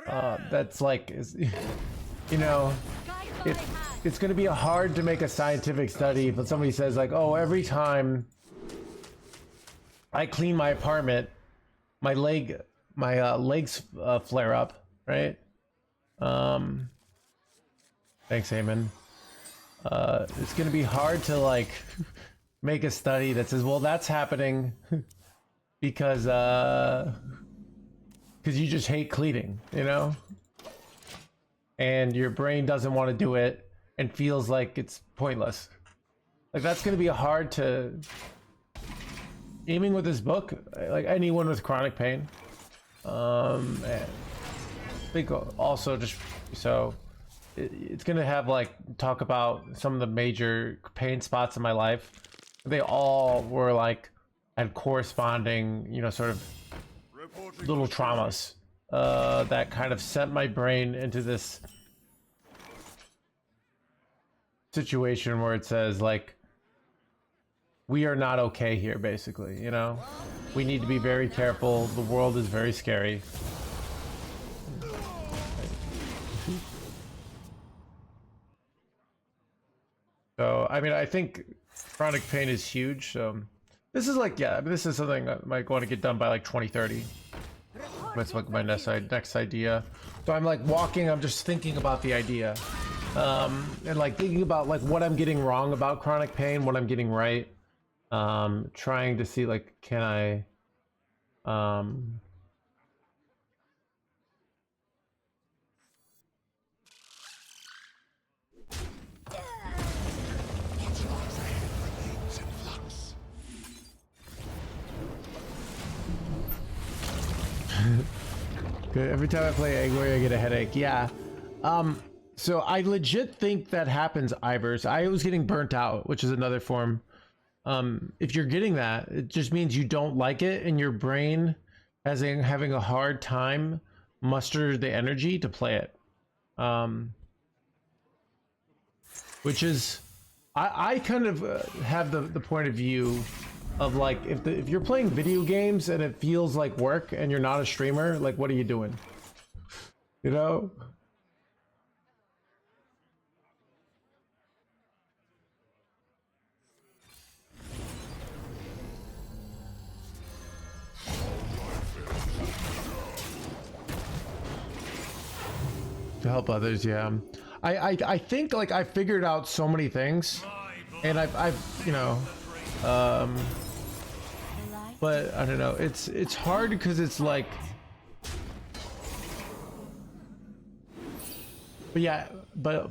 That's like, you know, it's going to be hard to make a scientific study if somebody says like, oh, every time I clean my apartment, my legs flare up, right? Thanks, Eamon. It's going to be hard to like make a study that says, well, that's happening because you just hate cleaning, you know, and your brain doesn't want to do it and feels like it's pointless. Like that's going to be hard to aiming with this book, like anyone with chronic pain. And I think also just so it's going to have like talk about some of the major pain spots in my life. They all were like had corresponding, you know, sort of little traumas that kind of sent my brain into this situation where it says like, we are not okay here, basically, you know? We need to be very careful. The world is very scary. So, I mean, I think chronic pain is huge, so this is like, yeah, I mean, this is something that might want to get done by like 2030. That's like my next idea. So I'm like walking, I'm just thinking about the idea. And like thinking about like what I'm getting wrong about chronic pain, what I'm getting right. Trying to see like, can I, Good. Every time I play Egg Warrior, I get a headache. Yeah. So I legit think that happens, Ivers. I was getting burnt out, which is another form. If you're getting that, it just means you don't like it, and your brain having a hard time muster the energy to play it. Which is, I kind of have the point of view of like, if you're playing video games and it feels like work and you're not a streamer, like what are you doing? You know? To help others, yeah. I think like I figured out so many things, and I've you know, but I don't know. It's hard because it's like, but yeah, but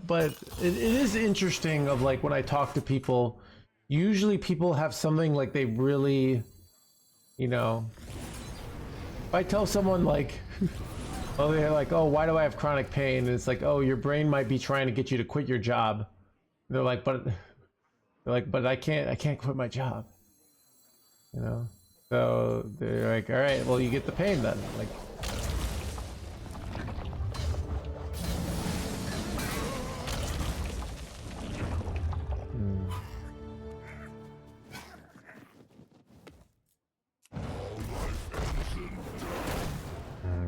it is interesting of like when I talk to people, usually people have something like they really, you know, if I tell someone like, oh, they're like, oh, why do I have chronic pain? And it's like, oh, your brain might be trying to get you to quit your job. They're like, but I can't quit my job. You know? So they're like, all right, well, you get the pain then. Like,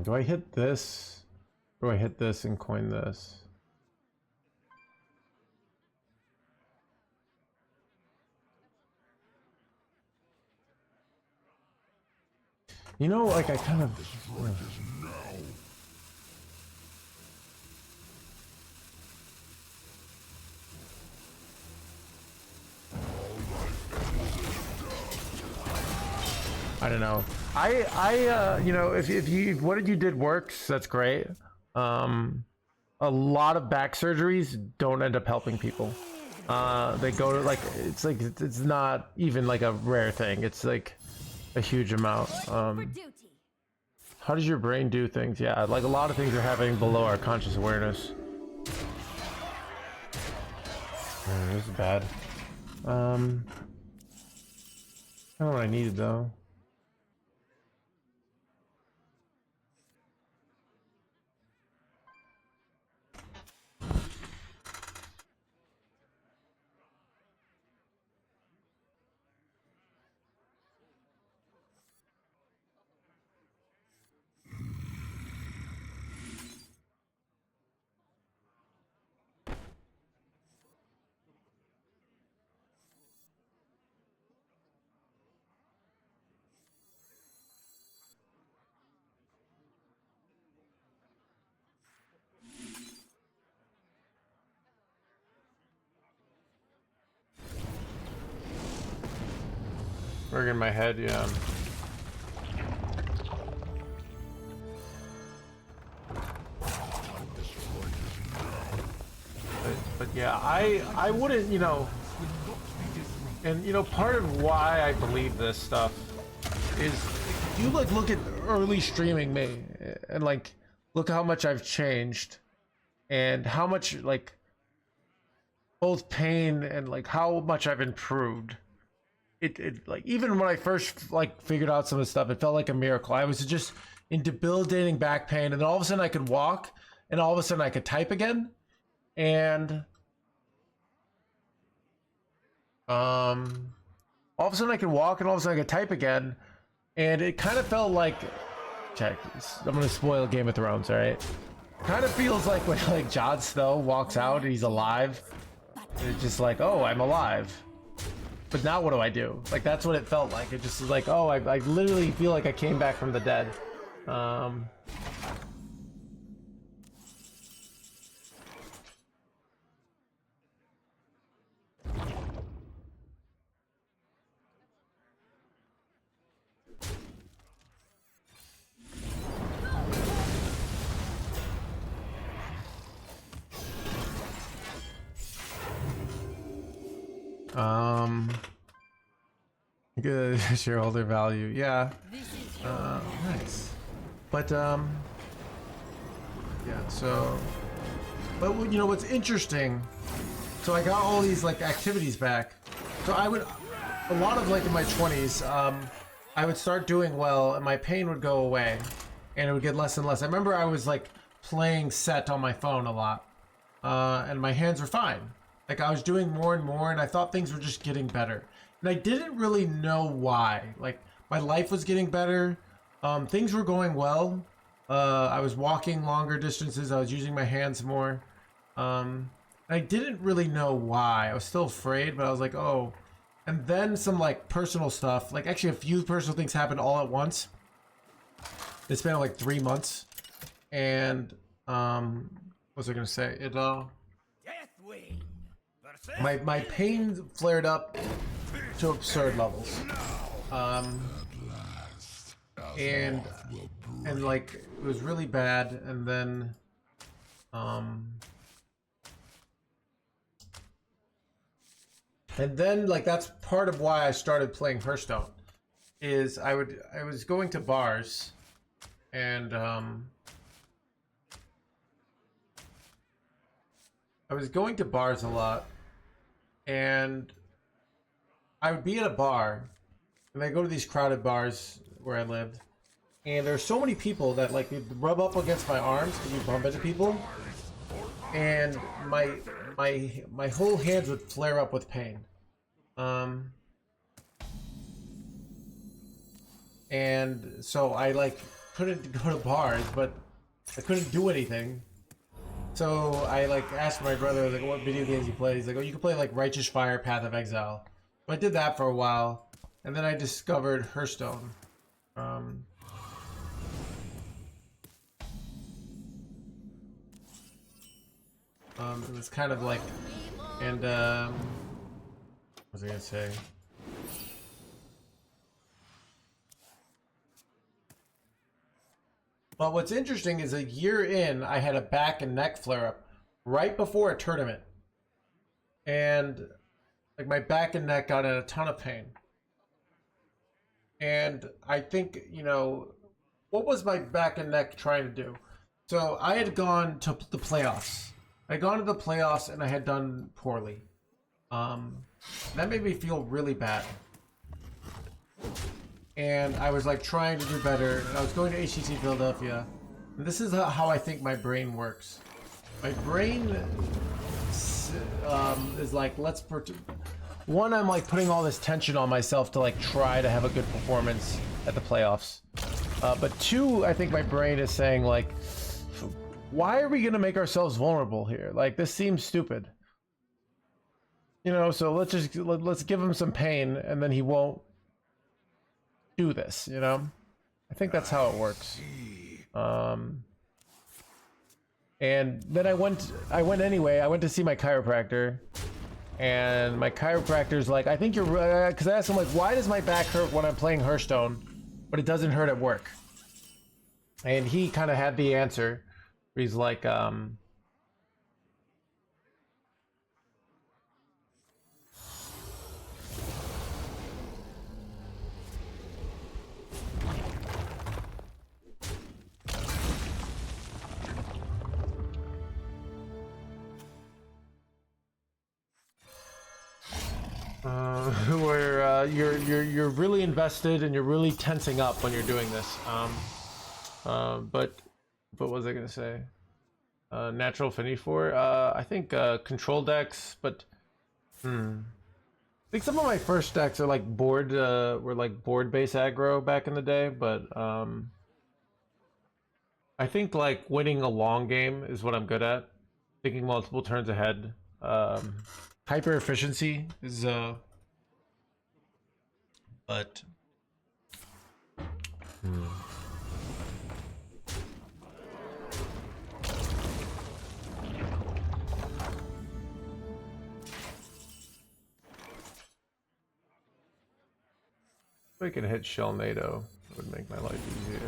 do I hit this? Or do I hit this and coin this? You know, like I kind of... I I don't know. You know, if you what you did works, that's great. A lot of back surgeries don't end up helping people. They go to it's not even like a rare thing. It's like a huge amount. For duty. How does your brain do things? Yeah, like a lot of things are happening below our conscious awareness. This is bad. I don't know what I needed though. Working in my head, yeah. But yeah, I wouldn't, you know, and you know, part of why I believe this stuff is if you like look at early streaming me and like look how much I've changed and how much like both pain and like how much I've improved. It like even when I first like figured out some of the stuff, it felt like a miracle. I was just in debilitating back pain, and then all of a sudden I could walk, and all of a sudden I could type again, and all of a sudden I could walk, and all of a sudden I could type again, and it kind of felt like, check, I'm gonna spoil Game of Thrones, all right? Kind of feels like when like Jon Snow walks out and he's alive, and it's just like, oh, I'm alive. But now what do I do? Like, that's what it felt like. It just was like, oh, I literally feel like I came back from the dead. Good shareholder value, yeah. Nice. But yeah, so, but you know what's interesting, so I got all these like activities back. So I would, a lot of like in my 20s, I would start doing well and my pain would go away and it would get less and less. I remember I was like playing set on my phone a lot, and my hands were fine. Like I was doing more and more and I thought things were just getting better. And I didn't really know why. Like my life was getting better. Things were going well. I was walking longer distances. I was using my hands more. I didn't really know why. I was still afraid, but I was like, oh. And then some like personal stuff, like actually a few personal things happened all at once. It spent like 3 months. And what was I gonna say? It my pain flared up to absurd levels. And like it was really bad, and then like that's part of why I started playing Hearthstone. Is I was going to bars, and I was going to bars a lot, and I would be at a bar, and I go to these crowded bars where I lived, and there's so many people that like they'd rub up against my arms because you bump into people, and my whole hands would flare up with pain. And so I like couldn't go to bars, but I couldn't do anything. So I like asked my brother like what video games he plays. He's like, oh, you can play like Righteous Fire, Path of Exile. I did that for a while, and then I discovered Hearthstone. It was kind of like, and what was I gonna say? But what's interesting is a year in, I had a back and neck flare up right before a tournament. And like my back and neck got in a ton of pain. And I think, you know, what was my back and neck trying to do? So I had gone to the playoffs. I had gone to the playoffs and I had done poorly. That made me feel really bad. And I was like trying to do better. And I was going to HTC Philadelphia. And this is how I think my brain works. My brain is like, one, I'm like putting all this tension on myself to like try to have a good performance at the playoffs. But two, I think my brain is saying like, why are we gonna make ourselves vulnerable here? Like, this seems stupid. You know, so let's give him some pain and then he won't do this, you know? I think that's how it works. And then I went anyway. I went to see my chiropractor, and my chiropractor's like, I think you're, because I asked him like, why does my back hurt when I'm playing Hearthstone, but it doesn't hurt at work? And he kind of had the answer. He's like, where you're really invested and you're really tensing up when you're doing this. But what was I gonna say? Natural affinity for I think control decks, but I think some of my first decks are like board were like board base aggro back in the day, but I think like winning a long game is what I'm good at. Thinking multiple turns ahead. Hyper efficiency is but if I could hit Shell NATO, it would make my life easier.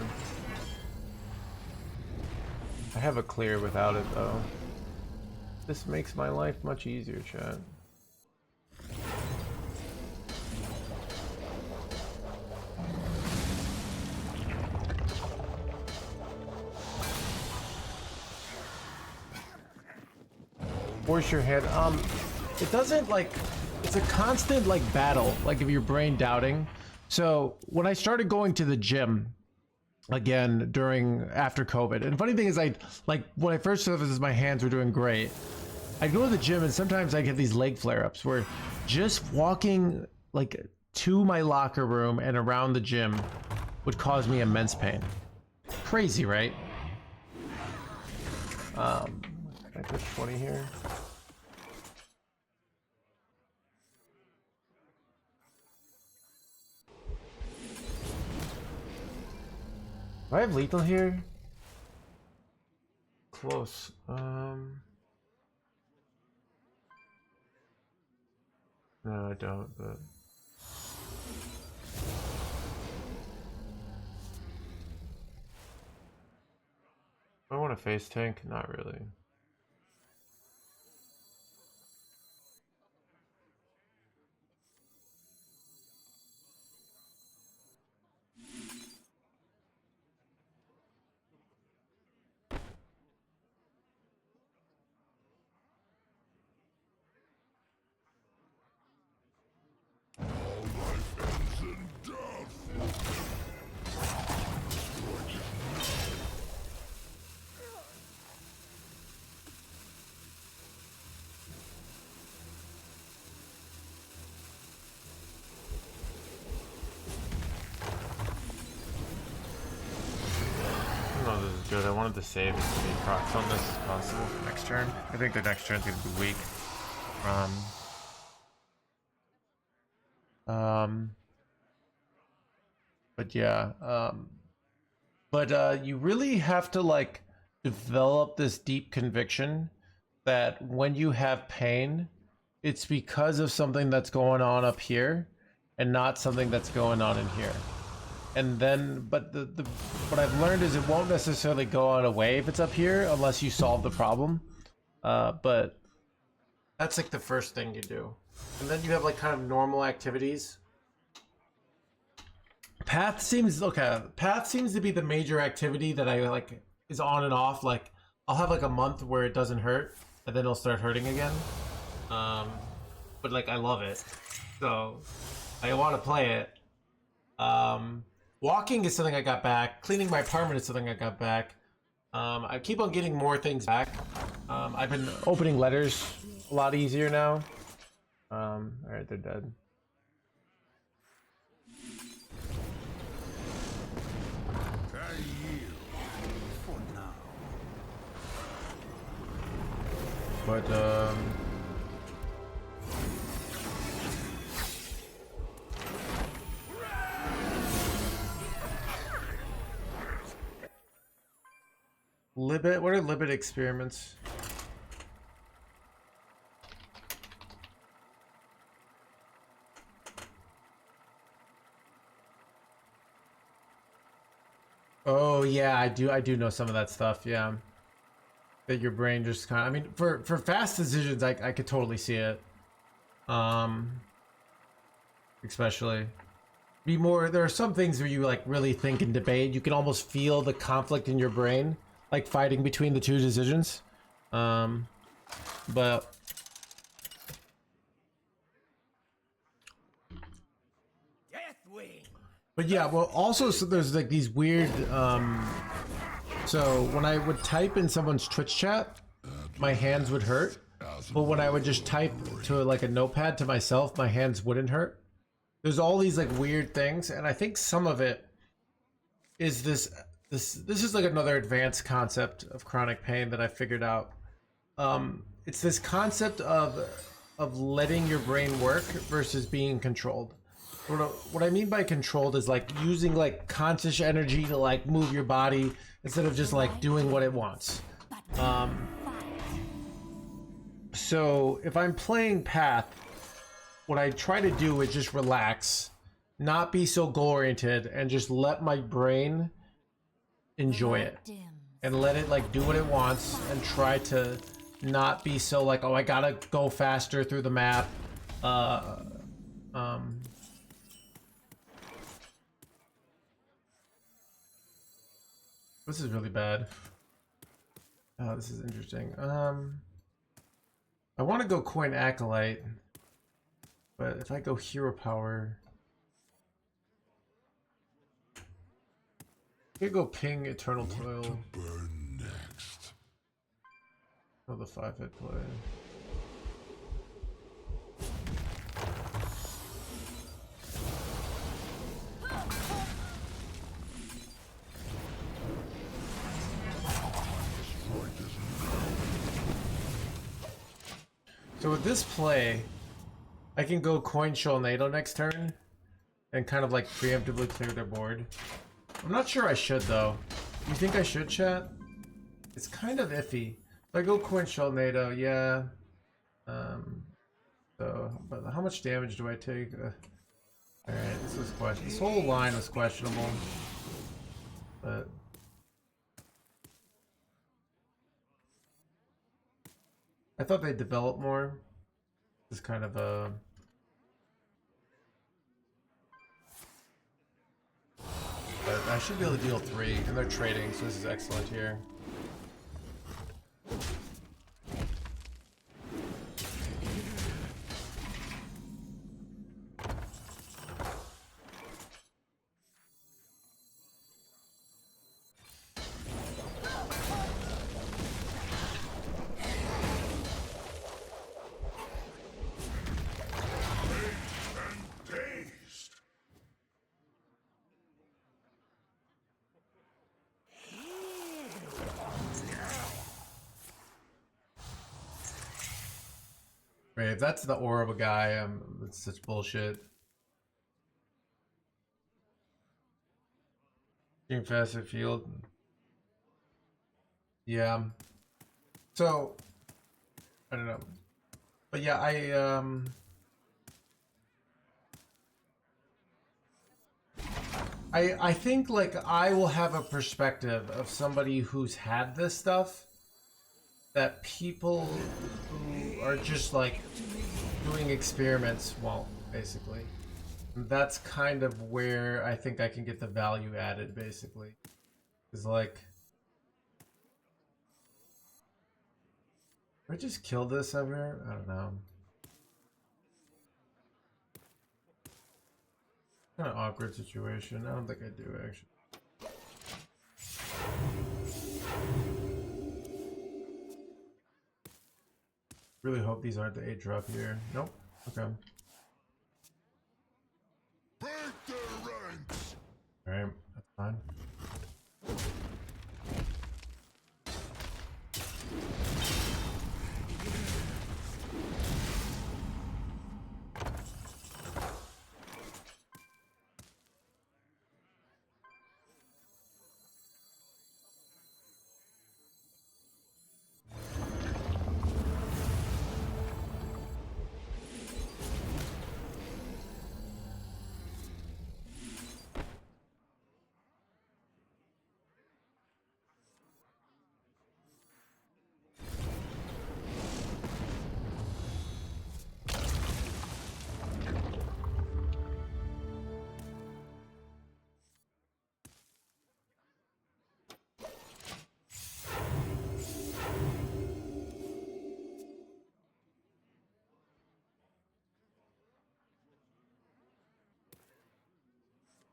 I have a clear without it though. This makes my life much easier, chat. Force your hand. It doesn't like. It's a constant like battle, like of your brain doubting. So when I started going to the gym again after COVID, and funny thing is, I like when I first started this, my hands were doing great. I'd go to the gym and sometimes I get these leg flare-ups where just walking like to my locker room and around the gym would cause me immense pain. Crazy, right? Can I push 20 here? Do I have lethal here? Close. No, I don't, but I want a face tank? Not really. Good. I wanted to save as many procs on this as possible for next turn. I think the next turn's gonna be weak. But yeah. You really have to like develop this deep conviction that when you have pain, it's because of something that's going on up here and not something that's going on in here. and then, but the what I've learned is it won't necessarily go on away if it's up here unless you solve the problem. But that's like the first thing you do. And then you have like kind of normal activities. Path seems to be the major activity that I like is on and off. Like I'll have like a month where it doesn't hurt and then it'll start hurting again. But like I love it. So I want to play it. Walking is something I got back. Cleaning my apartment is something I got back. I keep on getting more things back. I've been opening letters a lot easier now. Alright, they're dead. I yield for now. But, Libet, what are Libet experiments? Oh yeah, I do know some of that stuff, yeah. That your brain just kind of, I mean, for fast decisions, I could totally see it. Especially. Be more, there are some things where you like really think and debate. You can almost feel the conflict in your brain, like fighting between the two decisions. But yeah, well, also so there's like these weird. So when I would type in someone's Twitch chat, my hands would hurt. But when I would just type to like a notepad to myself, my hands wouldn't hurt. There's all these like weird things, and I think some of it is this is like another advanced concept of chronic pain that I figured out. It's this concept of letting your brain work versus being controlled. What I mean by controlled is like using like conscious energy to like move your body instead of just like doing what it wants. So if I'm playing Path, what I try to do is just relax, not be so goal oriented, and just let my brain enjoy it and let it like do what it wants and try to not be so like, oh, I gotta go faster through the map. This is really bad. Oh, this is interesting. I want to go coin Acolyte, but if I go hero power, I could go ping Eternal Toil. Burn next. Oh, the 5-hit play. So with this play, I can go coin Sholnado next turn and kind of like preemptively clear their board. I'm not sure I should though. You think I should, chat? It's kind of iffy. If I go coin Sholnado, yeah. So, but how much damage do I take? Alright, this was question. This whole line was questionable. But I thought they'd develop more. This is kind of a... But I should be able to deal 3, and they're trading, so this is excellent here. Right, if that's the aura of a guy, it's such bullshit. Game faster field. Yeah. So I don't know. But yeah, I think like I will have a perspective of somebody who's had this stuff that people who are just like doing experiments won't, basically. And that's kind of where I think I can get the value added, basically. Is like, did I just kill this over here? I don't know. Kind of awkward situation. I don't think I do actually. Really hope these aren't the 8 drop here. Nope. Okay. Break their ranks! Alright, that's fine.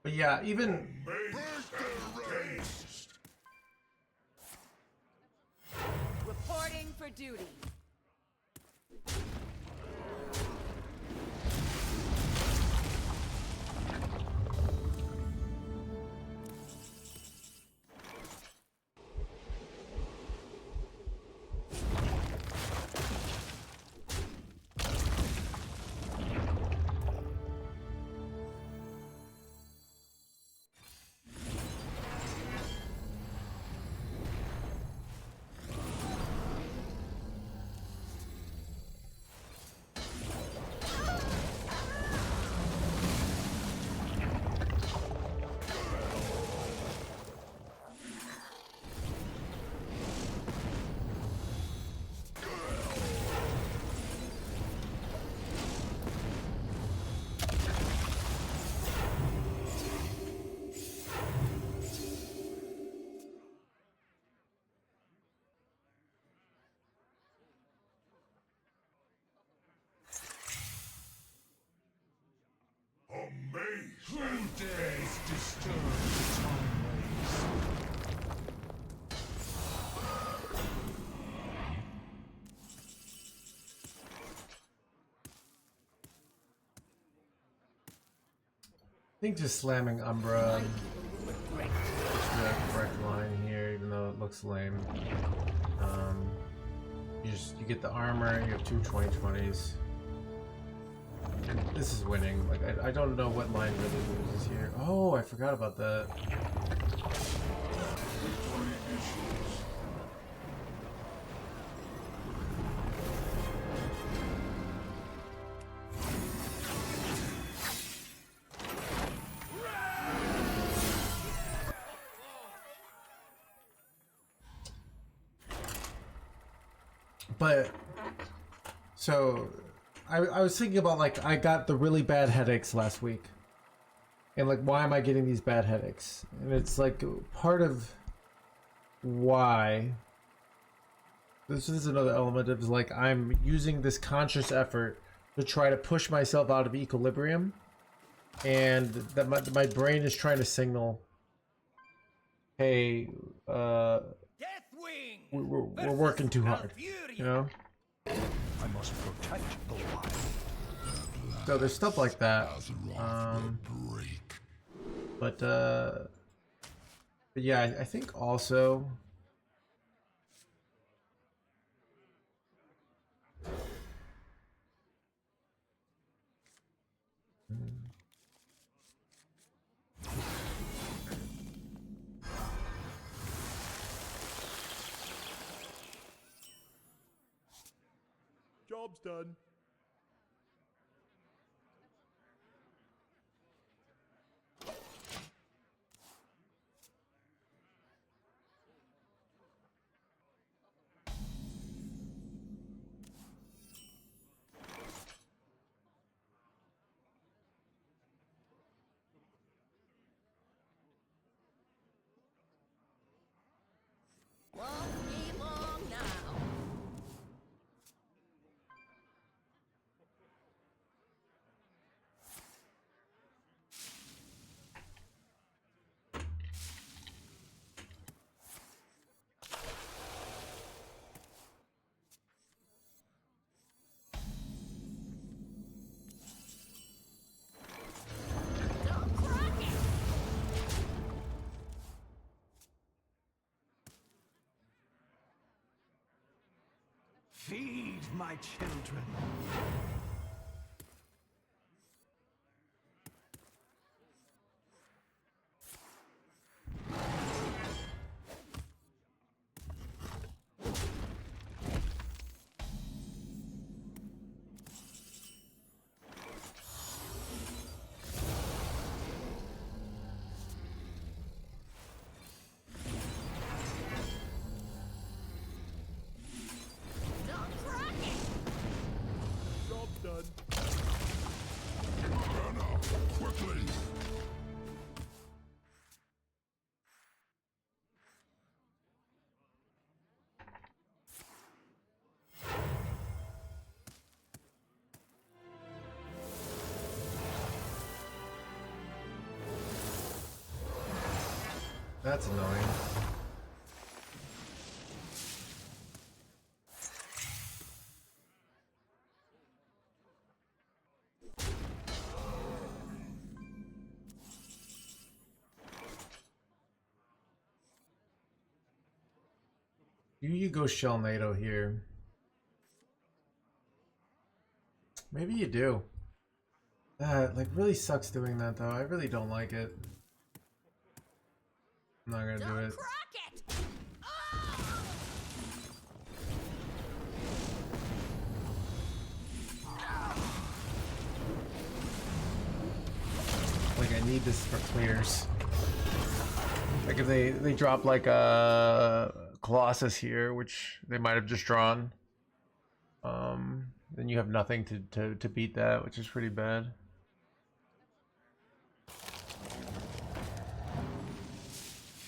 But yeah, even Reporting for duty. Amazing! Who dares disturb the time waves? I think just slamming Umbra is the correct line here, even though it looks lame. You get the armor, you have two 2020s. And this is winning. Like I don't know what line really loses here. Oh, I forgot about that. But so I was thinking about like I got the really bad headaches last week. And like why am I getting these bad headaches? And it's like part of why this is another element of like I'm using this conscious effort to try to push myself out of equilibrium, and that my brain is trying to signal, hey, we're working too hard, you know? I must protect the wild. So there's stuff like that. But yeah, I think also Job's done. Feed my children. Don't crack it! Job done. Burn up, quickly! That's annoying. You go shell NATO here. Maybe you do. Like really sucks doing that though. I really don't like it. I'm not gonna do Don't it. crack it! Ah! Like I need this for clears. Like if they drop like a Colossus here, which they might have just drawn, then you have nothing to beat that, which is pretty bad.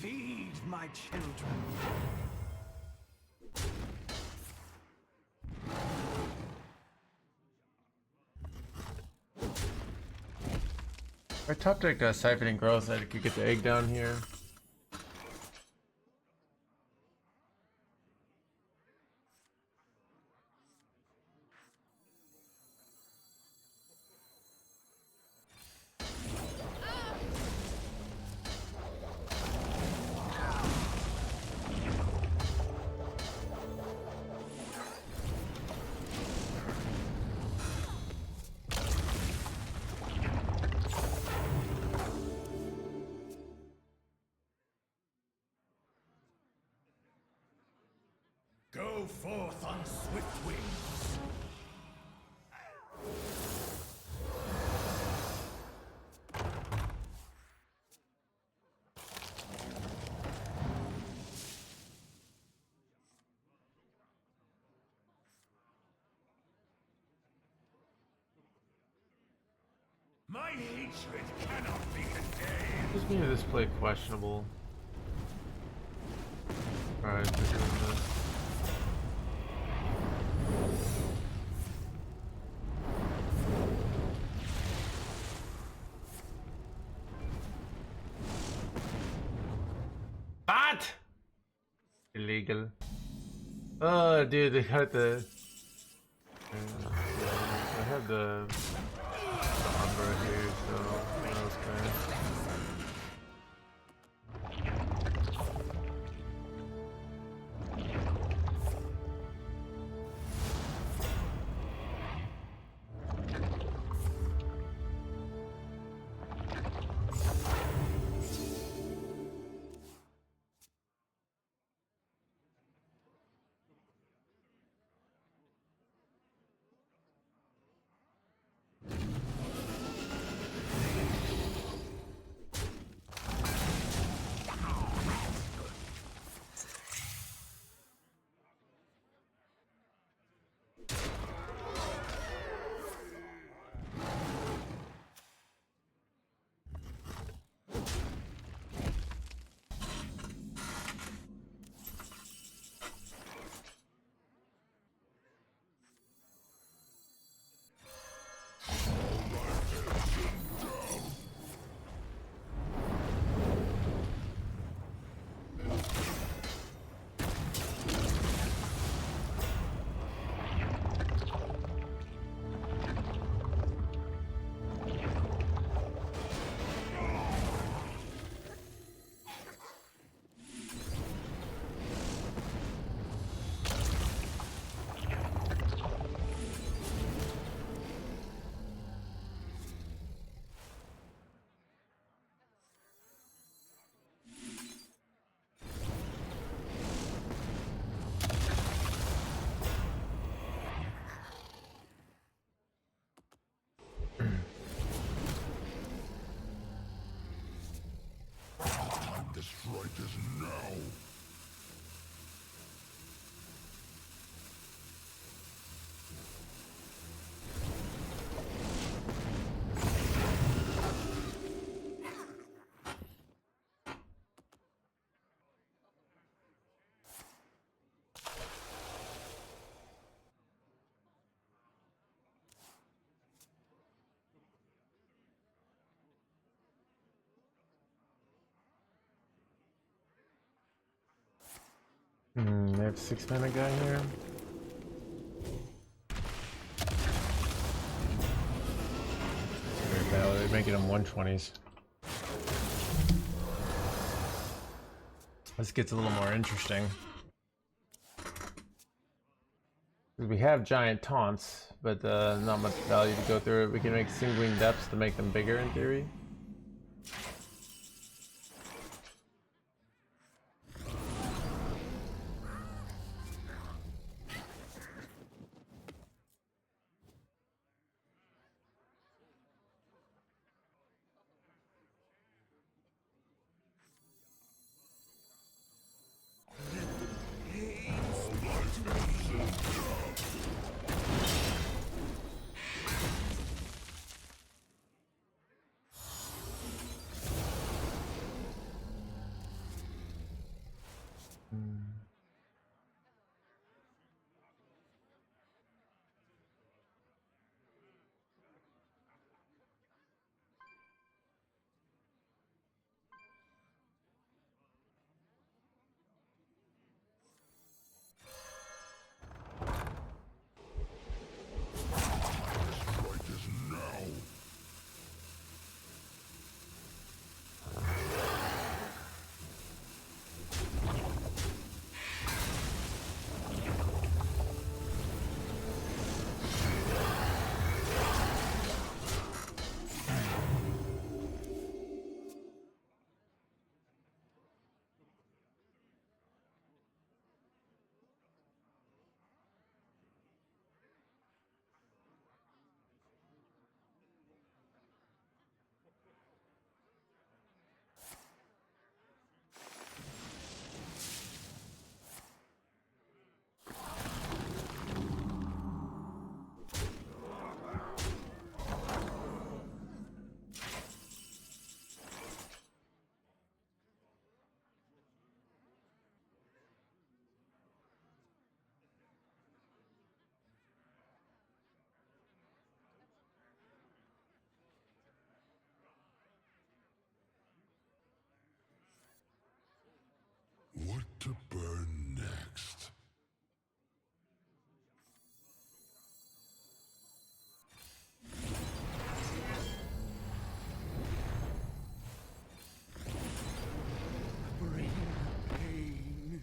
Feed my children. If I top deck Siphoning Growth, I could get the egg down here. Go forth on swift wings. My hatred cannot be contained. Just me this play questionable. Alright, we're doing this. What? Illegal. Oh, dude, they got the. I have the number here, so that was fair. They have 6-mana guy here. They're making them 120s. This gets a little more interesting. We have giant taunts, but not much value to go through it. We can make Singling Depths to make them bigger in theory. What to burn next? Bring the pain.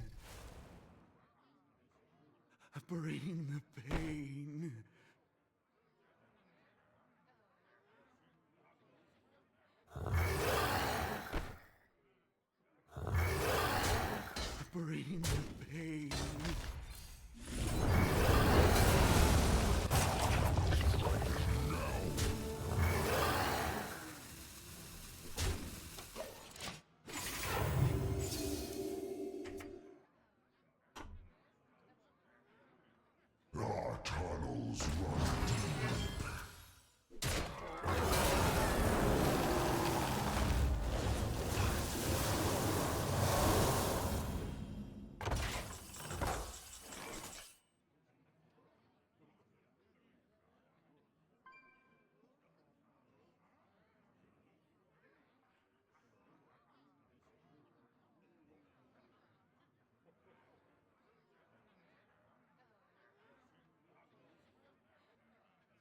Bring the pain. Bring the pain. Our tunnels run deep.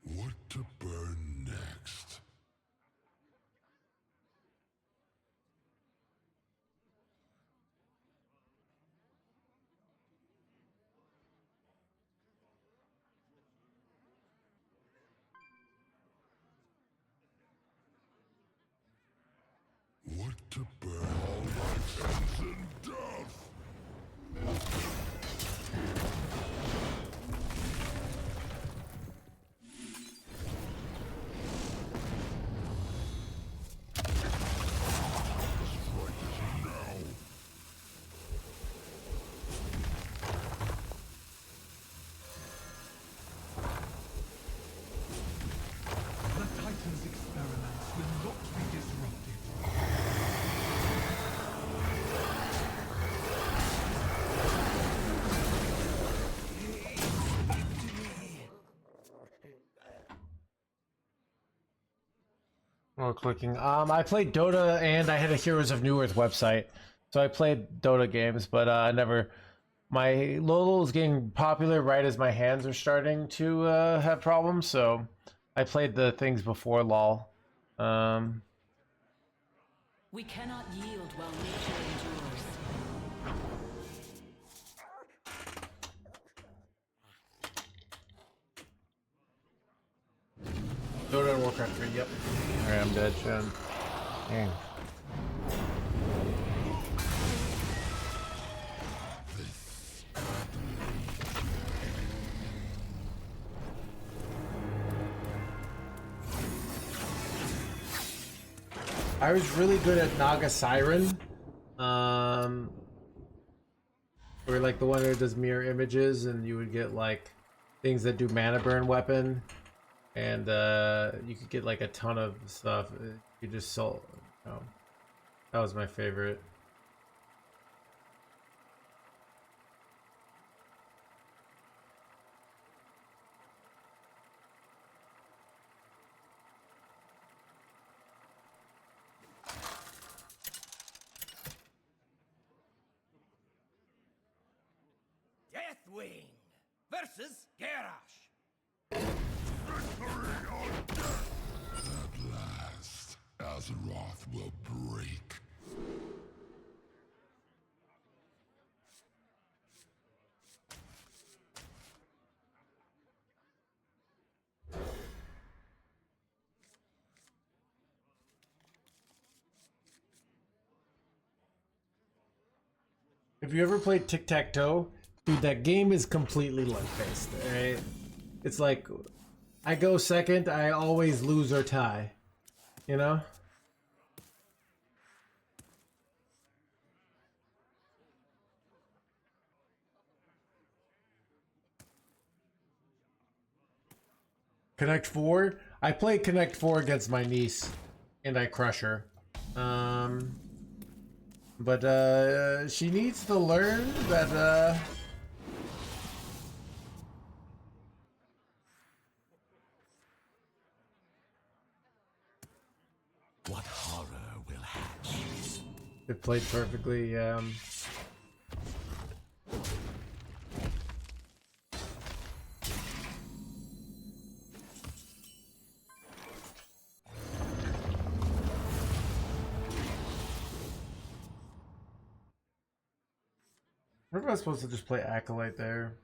What to burn next? What to burn? All my sins in death! The Titan's experiments will not be disrupted. More clicking. I played Dota and I had a Heroes of New Earth website, so I played Dota games, but I never my Lolo is getting popular right as my hands are starting to have problems, so I played the things before LOL. We cannot yield while nature endures. Dota and Warcraft 3, yep. Alright, I'm dead, Shen. Dang. I was really good at Naga Siren. Or like the one that does mirror images, and you would get like things that do mana burn weapon, and you could get like a ton of stuff. You just sold. That was my favorite. Deathwing versus Garrosh. At last, Azeroth will break. If you ever played tic-tac-toe, dude, that game is completely luck-based, alright? It's like, I go second, I always lose or tie. You know? Connect 4? I play Connect 4 against my niece, and I crush her. But she needs to learn that, What horror will hatch? it played perfectly, I wonder if I was supposed to just play Acolyte there.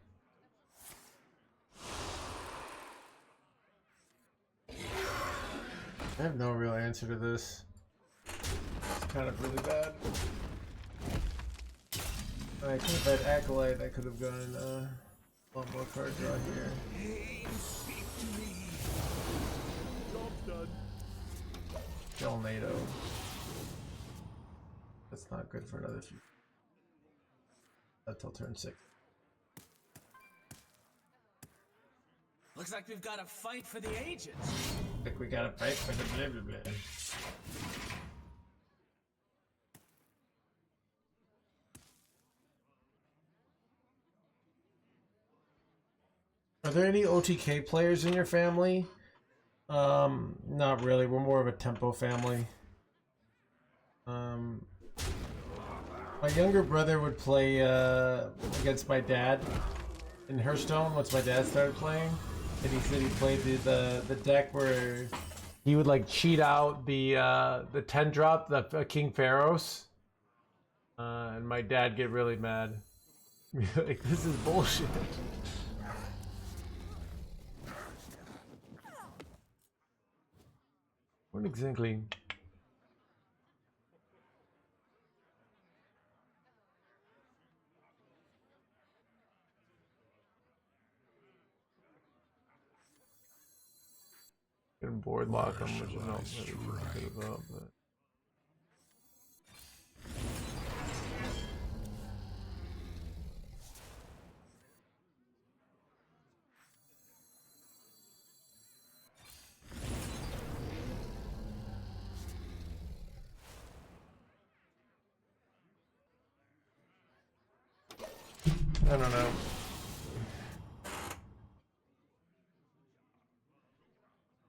I have no real answer to this. It's kind of really bad. I could have had Acolyte, I could have gone one more card draw here. Kill NATO. That's not good for another few. Until turn 6. Looks like we've got to fight for the ages. I think we gotta fight for the blah blah blah. Are there any OTK players in your family? Not really. We're more of a tempo family. My younger brother would play against my dad in Hearthstone once my dad started playing, and he said he played the deck where he would like cheat out the 10 drop, the King Pharaohs, and my dad get really mad. Like, this is bullshit. What exactly? Can board lock them, which is not really good about, but. I don't know.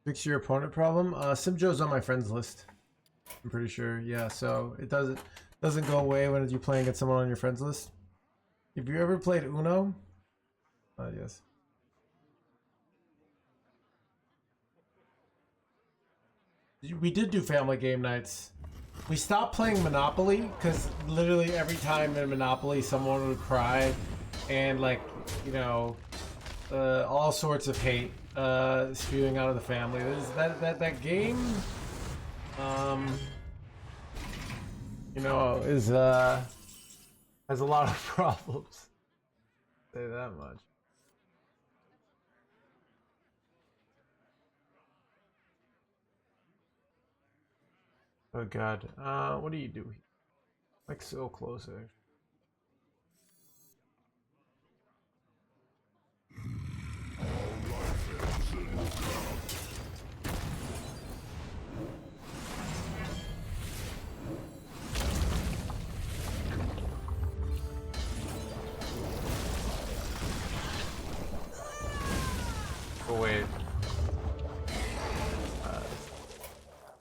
Fix your opponent problem? Simjo's on my friends list. I'm pretty sure. Yeah, so it doesn't go away when you play against someone on your friends list. Have you ever played Uno? Yes. We did do family game nights. We stopped playing Monopoly because literally every time in Monopoly someone would cry and like, you know, all sorts of hate spewing out of the family. That game, you know, is has a lot of problems. Say that much. Oh god. What do you do? Like so close there. Oh wait.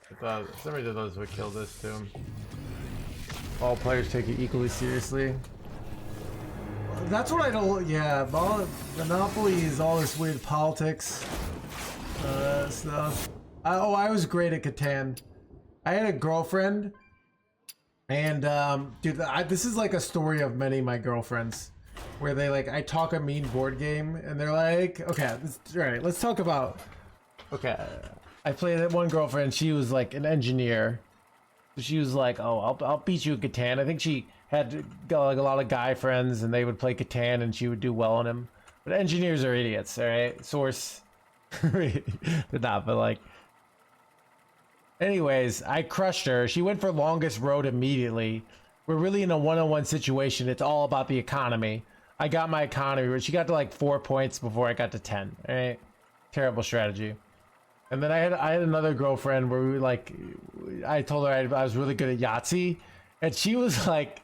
I thought somebody of those would kill this too. All players take it equally seriously. That's what I don't. Yeah, Monopoly is all this weird politics stuff. I was great at Catan. I had a girlfriend, and dude, this is like a story of many of my girlfriends, where they like I talk a mean board game, and they're like, okay, all right, let's talk about. Okay, I played that one girlfriend. She was like an engineer. She was like, oh, I'll beat you at Catan. I think she had like a lot of guy friends, and they would play Catan, and she would do well on him. But engineers are idiots, all right? Source, they're not, but like. Anyways, I crushed her. She went for longest road immediately. We're really in a one-on-one situation. It's all about the economy. I got my economy, but she got to like 4 points before I got to 10. All right, terrible strategy. And then I had another girlfriend where we like, I told her I was really good at Yahtzee, and she was like,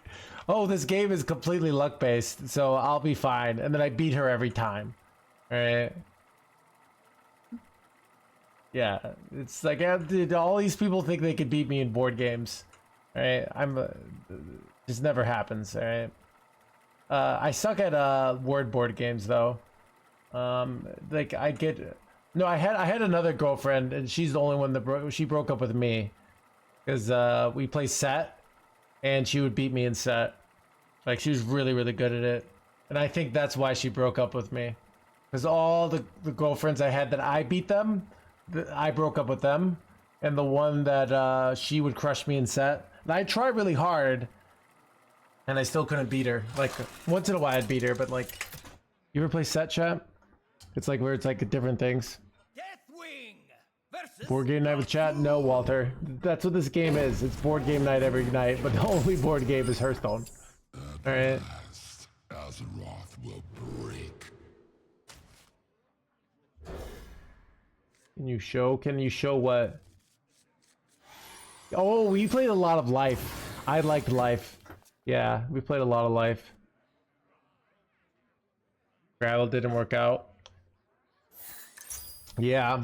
"Oh, this game is completely luck based, so I'll be fine." And then I beat her every time. All right. Yeah, it's like dude, all these people think they could beat me in board games. All right, just never happens. All right. I suck at word board games though. Like I get. No, I had another girlfriend, and she's the only one that she broke up with me, because we play set, and she would beat me in set. Like she was really really good at it, and I think that's why she broke up with me, because all the girlfriends I had that I beat them, I broke up with them, and the one that she would crush me in set. And I tried really hard, and I still couldn't beat her. Like once in a while I'd beat her, but like, you ever play set, chat? It's like where it's like different things. Board game night with chat? No, Walter. That's what this game is. It's board game night every night, but the only board game is Hearthstone. Alright. Azeroth will break. Can you show what? Oh, we played a lot of Life. I liked Life. Yeah, we played a lot of Life. Gravel didn't work out. Yeah.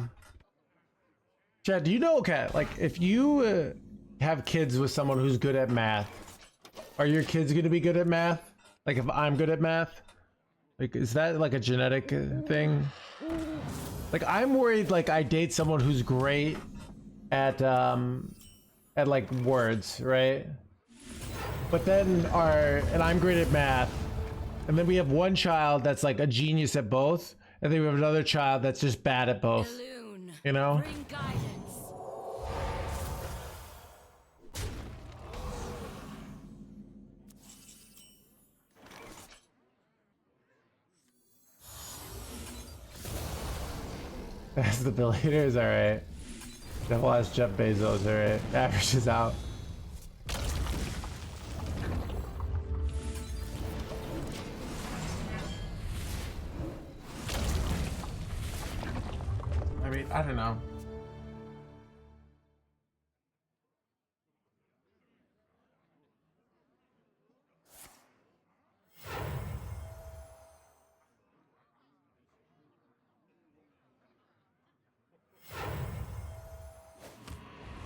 Chad, do you know, okay, like if you have kids with someone who's good at math, are your kids going to be good at math? Like if I'm good at math? Like, is that like a genetic thing? Like I'm worried like I date someone who's great at like words, right? But then and I'm great at math. And then we have one child that's like a genius at both, and then we have another child that's just bad at both. Balloon, You know? bring guidance. That's the billionaires, alright. Devil has Jeff Bezos, alright. Averages out. I mean, I don't know.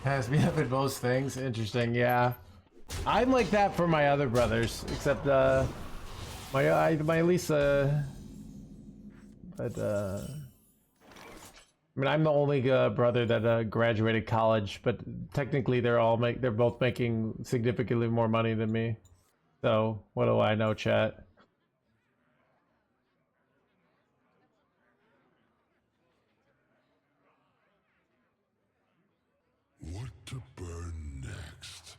Has me up in most things. Interesting, yeah. I'm like that for my other brothers, except My Lisa, but I mean, I'm the only brother that graduated college, but technically they're both making significantly more money than me. So what do I know, chat? What to burn next?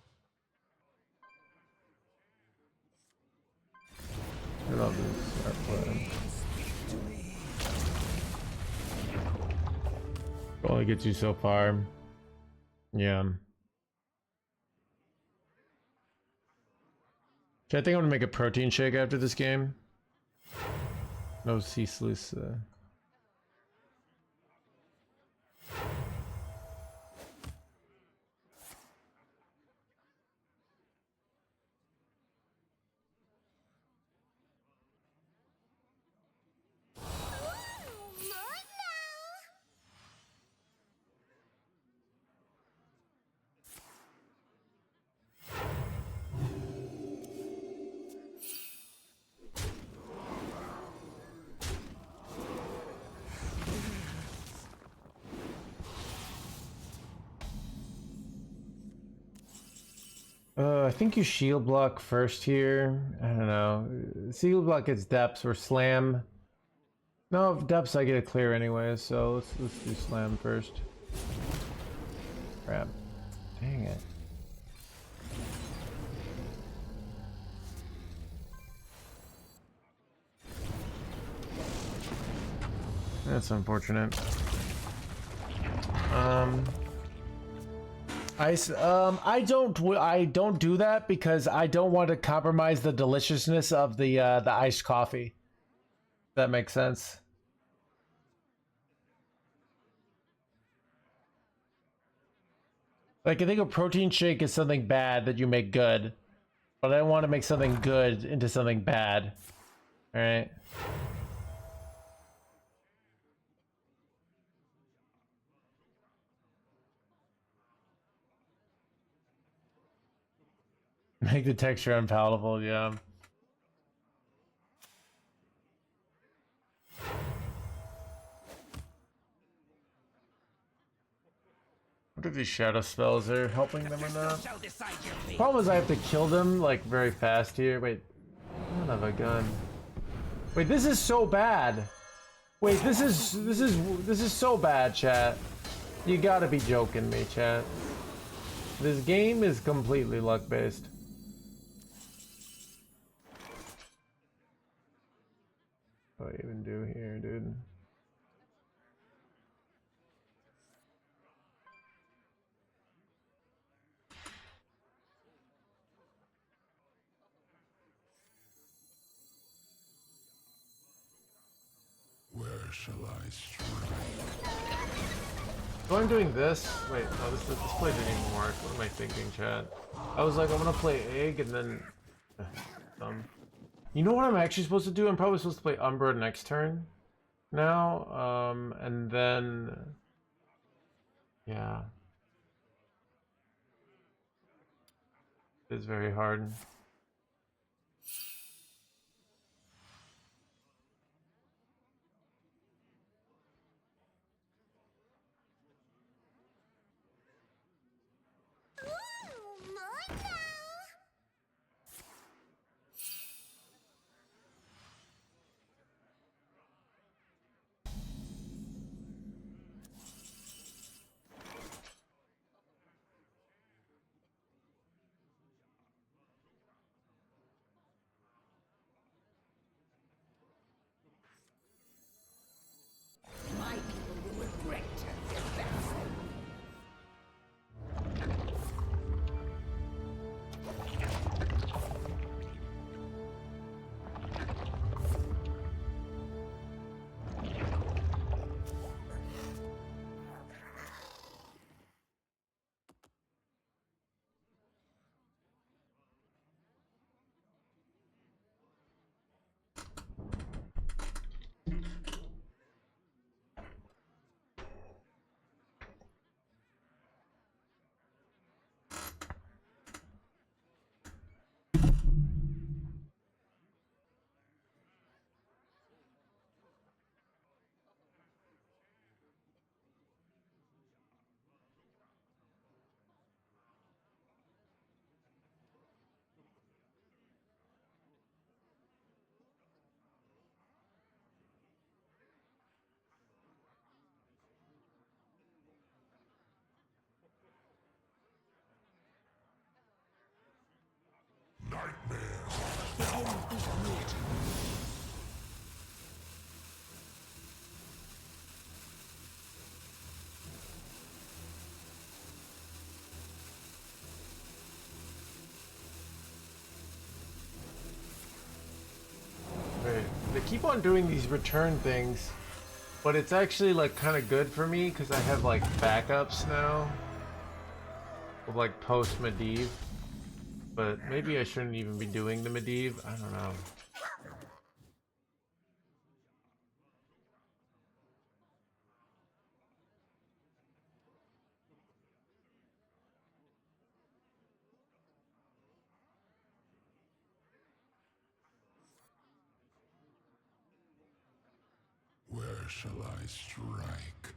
And I'll just start playing. Only gets you so far. Yeah. I think I'm gonna make a protein shake after this game. No ceaseless. I think you shield block first here. I don't know. Shield block gets depths or slam. No, if depths I get a clear anyway, so let's do slam first. Crap. Dang it. That's unfortunate. I don't do that because I don't want to compromise the deliciousness of the iced coffee. If that makes sense. Like I think a protein shake is something bad that you make good, but I don't want to make something good into something bad. All right. Make the texture unpalatable, yeah. What if these shadow spells are helping them or not? Problem is I have to kill them like very fast here. Wait, I don't have a gun. Wait, this is so bad. Wait, this is so bad, chat. You gotta be joking me, chat. This game is completely luck-based. What do I even do here, dude? Where shall I strike? So I'm doing this. Wait, no, this play didn't even work. What am I thinking, chat? I was like, I'm gonna play egg and then. You know what I'm actually supposed to do? I'm probably supposed to play Umbra next turn. Now, and then. Yeah. It's very hard. keep on doing these return things, but it's actually like kind of good for me because I have like backups now of like post Medivh. But maybe I shouldn't even be doing the Medivh. I don't know. Where shall I strike?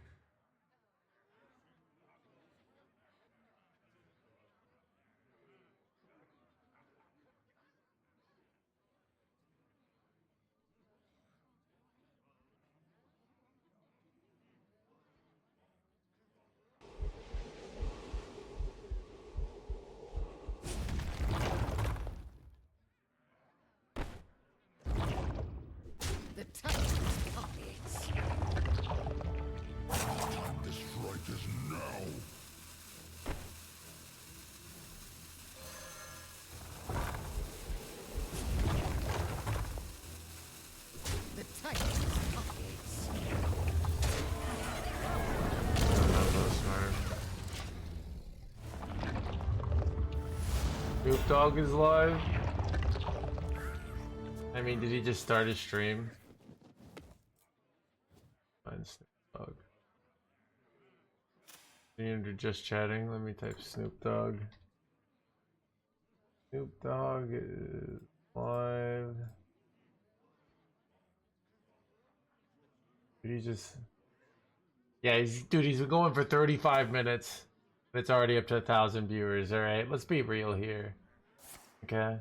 The Titan's pockets. Time to strike is now. The Titan's pockets. Snoop Dogg is live. I mean, did he just start his stream? Find Snoop Dogg. You're just chatting. Let me type Snoop Dogg. Snoop Dogg is live. Did he just? Yeah, he's been going for 35 minutes. It's already up to 1,000 viewers. All right, let's be real here. Okay.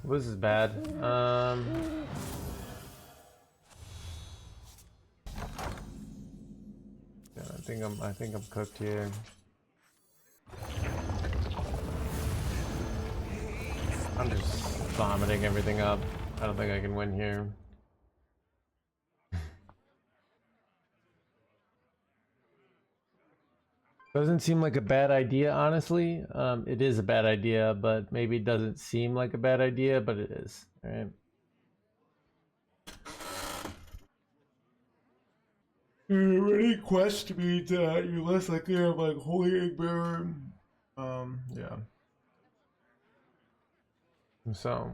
This is bad. Yeah, I think I'm cooked here. I'm just vomiting everything up. I don't think I can win here. Doesn't seem like a bad idea, honestly. It is a bad idea, but maybe it doesn't seem like a bad idea, but it is. All right. Any quest means you're less likely to have like holy egg bearer. Yeah. So.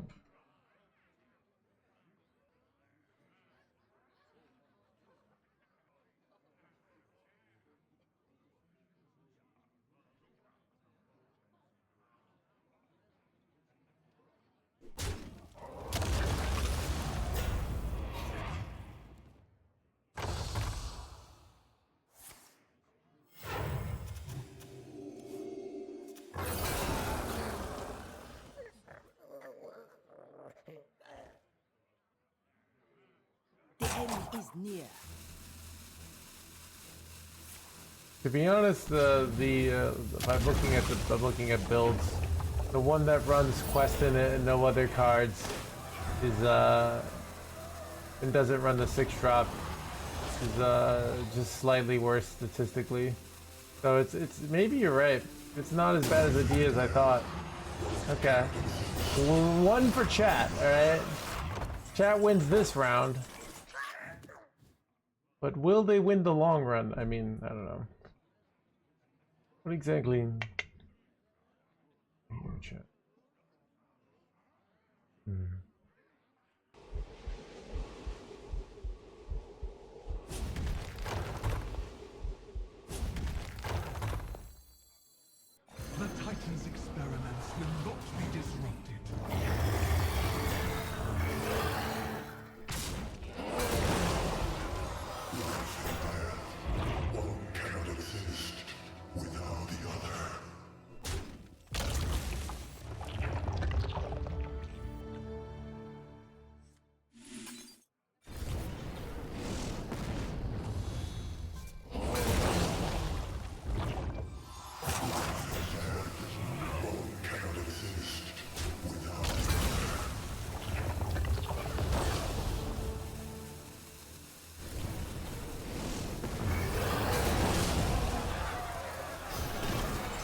The end is near. To be honest, I'm looking at builds. The one that runs quest in it and no other cards is and doesn't run the 6-drop is just slightly worse statistically. So it's maybe you're right. It's not as bad as a D as I thought. Okay, one for chat. All right, chat wins this round. But will they win the long run? I mean, I don't know. What exactly? Here, chat. The Titan's experiments will not be disrupted. One cannot exist without the other.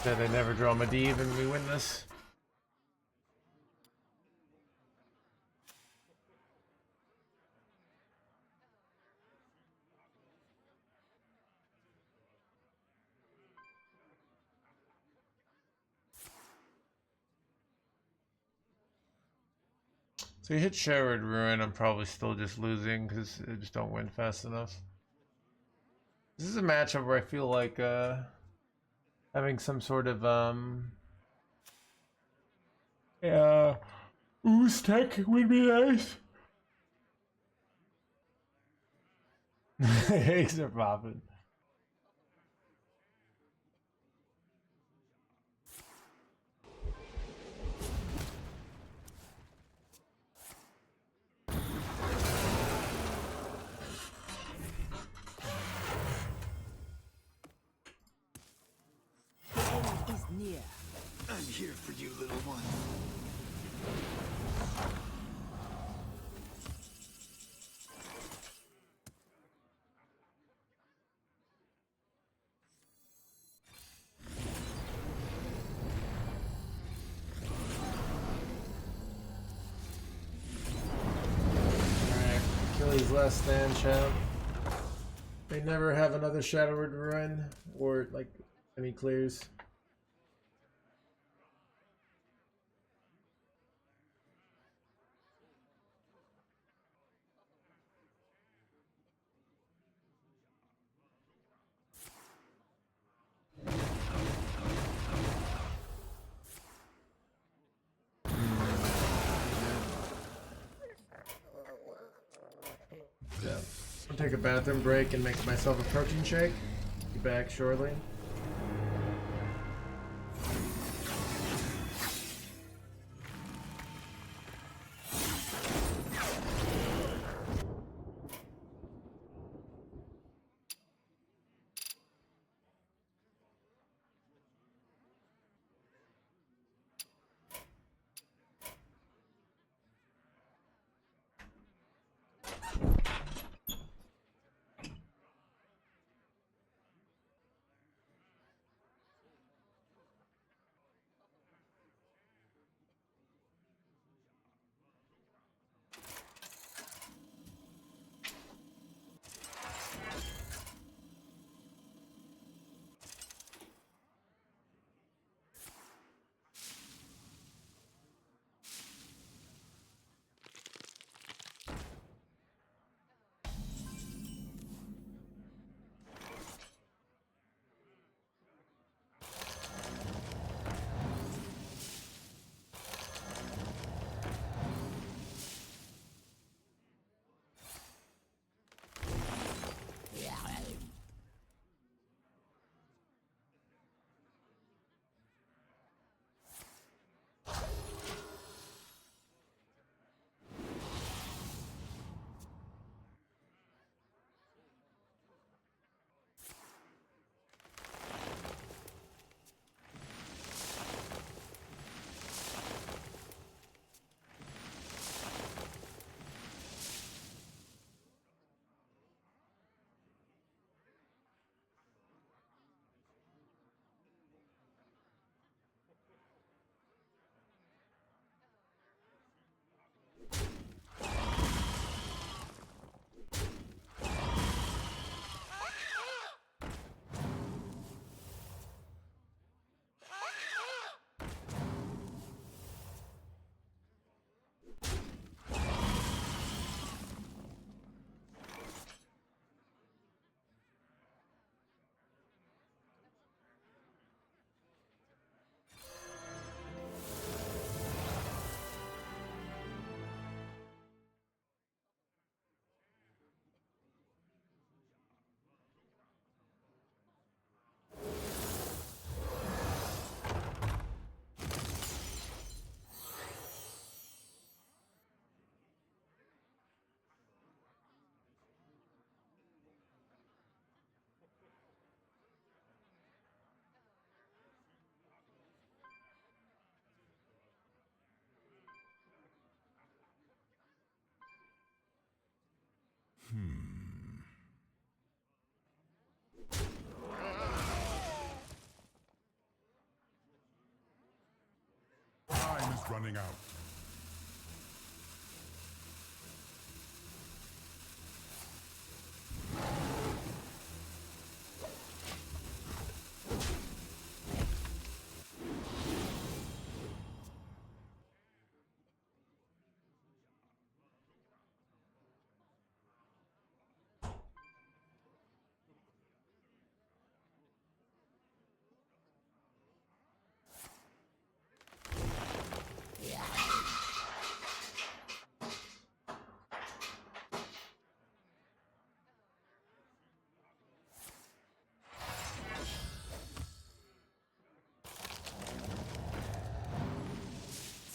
Instead, they never draw Medivh and we win this. So you hit Sherwood Ruin, I'm probably still just losing because I just don't win fast enough. This is a matchup where I feel like having some sort of ooze tech would be nice. Eggs are popping. Is near. I'm here for you, little one. Alright, Achilles' last stand, champ. They never have another Shadowward Ruin or like any clears. Yeah. I'll take a bathroom break and make myself a protein shake. Be back shortly. running out.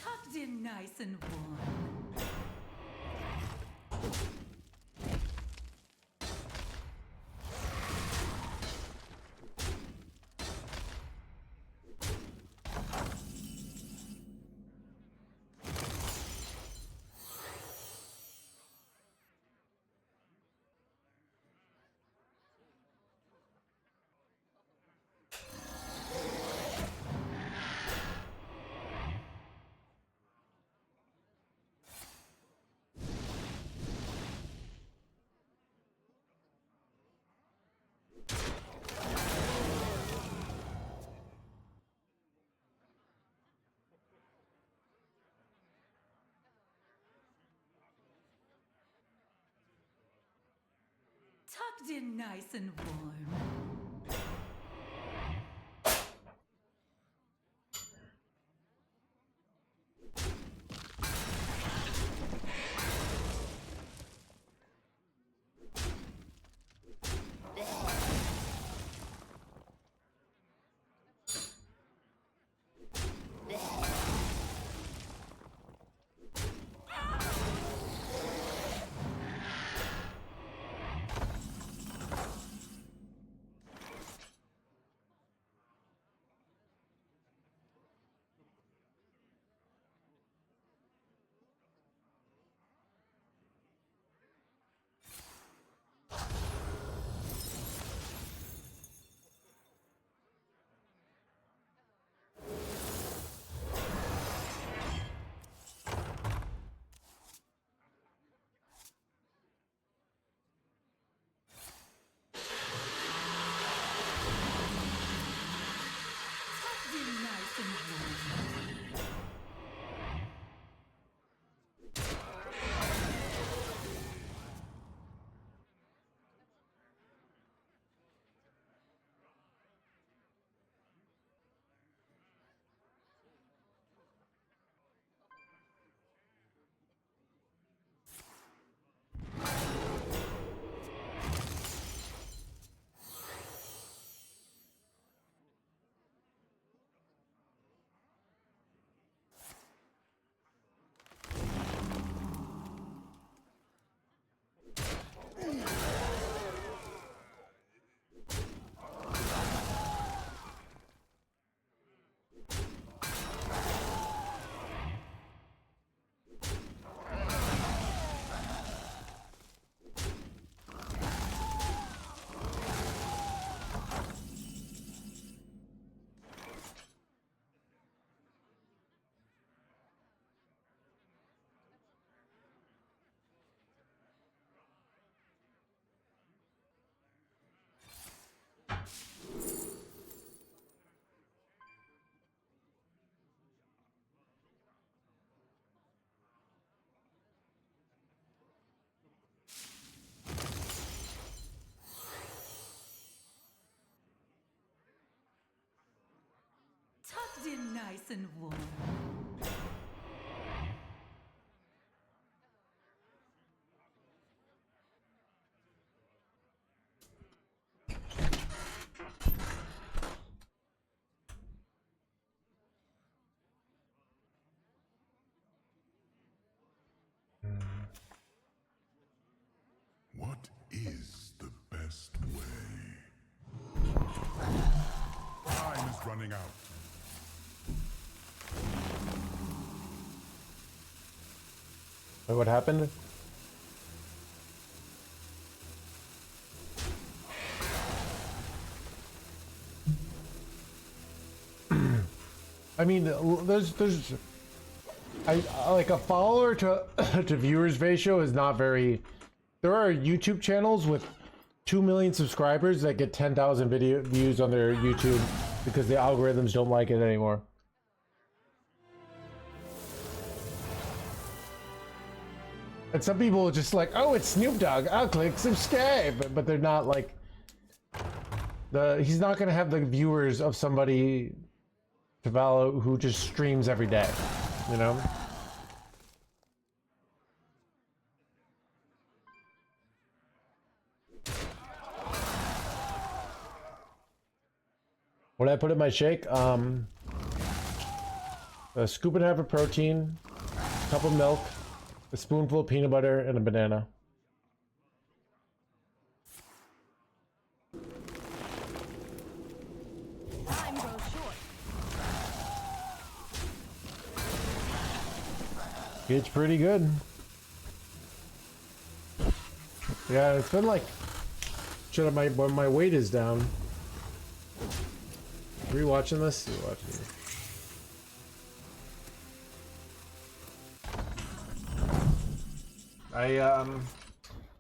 Tucked in nice and warm. Tucked in nice and warm. Tucked in nice and warm. Tucked in nice and warm. What is the best way? Time is running out. Wait, what happened? I mean, there's like a follower to to viewers ratio is not very. There are YouTube channels with 2 million subscribers that get 10,000 video views on their YouTube because the algorithms don't like it anymore. And some people are just like, oh, it's Snoop Dogg, I'll click subscribe, but they're not like he's not gonna have the viewers of somebody to follow who just streams every day, you know? What did I put in my shake? A scoop and a half of protein, a cup of milk, a spoonful of peanut butter, and a banana. Time grows short. It's pretty good. Yeah, it's been like, shut up, my weight is down. Are you watching this? You're watching this.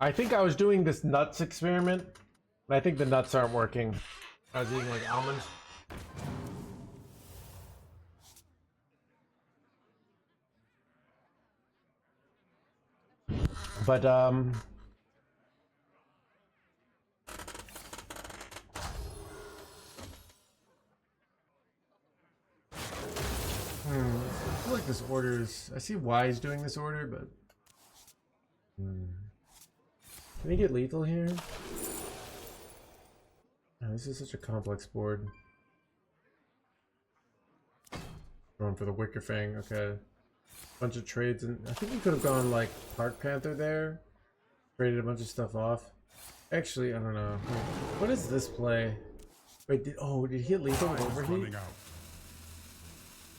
I think I was doing this nuts experiment, and I think the nuts aren't working. I was eating like almonds. But I feel like this order is. I see why he's doing this order, but can he get lethal here? Oh, this is such a complex board. Going for the Wicker Fang. Okay, bunch of trades, and I think he could have gone like Park Panther there, traded a bunch of stuff off. Actually, I don't know. What is this play? Wait, did he hit lethal with overheat?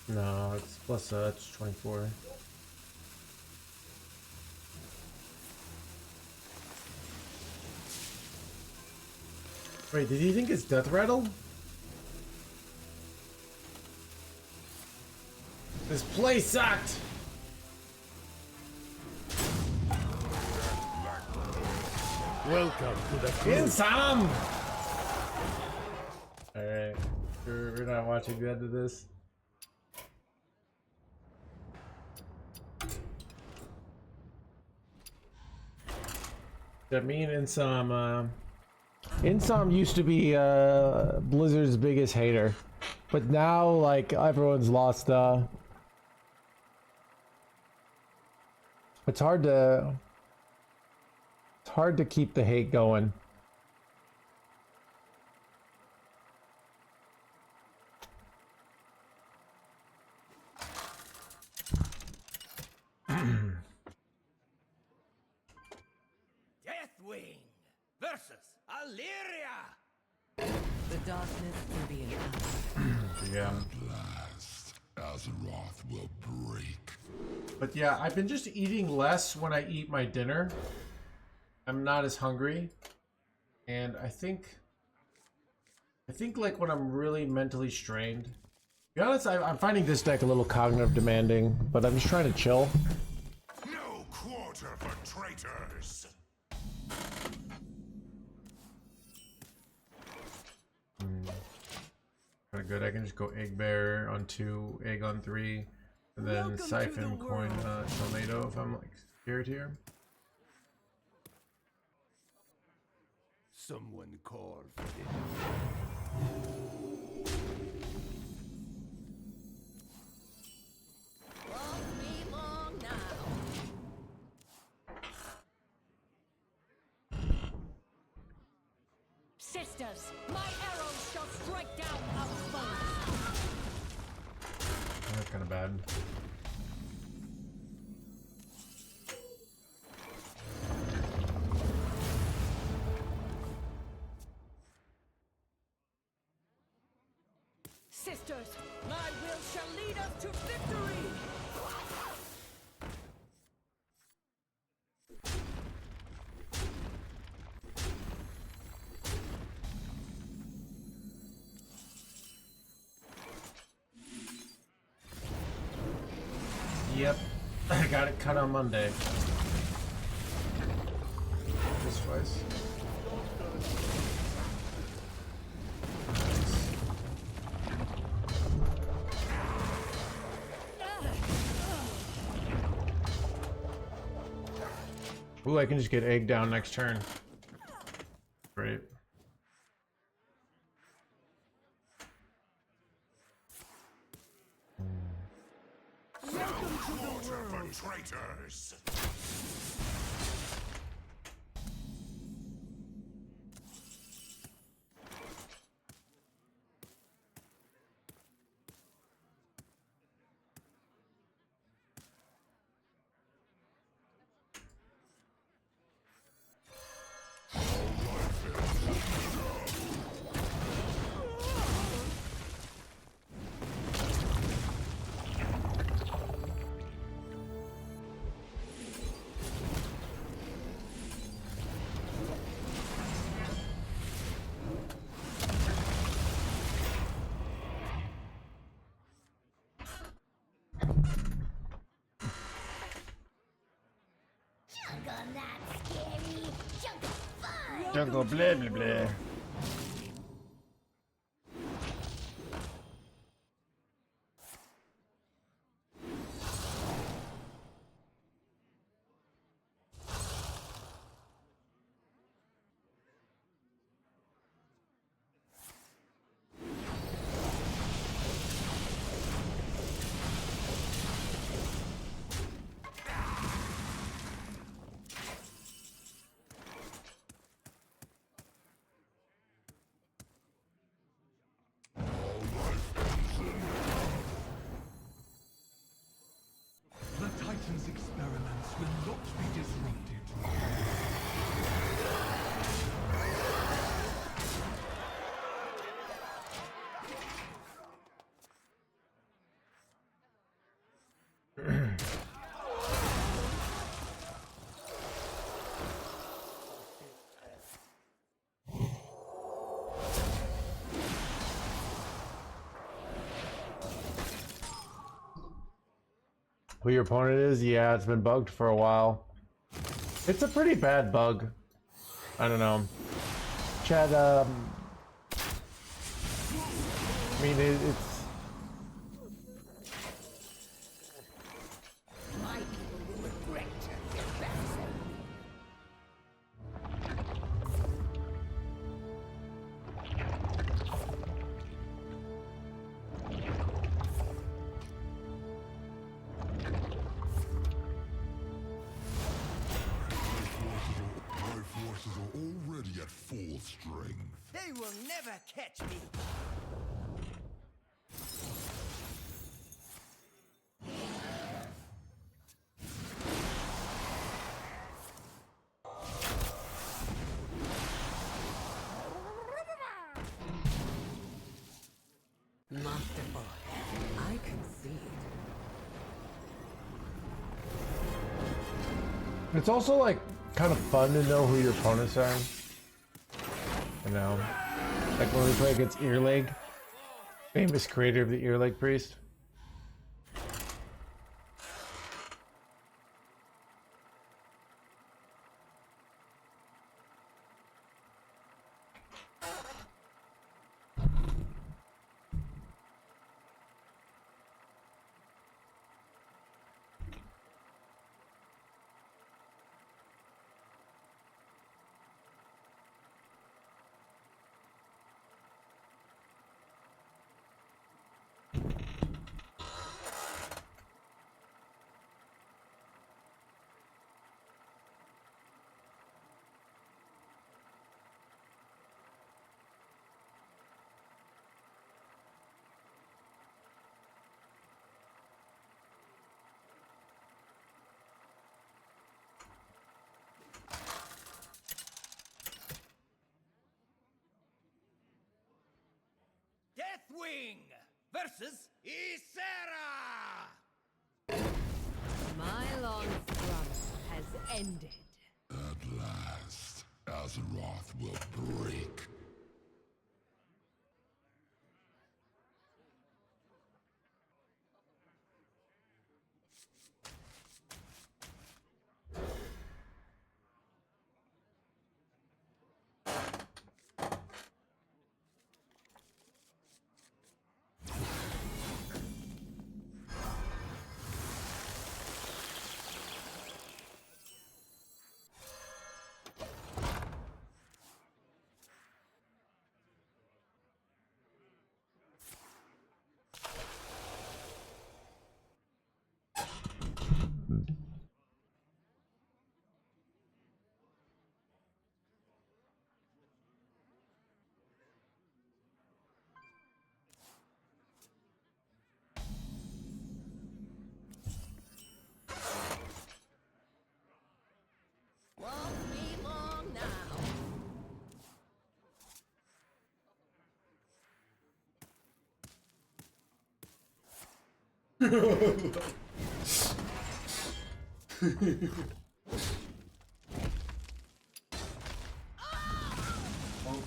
No, it's plus it's 24. Wait, did he think it's death rattle? This play sucked! Welcome to the Insam! Alright, we're not watching the end of this. I mean, Insam used to be Blizzard's biggest hater, but now like everyone's lost. It's hard to keep the hate going. Deathwing versus Illyria. The darkness will be an Yeah. last. Azeroth will break. But yeah, I've been just eating less when I eat my dinner. I'm not as hungry, and I think like when I'm really mentally strained. To be honest, I'm finding this deck a little cognitive demanding, but I'm just trying to chill. No quarter for traitors. Kind of good. I can just go Egg Bear on 2, Egg on 3, and then Welcome to Siphon, the Coin, world. Tornado if I'm like scared here. Someone call for it. Won't be long now. Sisters, my arrows shall strike down our foes. That's kind of bad. Sisters, my will shall lead us to victory. Yep, I got it cut on Monday. This twice. Ooh, I can just get egg down next turn. Great. Water for traitors. Jungle not scary. Jungle fun. Jungle blah blah blah. The Titan's experiments will not be disrupted. Who your opponent is? Yeah, it's been bugged for a while. It's a pretty bad bug. I don't know. Chad, I mean, it's... My people will regret their backside. My forces are already at full strength. They will never catch me. Masterful. I can see it. It's also, like, kind of fun to know who your opponents are. You know? Like when we play against Earleg. Famous creator of the Earleg Priest. Deathwing versus Ysera! My long struggle has ended. At last, Azeroth will break. Won't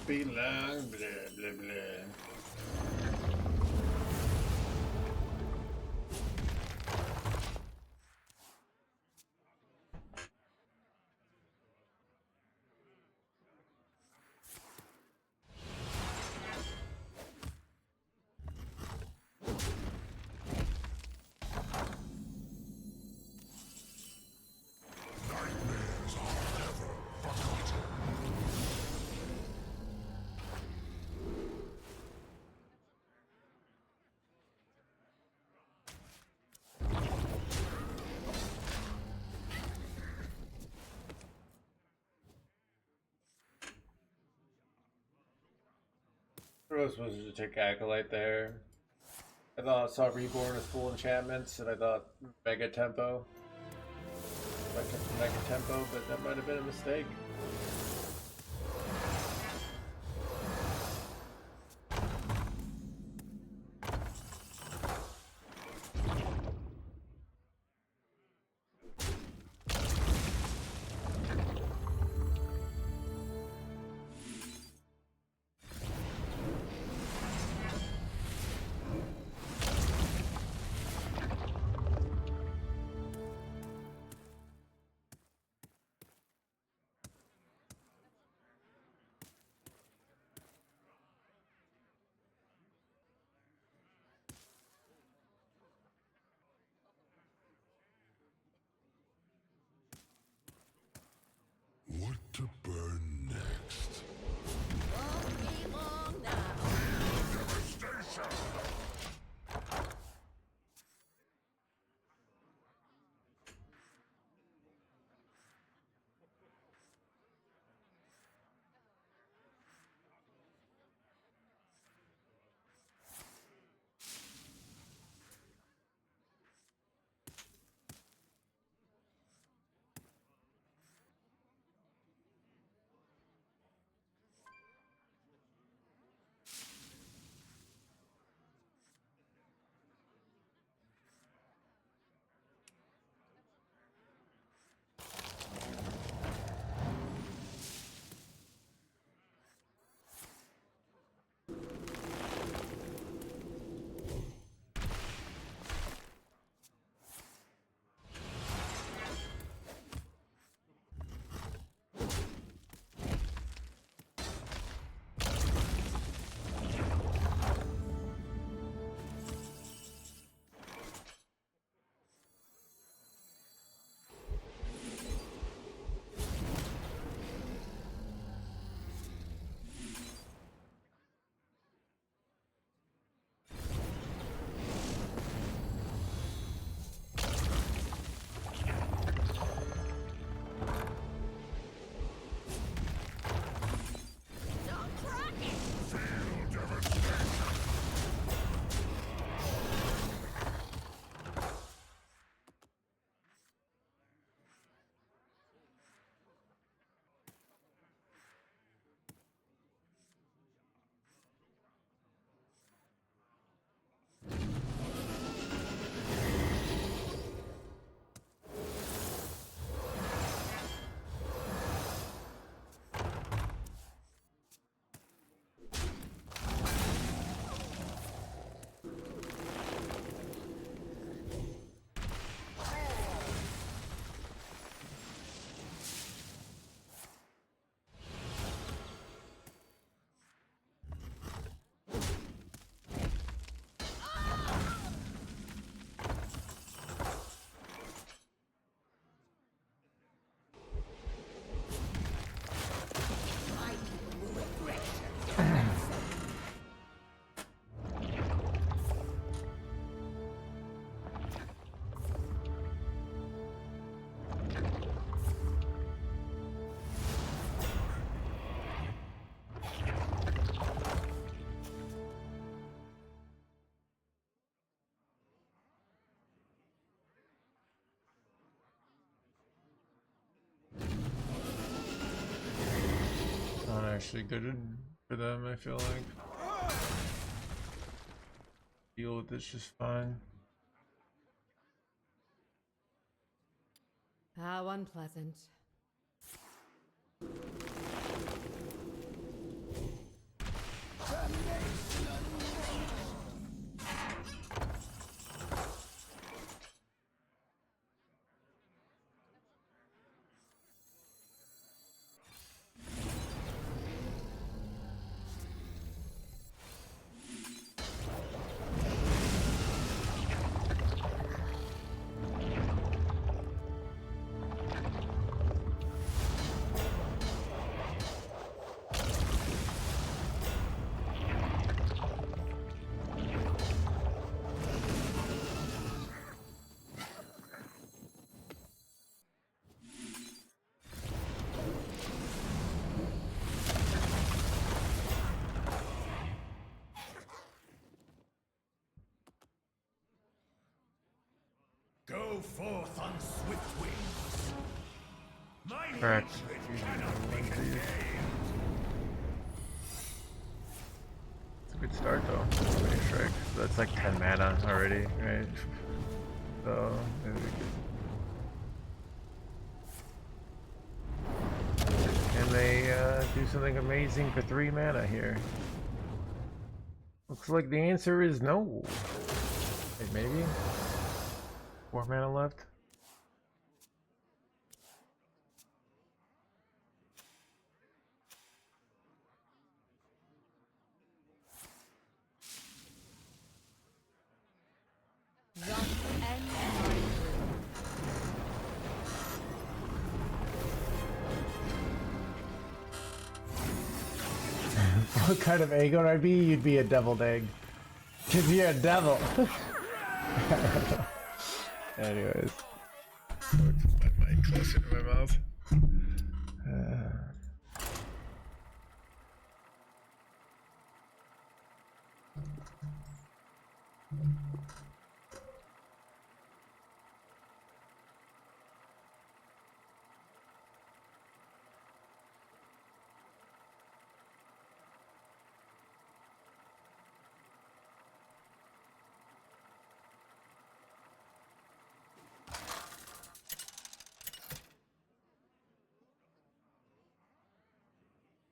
be long, blah blah blah. Nightmares are never forgotten. I was supposed to take Acolyte there. I thought I saw Reborn as full enchantments, and I thought Mega Tempo. I took the Mega Tempo, but that might have been a mistake. What to burn next? Won't be long now. Devastation! Don't crack it. Feel devastation! My people will regret Not actually good for them, I feel like. Deal with this just fine. How unpleasant. Go forth on swift wings. My Correct. hatred cannot be contained. It's a good start though. Pretty strike. So that's like 10 mana already, right? So maybe can they do something amazing for 3 mana here? Looks like the answer is no. Wait, maybe? 4 mana left? Thus ends my dream. What kind of egg would I be? You'd be a deviled egg. Cause you're a devil. Anyways. Put my mic closer to my mouth.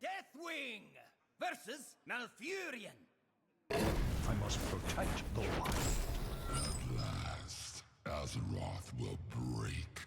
Deathwing versus Malfurion. I must protect the wild. At last, Azeroth will break.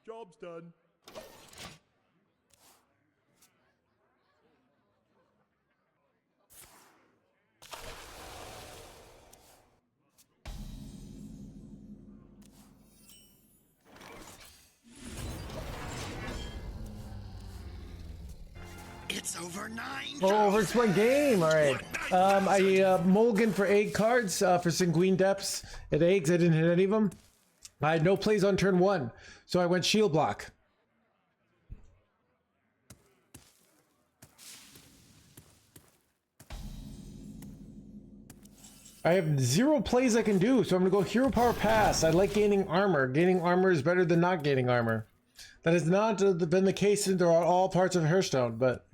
Job's done. It's over 9. Oh, first one game. All right. I mulligan for 8 cards for Sanguine Depths at eggs. I didn't hit any of them. I had no plays on turn 1, so I went shield block. I have 0 plays I can do, so I'm gonna go hero power pass. I like gaining armor. Gaining armor is better than not gaining armor. That has not been the case throughout all parts of Hearthstone, but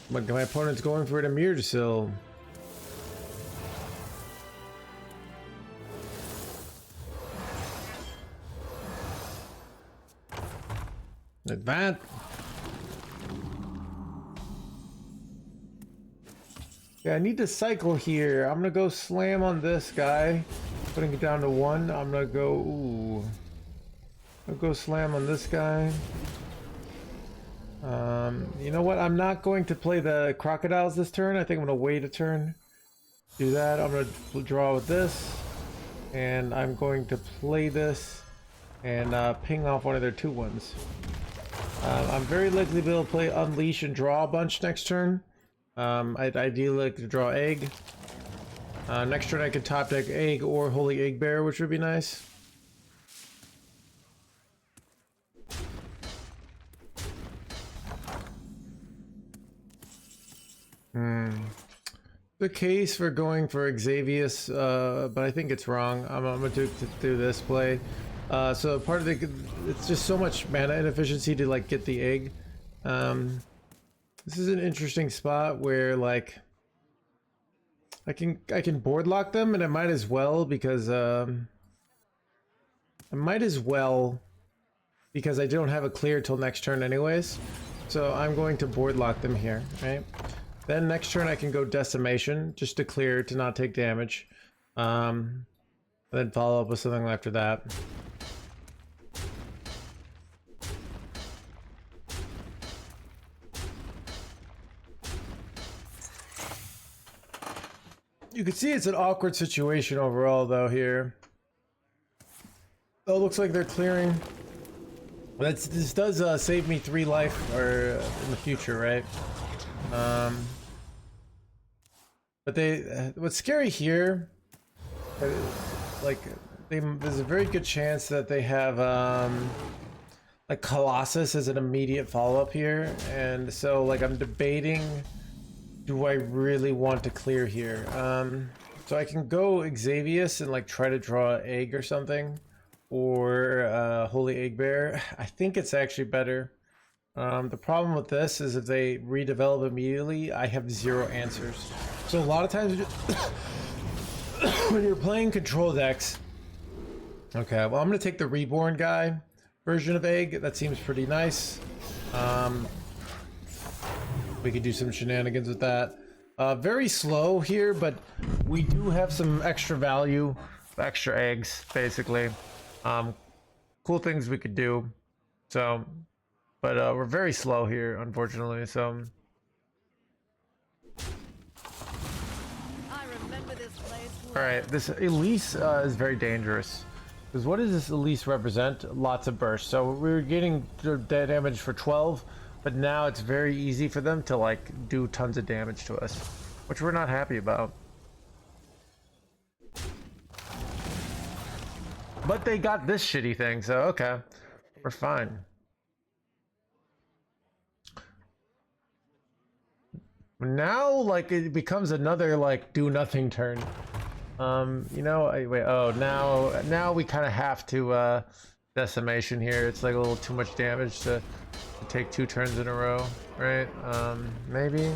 my opponent's going for an Emirdasil. Like that. Yeah, I need to cycle here. I'm gonna go slam on this guy, putting it down to 1. I'm gonna go, ooh. I'll go slam on this guy. You know what? I'm not going to play the crocodiles this turn. I think I'm gonna wait a turn. Do that. I'm gonna draw with this, and I'm going to play this and ping off one of their 2/1s. I'm very likely to be able to play Unleash and draw a bunch next turn. I'd ideally like to draw Egg. Next turn I could top deck Egg or Holy Egg Bear, which would be nice. The case for going for Xavius, but I think it's wrong. I'm gonna do this play. So part of it's just so much mana inefficiency to like get the egg. This is an interesting spot where like I can board lock them, and I might as well because I don't have a clear till next turn anyways. So I'm going to board lock them here, right? Then next turn I can go Decimation just to clear to not take damage. Then follow up with something after that. You can see it's an awkward situation overall though here. Oh, looks like they're clearing. This does save me 3 life or in the future, right? But what's scary here, like there's a very good chance that they have like Colossus as an immediate follow-up here, and so like I'm debating, do I really want to clear here? So I can go Xavius and like try to draw an egg or something, or Holy Egg Bear. I think it's actually better. The problem with this is if they redevelop immediately, I have 0 answers. So a lot of times when you're playing control decks, okay, well I'm gonna take the Reborn guy version of Egg. That seems pretty nice. We could do some shenanigans with that. Very slow here, but we do have some extra value, extra eggs, basically. Cool things we could do. So, but we're very slow here, unfortunately. So. I remember this place well. All right, this Elise is very dangerous. Because what does this Elise represent? Lots of burst. So we were getting damage for 12, but now it's very easy for them to like do tons of damage to us, which we're not happy about. But they got this shitty thing, so okay, we're fine. Now, like, it becomes another like do nothing turn. You know, wait. Oh, now we kind of have to Decimation here. It's like a little too much damage to take 2 turns in a row, right? Maybe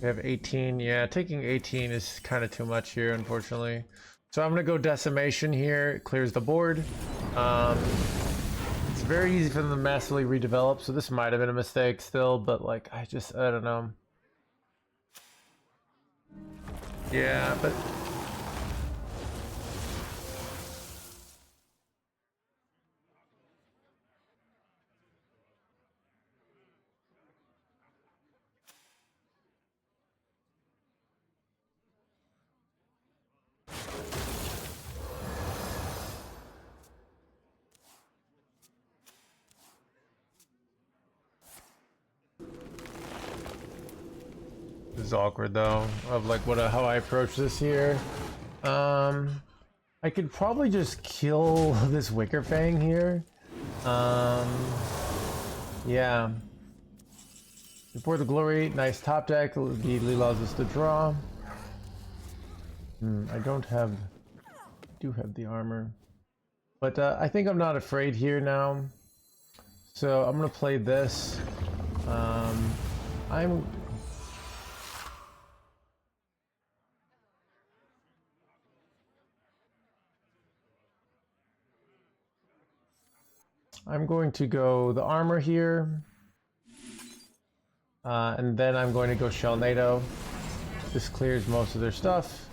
we have 18. Yeah, taking 18 is kind of too much here, unfortunately. So I'm gonna go Decimation here. It clears the board. It's very easy for them to massively redevelop, so this might have been a mistake still, but like I don't know. Yeah, but this is awkward though, of like how I approach this here. I could probably just kill this Wicker Fang here. Yeah. Before the Glory, nice top deck, immediately allows us to draw. I do have the armor. But I think I'm not afraid here now. So I'm gonna play this. I'm going to go the armor here, and then I'm going to go Shell NATO. This clears most of their stuff.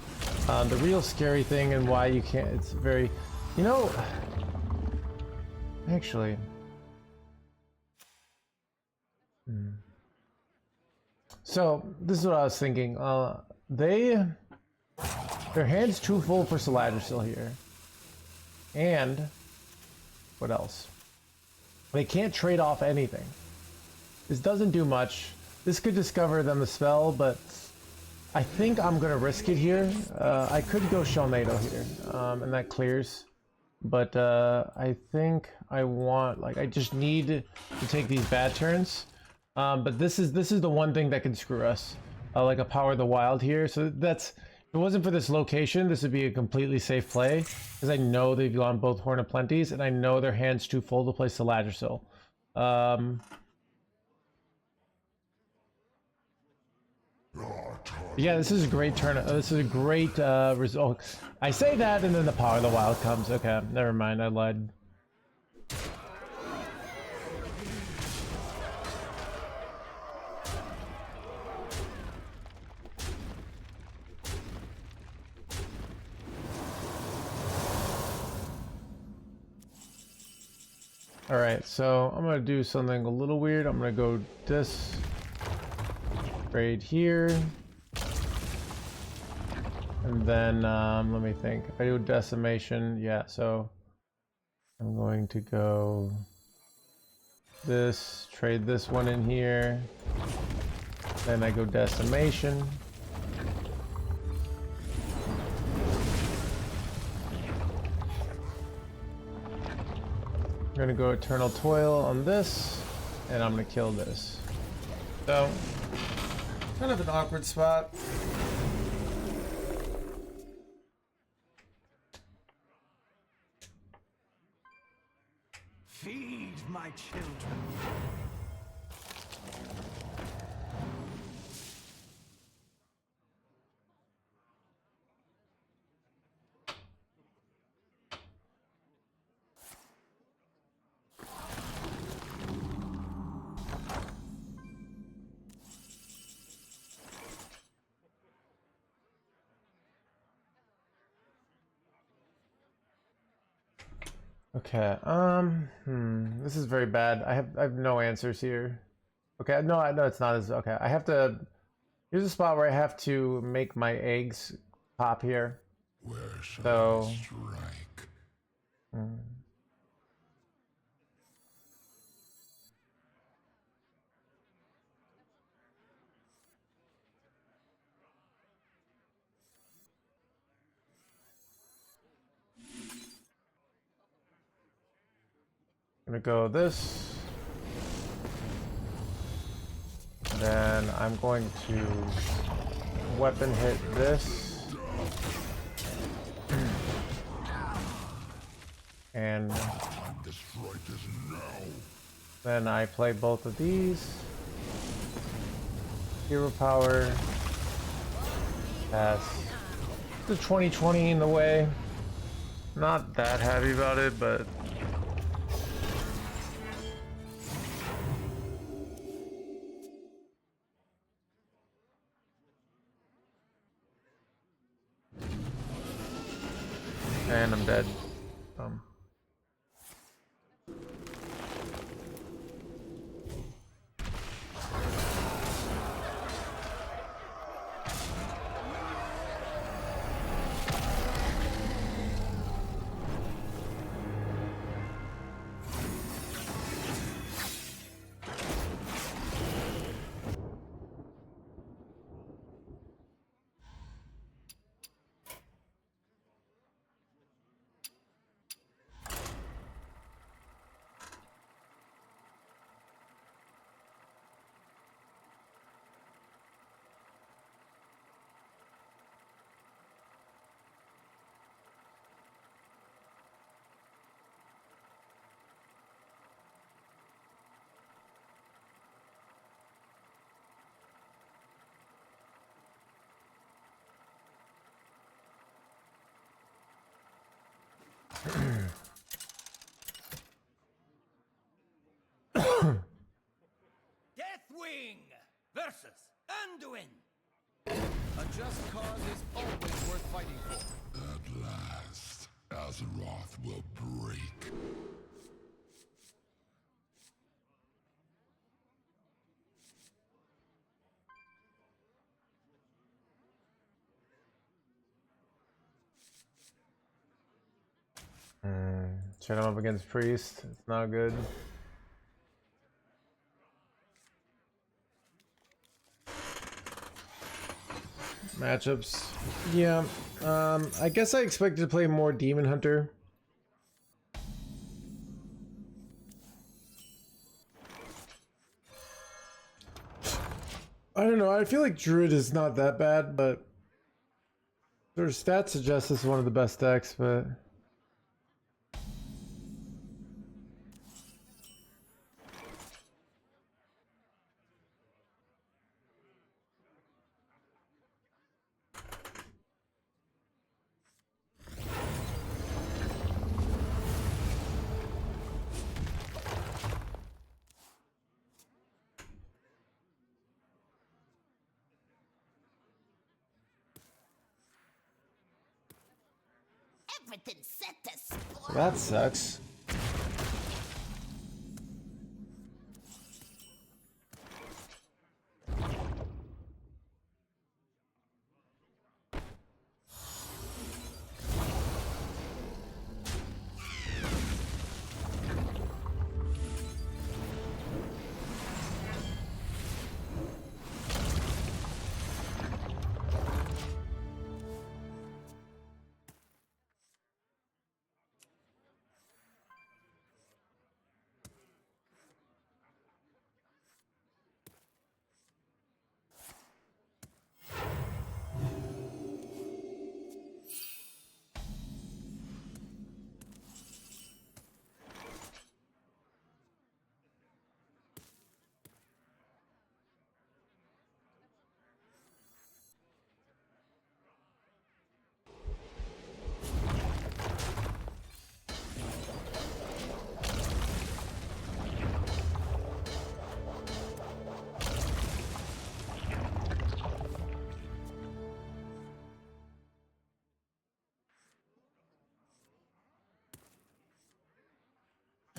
The real scary thing and why you can't, it's very, you know, actually, so this is what I was thinking. Their hand's too full for Saladrisil here, and what else? They can't trade off anything. This doesn't do much. This could discover them a spell, but I think I'm gonna risk it here. I could go Shell NATO here, and that clears. But I think I want, like, I just need to take these bad turns. But this is the one thing that can screw us. like a Power of the Wild here. So that's, if it wasn't for this location, this would be a completely safe play, because I know they've gone both Horn of Plenties, and I know their hand's too full to play Saladrisil. Yeah, this is a great turn. This is a great result. I say that, and then the Power of the Wild comes. Okay, never mind. I lied. All right, so I'm gonna do something a little weird. I'm gonna go this trade here. And then, let me think. If I do decimation, yeah, so I'm going to go this, trade this one in here. Then I go decimation. I'm gonna go Eternal Toil on this, and I'm gonna kill this. So, kind of an awkward spot. Feed my children. Okay, this is very bad. I have no answers here. Okay, no, I know it's not as okay. I have to. Here's a spot where I have to make my eggs pop here. Where shall So, I strike? I'm gonna go this. Then I'm going to weapon hit this. And Time to strike is now. then I play both of these. Hero power. Pass. The 2020 in the way. Not that happy about it, but and I'm dead. Deathwing versus Anduin. A just cause is always worth fighting for. At last, Azeroth will break. Set him up against Priest. It's not good. Matchups. Yeah. I guess I expected to play more Demon Hunter. I don't know. I feel like Druid is not that bad, but their stats suggest it's one of the best decks, but Everything's set to spoil. that sucks.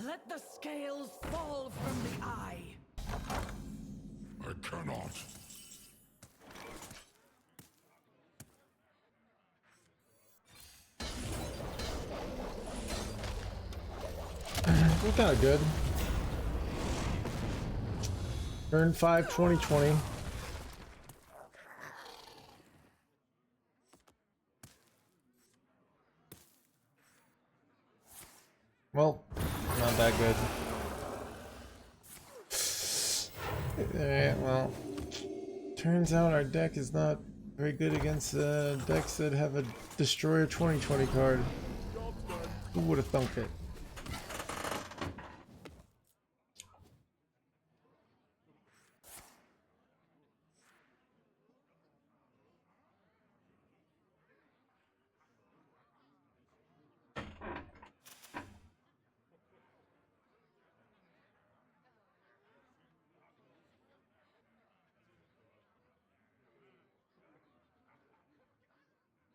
Let the scales fall from the eye. I cannot. We're kind of good. Turn 5, 2020. Well, not that good. Alright, well. Turns out our deck is not very good against decks that have a Destroyer 2020 card. Who would have thunk it?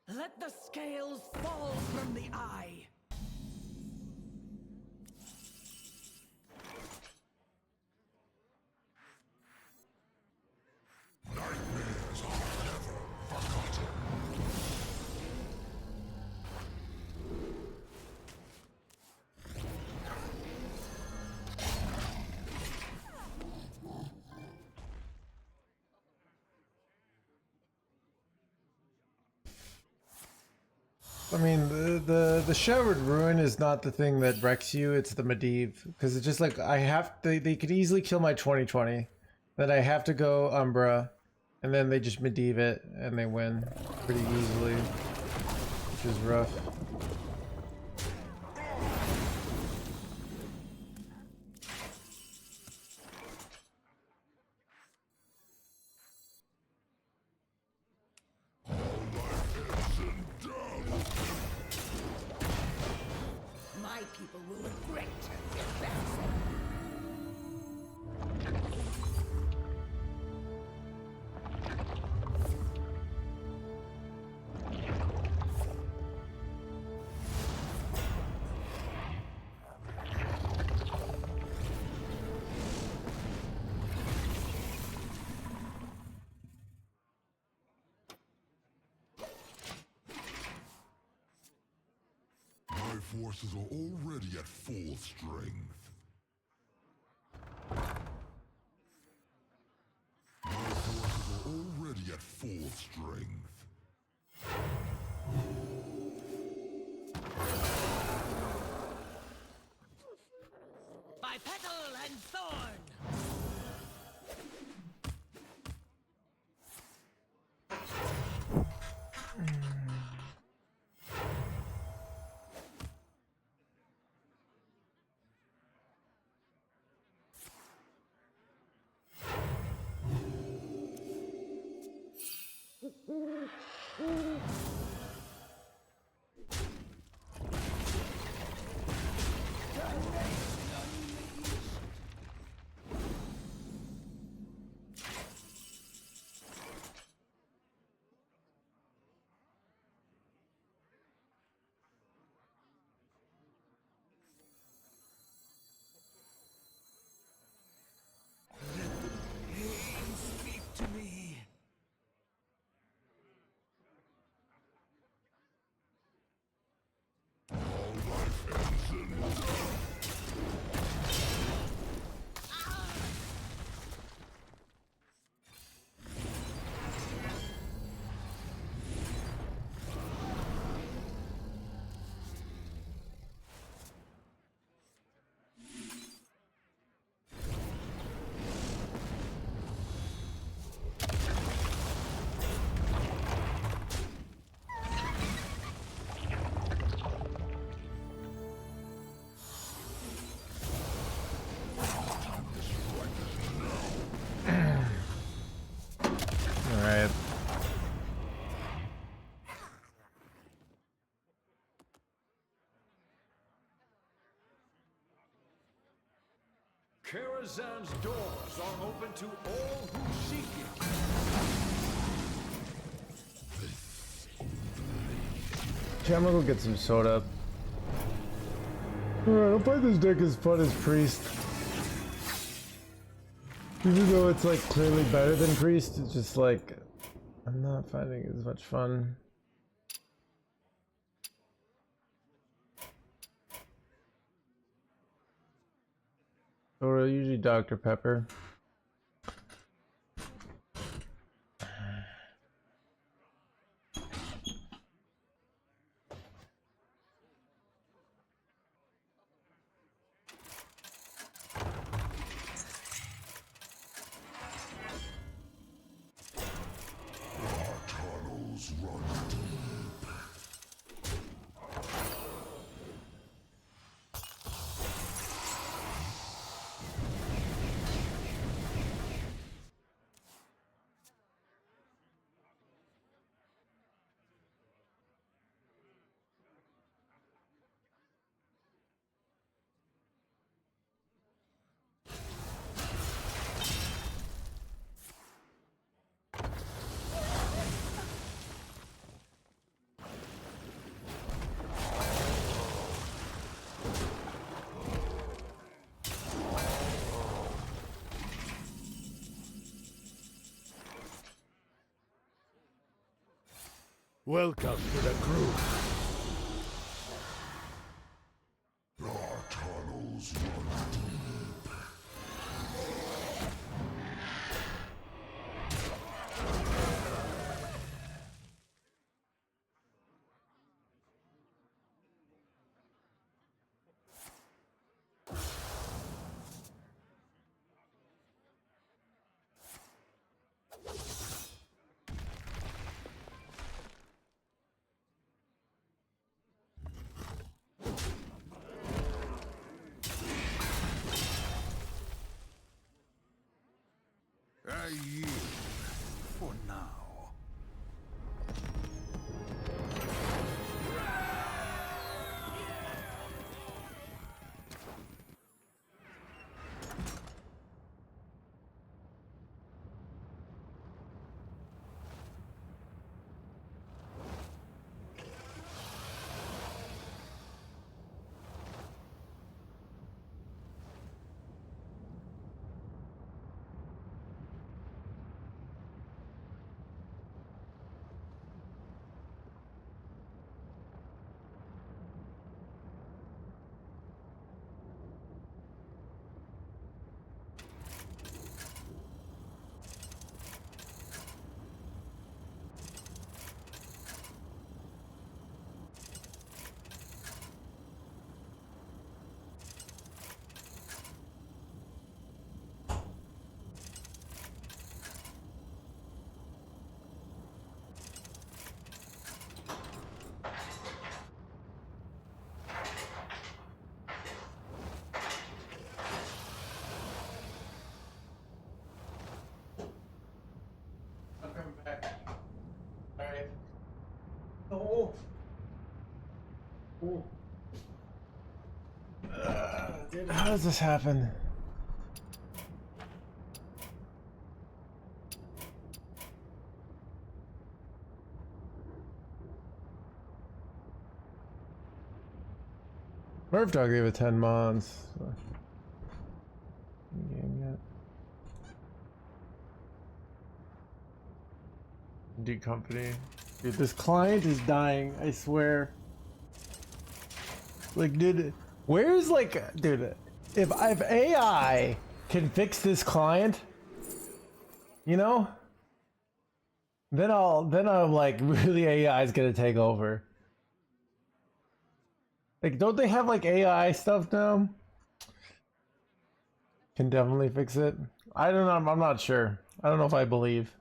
Let the scales fall from the eye. Nightmares are never forgotten. I mean, the Showered Ruin is not the thing that wrecks you, it's the Medivh. Because it's just like, they could easily kill my 2020. Then I have to go Umbra, and then they just Medivh it, and they win pretty easily. Which is rough. My people will regret their backs. My forces are already at full strength. My forces are already at full strength. By petal and thorn. Karazhan's doors are open to all who seek it. Okay, I'm gonna go get some soda. Alright, I'll play this deck as fun as Priest. Even though it's like clearly better than Priest, it's just like I'm not finding it as much fun. Or usually Dr. Pepper. Tunnels run deep. Welcome to the crew. Our tunnels run deep. I yield for now. I'll come back. Alright. Oh. Oh. Dude, how does this happen? Murph Dog gave it 10 mons. Game yet? D company. Dude, this client is dying, I swear. Like, dude, where's like, dude, if AI can fix this client, you know, then I'm like, really AI is gonna take over. Like, don't they have like AI stuff now? Can definitely fix it. I don't know. I'm not sure. I don't know if I believe.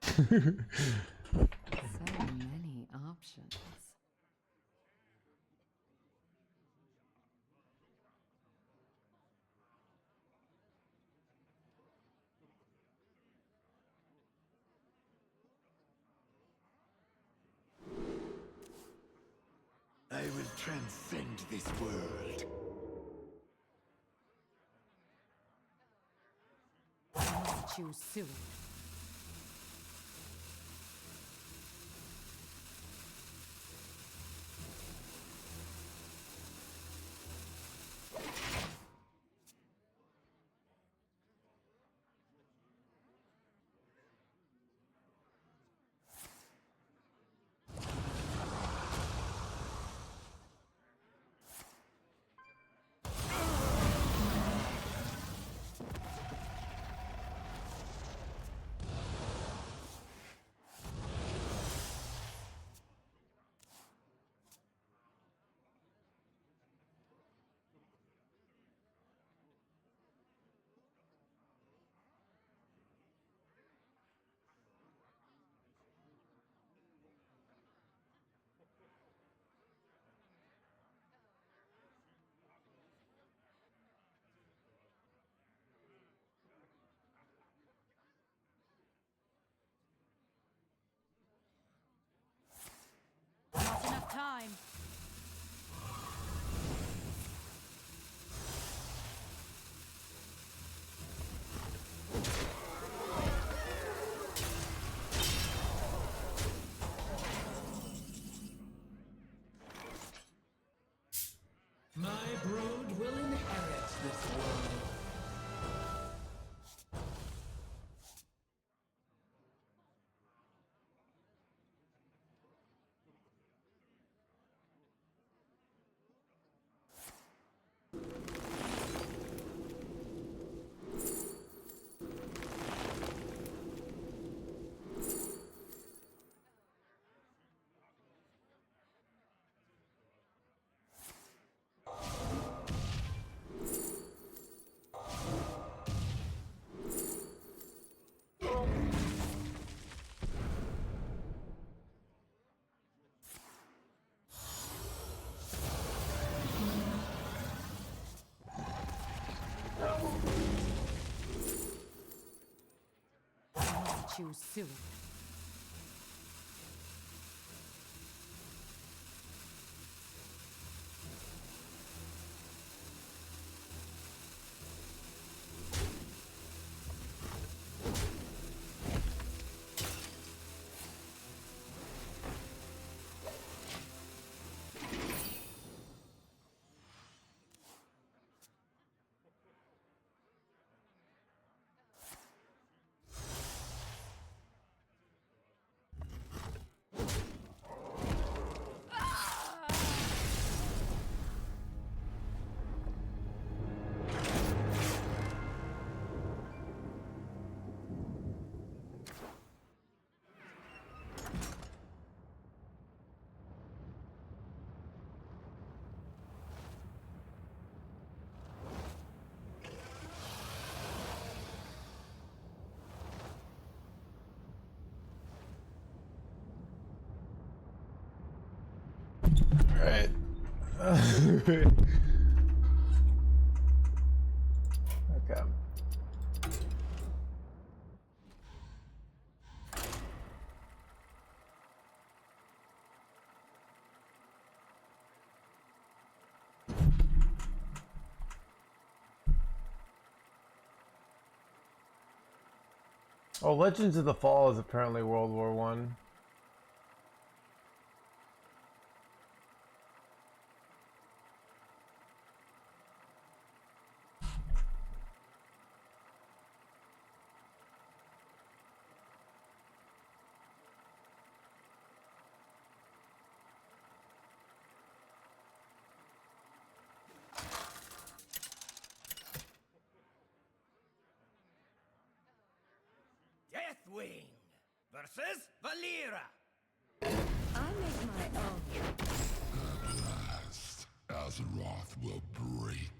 So many options. I will transcend this world. meet you soon. Not enough time. My brood will inherit this world. Meet you soon. Right. Okay. Oh, Legends of the Fall is apparently World War One. Deathwing versus Valera. I make my own. Last, Azeroth will break.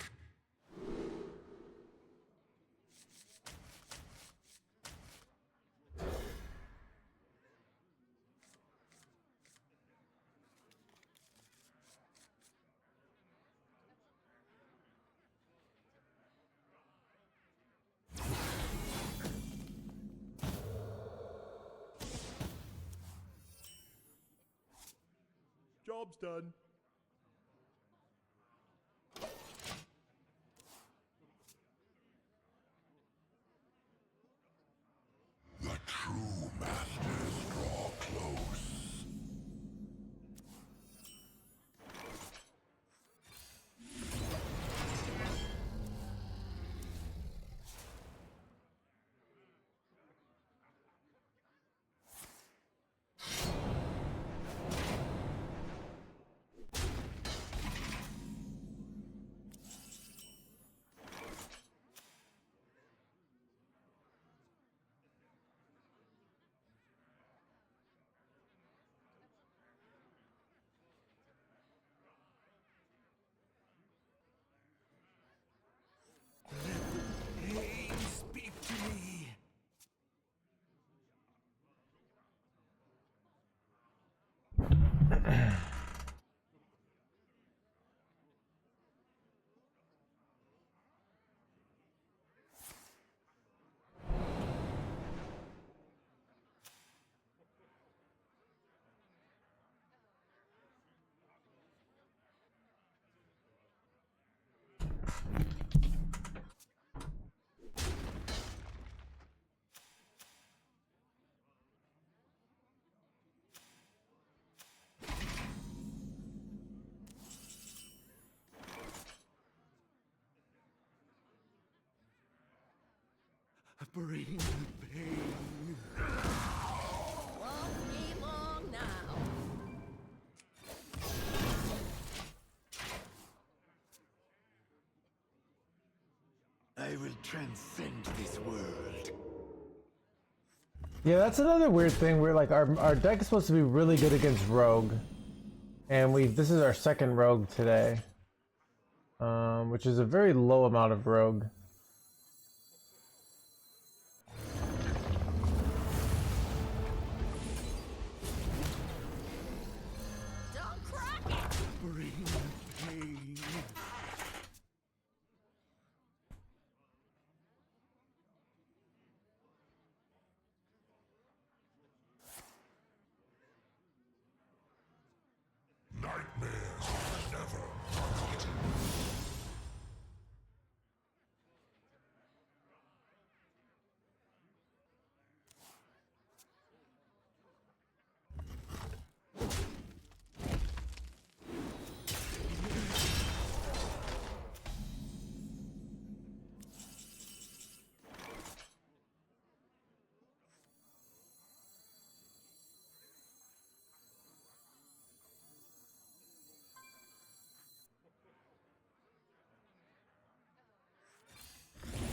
Job's done. Bring the pain. Won't be long now. I will transcend this world. Yeah, that's another weird thing. We're like our deck is supposed to be really good against rogue, and this is our second rogue today, which is a very low amount of rogue. Don't crack it. Bring the pain. Nightmares are never forgotten.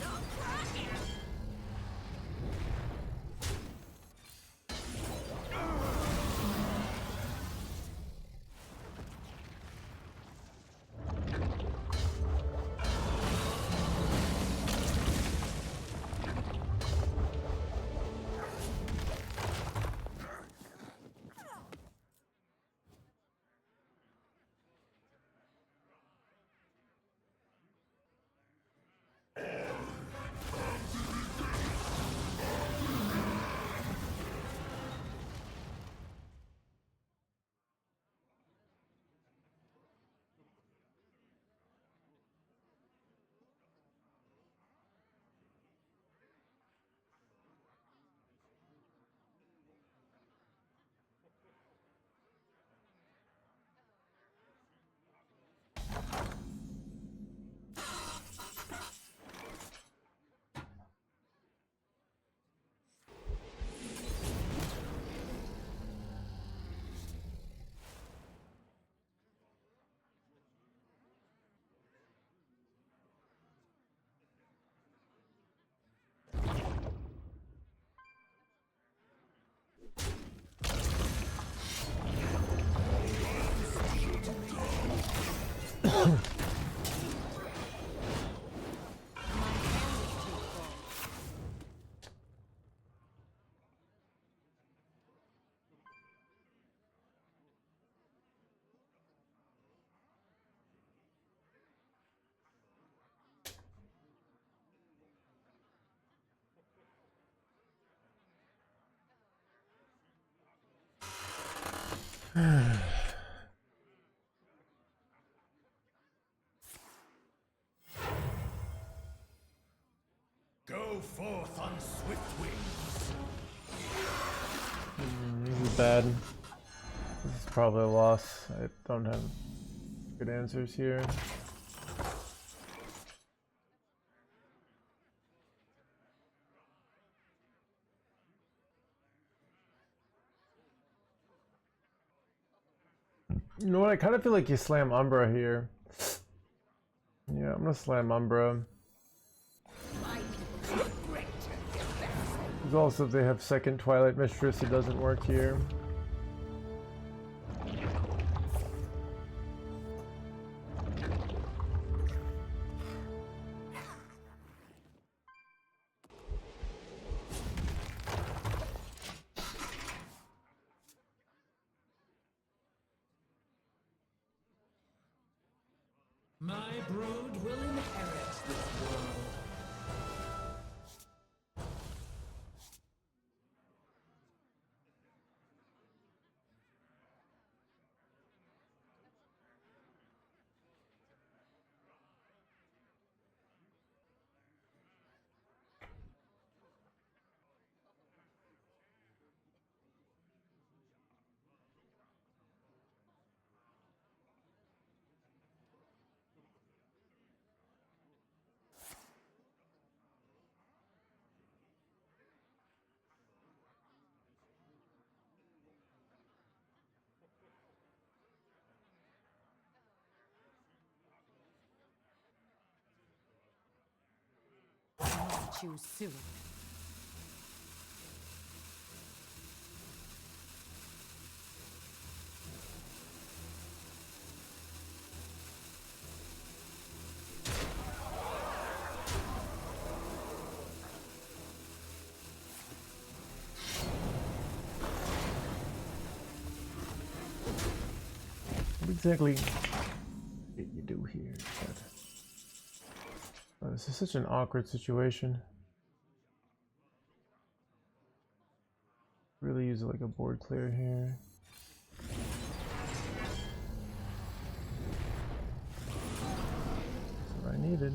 Don't crack it. Go forth on swift wings. This is bad. This is probably a loss. I don't have good answers here. You know what? I kind of feel like you slam Umbra here. Yeah, I'm gonna slam Umbra. My people regret their best. Because also, if they have second Twilight Mistress, it doesn't work here. My brood will inherit this world. to choose soon. What exactly did you do here? Oh, this is such an awkward situation. Really use like a board clear here. That's what I needed.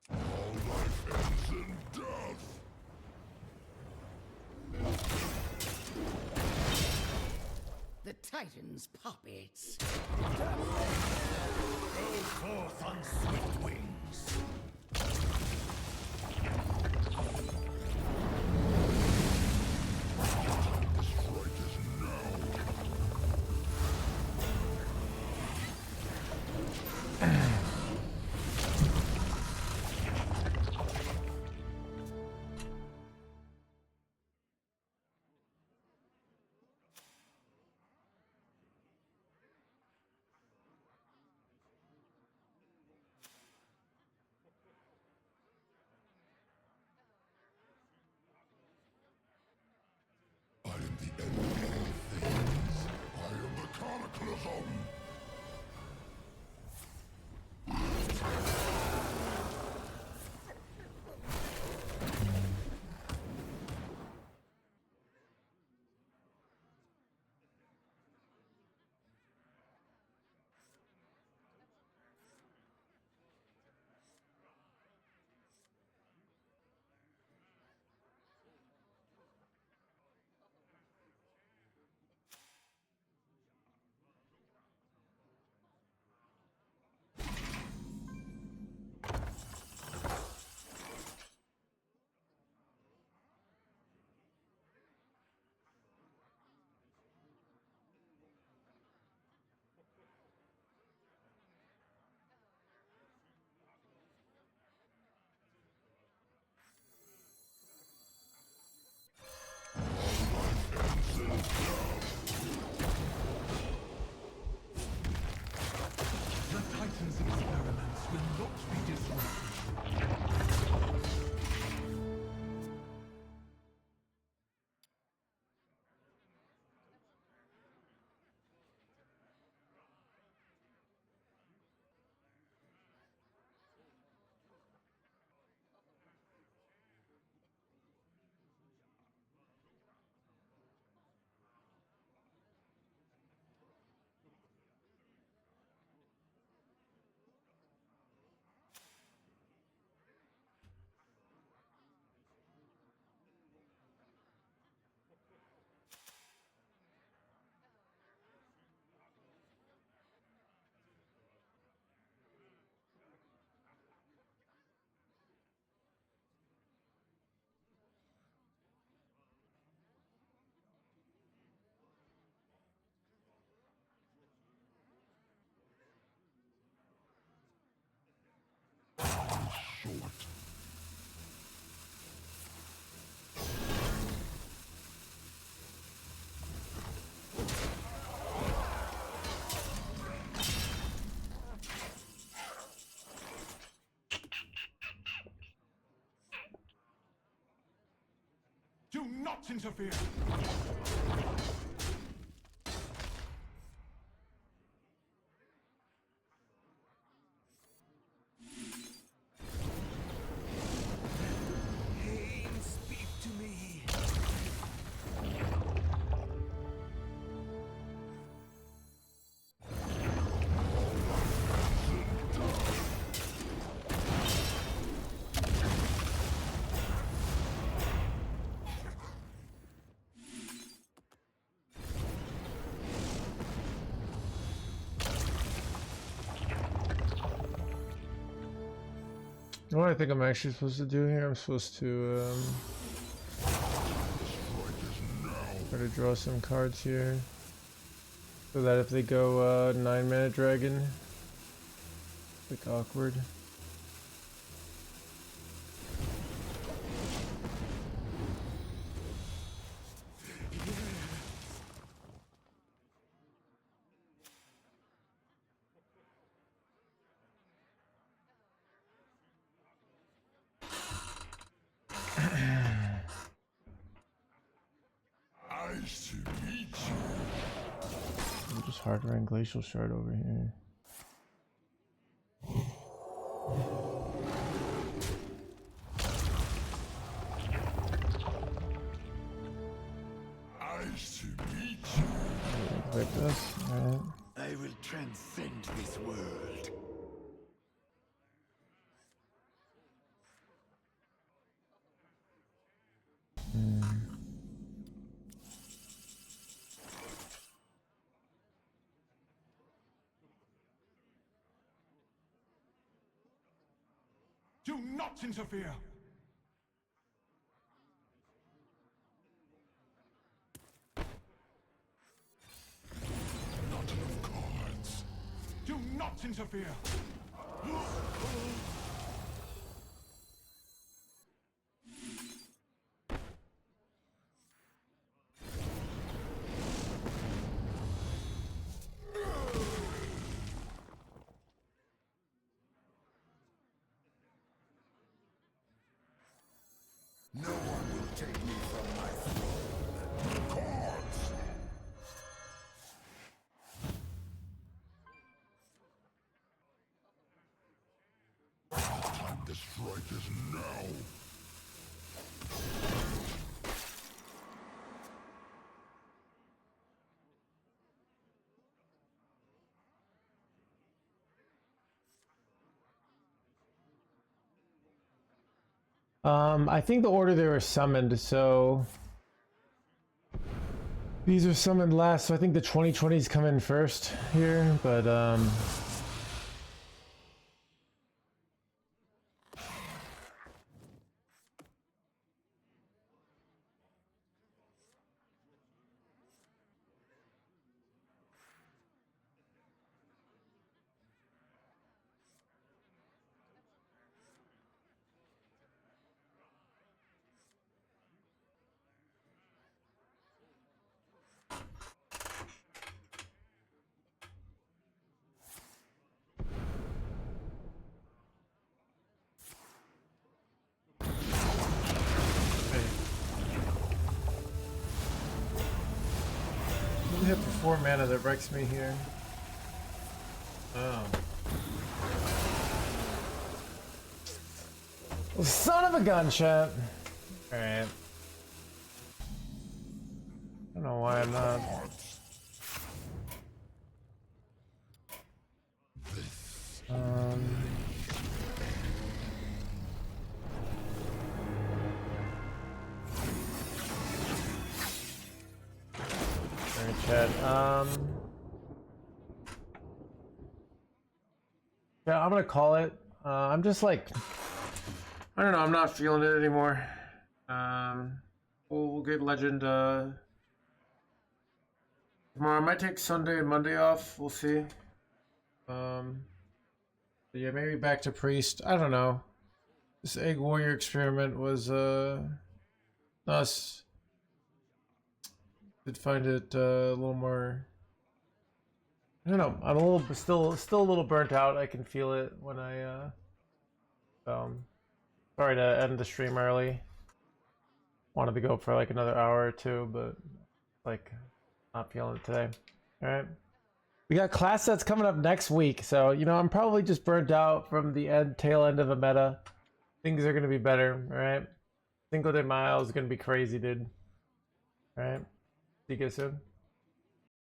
All life ends in death. The Titan's puppets. Go forth on swift wings. The strike is now. I am the end of all things. I am the Cataclysm. The Titan's experiments will not be disrupted. Short. Do not interfere! Pain, speak to me. You know what I think I'm actually supposed to do here? I'm supposed to try to draw some cards here, so that if they go 9-mana dragon, like awkward. Nice to meet you. I'm just hard running Glacial Shard over here. Nice to meet you. Like this, alright. I will transcend this world. Do not interfere! Not enough cards. Do not interfere! No one will take me from my throne. Cards. Time to strike is now. I think the order they were summoned, so these are summoned last, so I think the 2020s come in first here, but I hit for 4 mana that wrecks me here. Oh. Well, son of a gun, chat. Alright. I don't know why I'm not. Alright, chat. Yeah, I'm gonna call it. I'm just like, I don't know, I'm not feeling it anymore. We'll get Legend tomorrow. I might take Sunday and Monday off. We'll see. Yeah, maybe back to Priest. I don't know. This Egg Warrior experiment was us. Did find it a little more. I don't know. I'm a little still a little burnt out. I can feel it when I sorry to end the stream early. Wanted to go for like another hour or two, but like not feeling it today. All right. We got class sets coming up next week, so you know I'm probably just burnt out from the tail end of a meta. Things are gonna be better, all right? Cinco de Mayo is gonna be crazy, dude. All right. See you guys soon.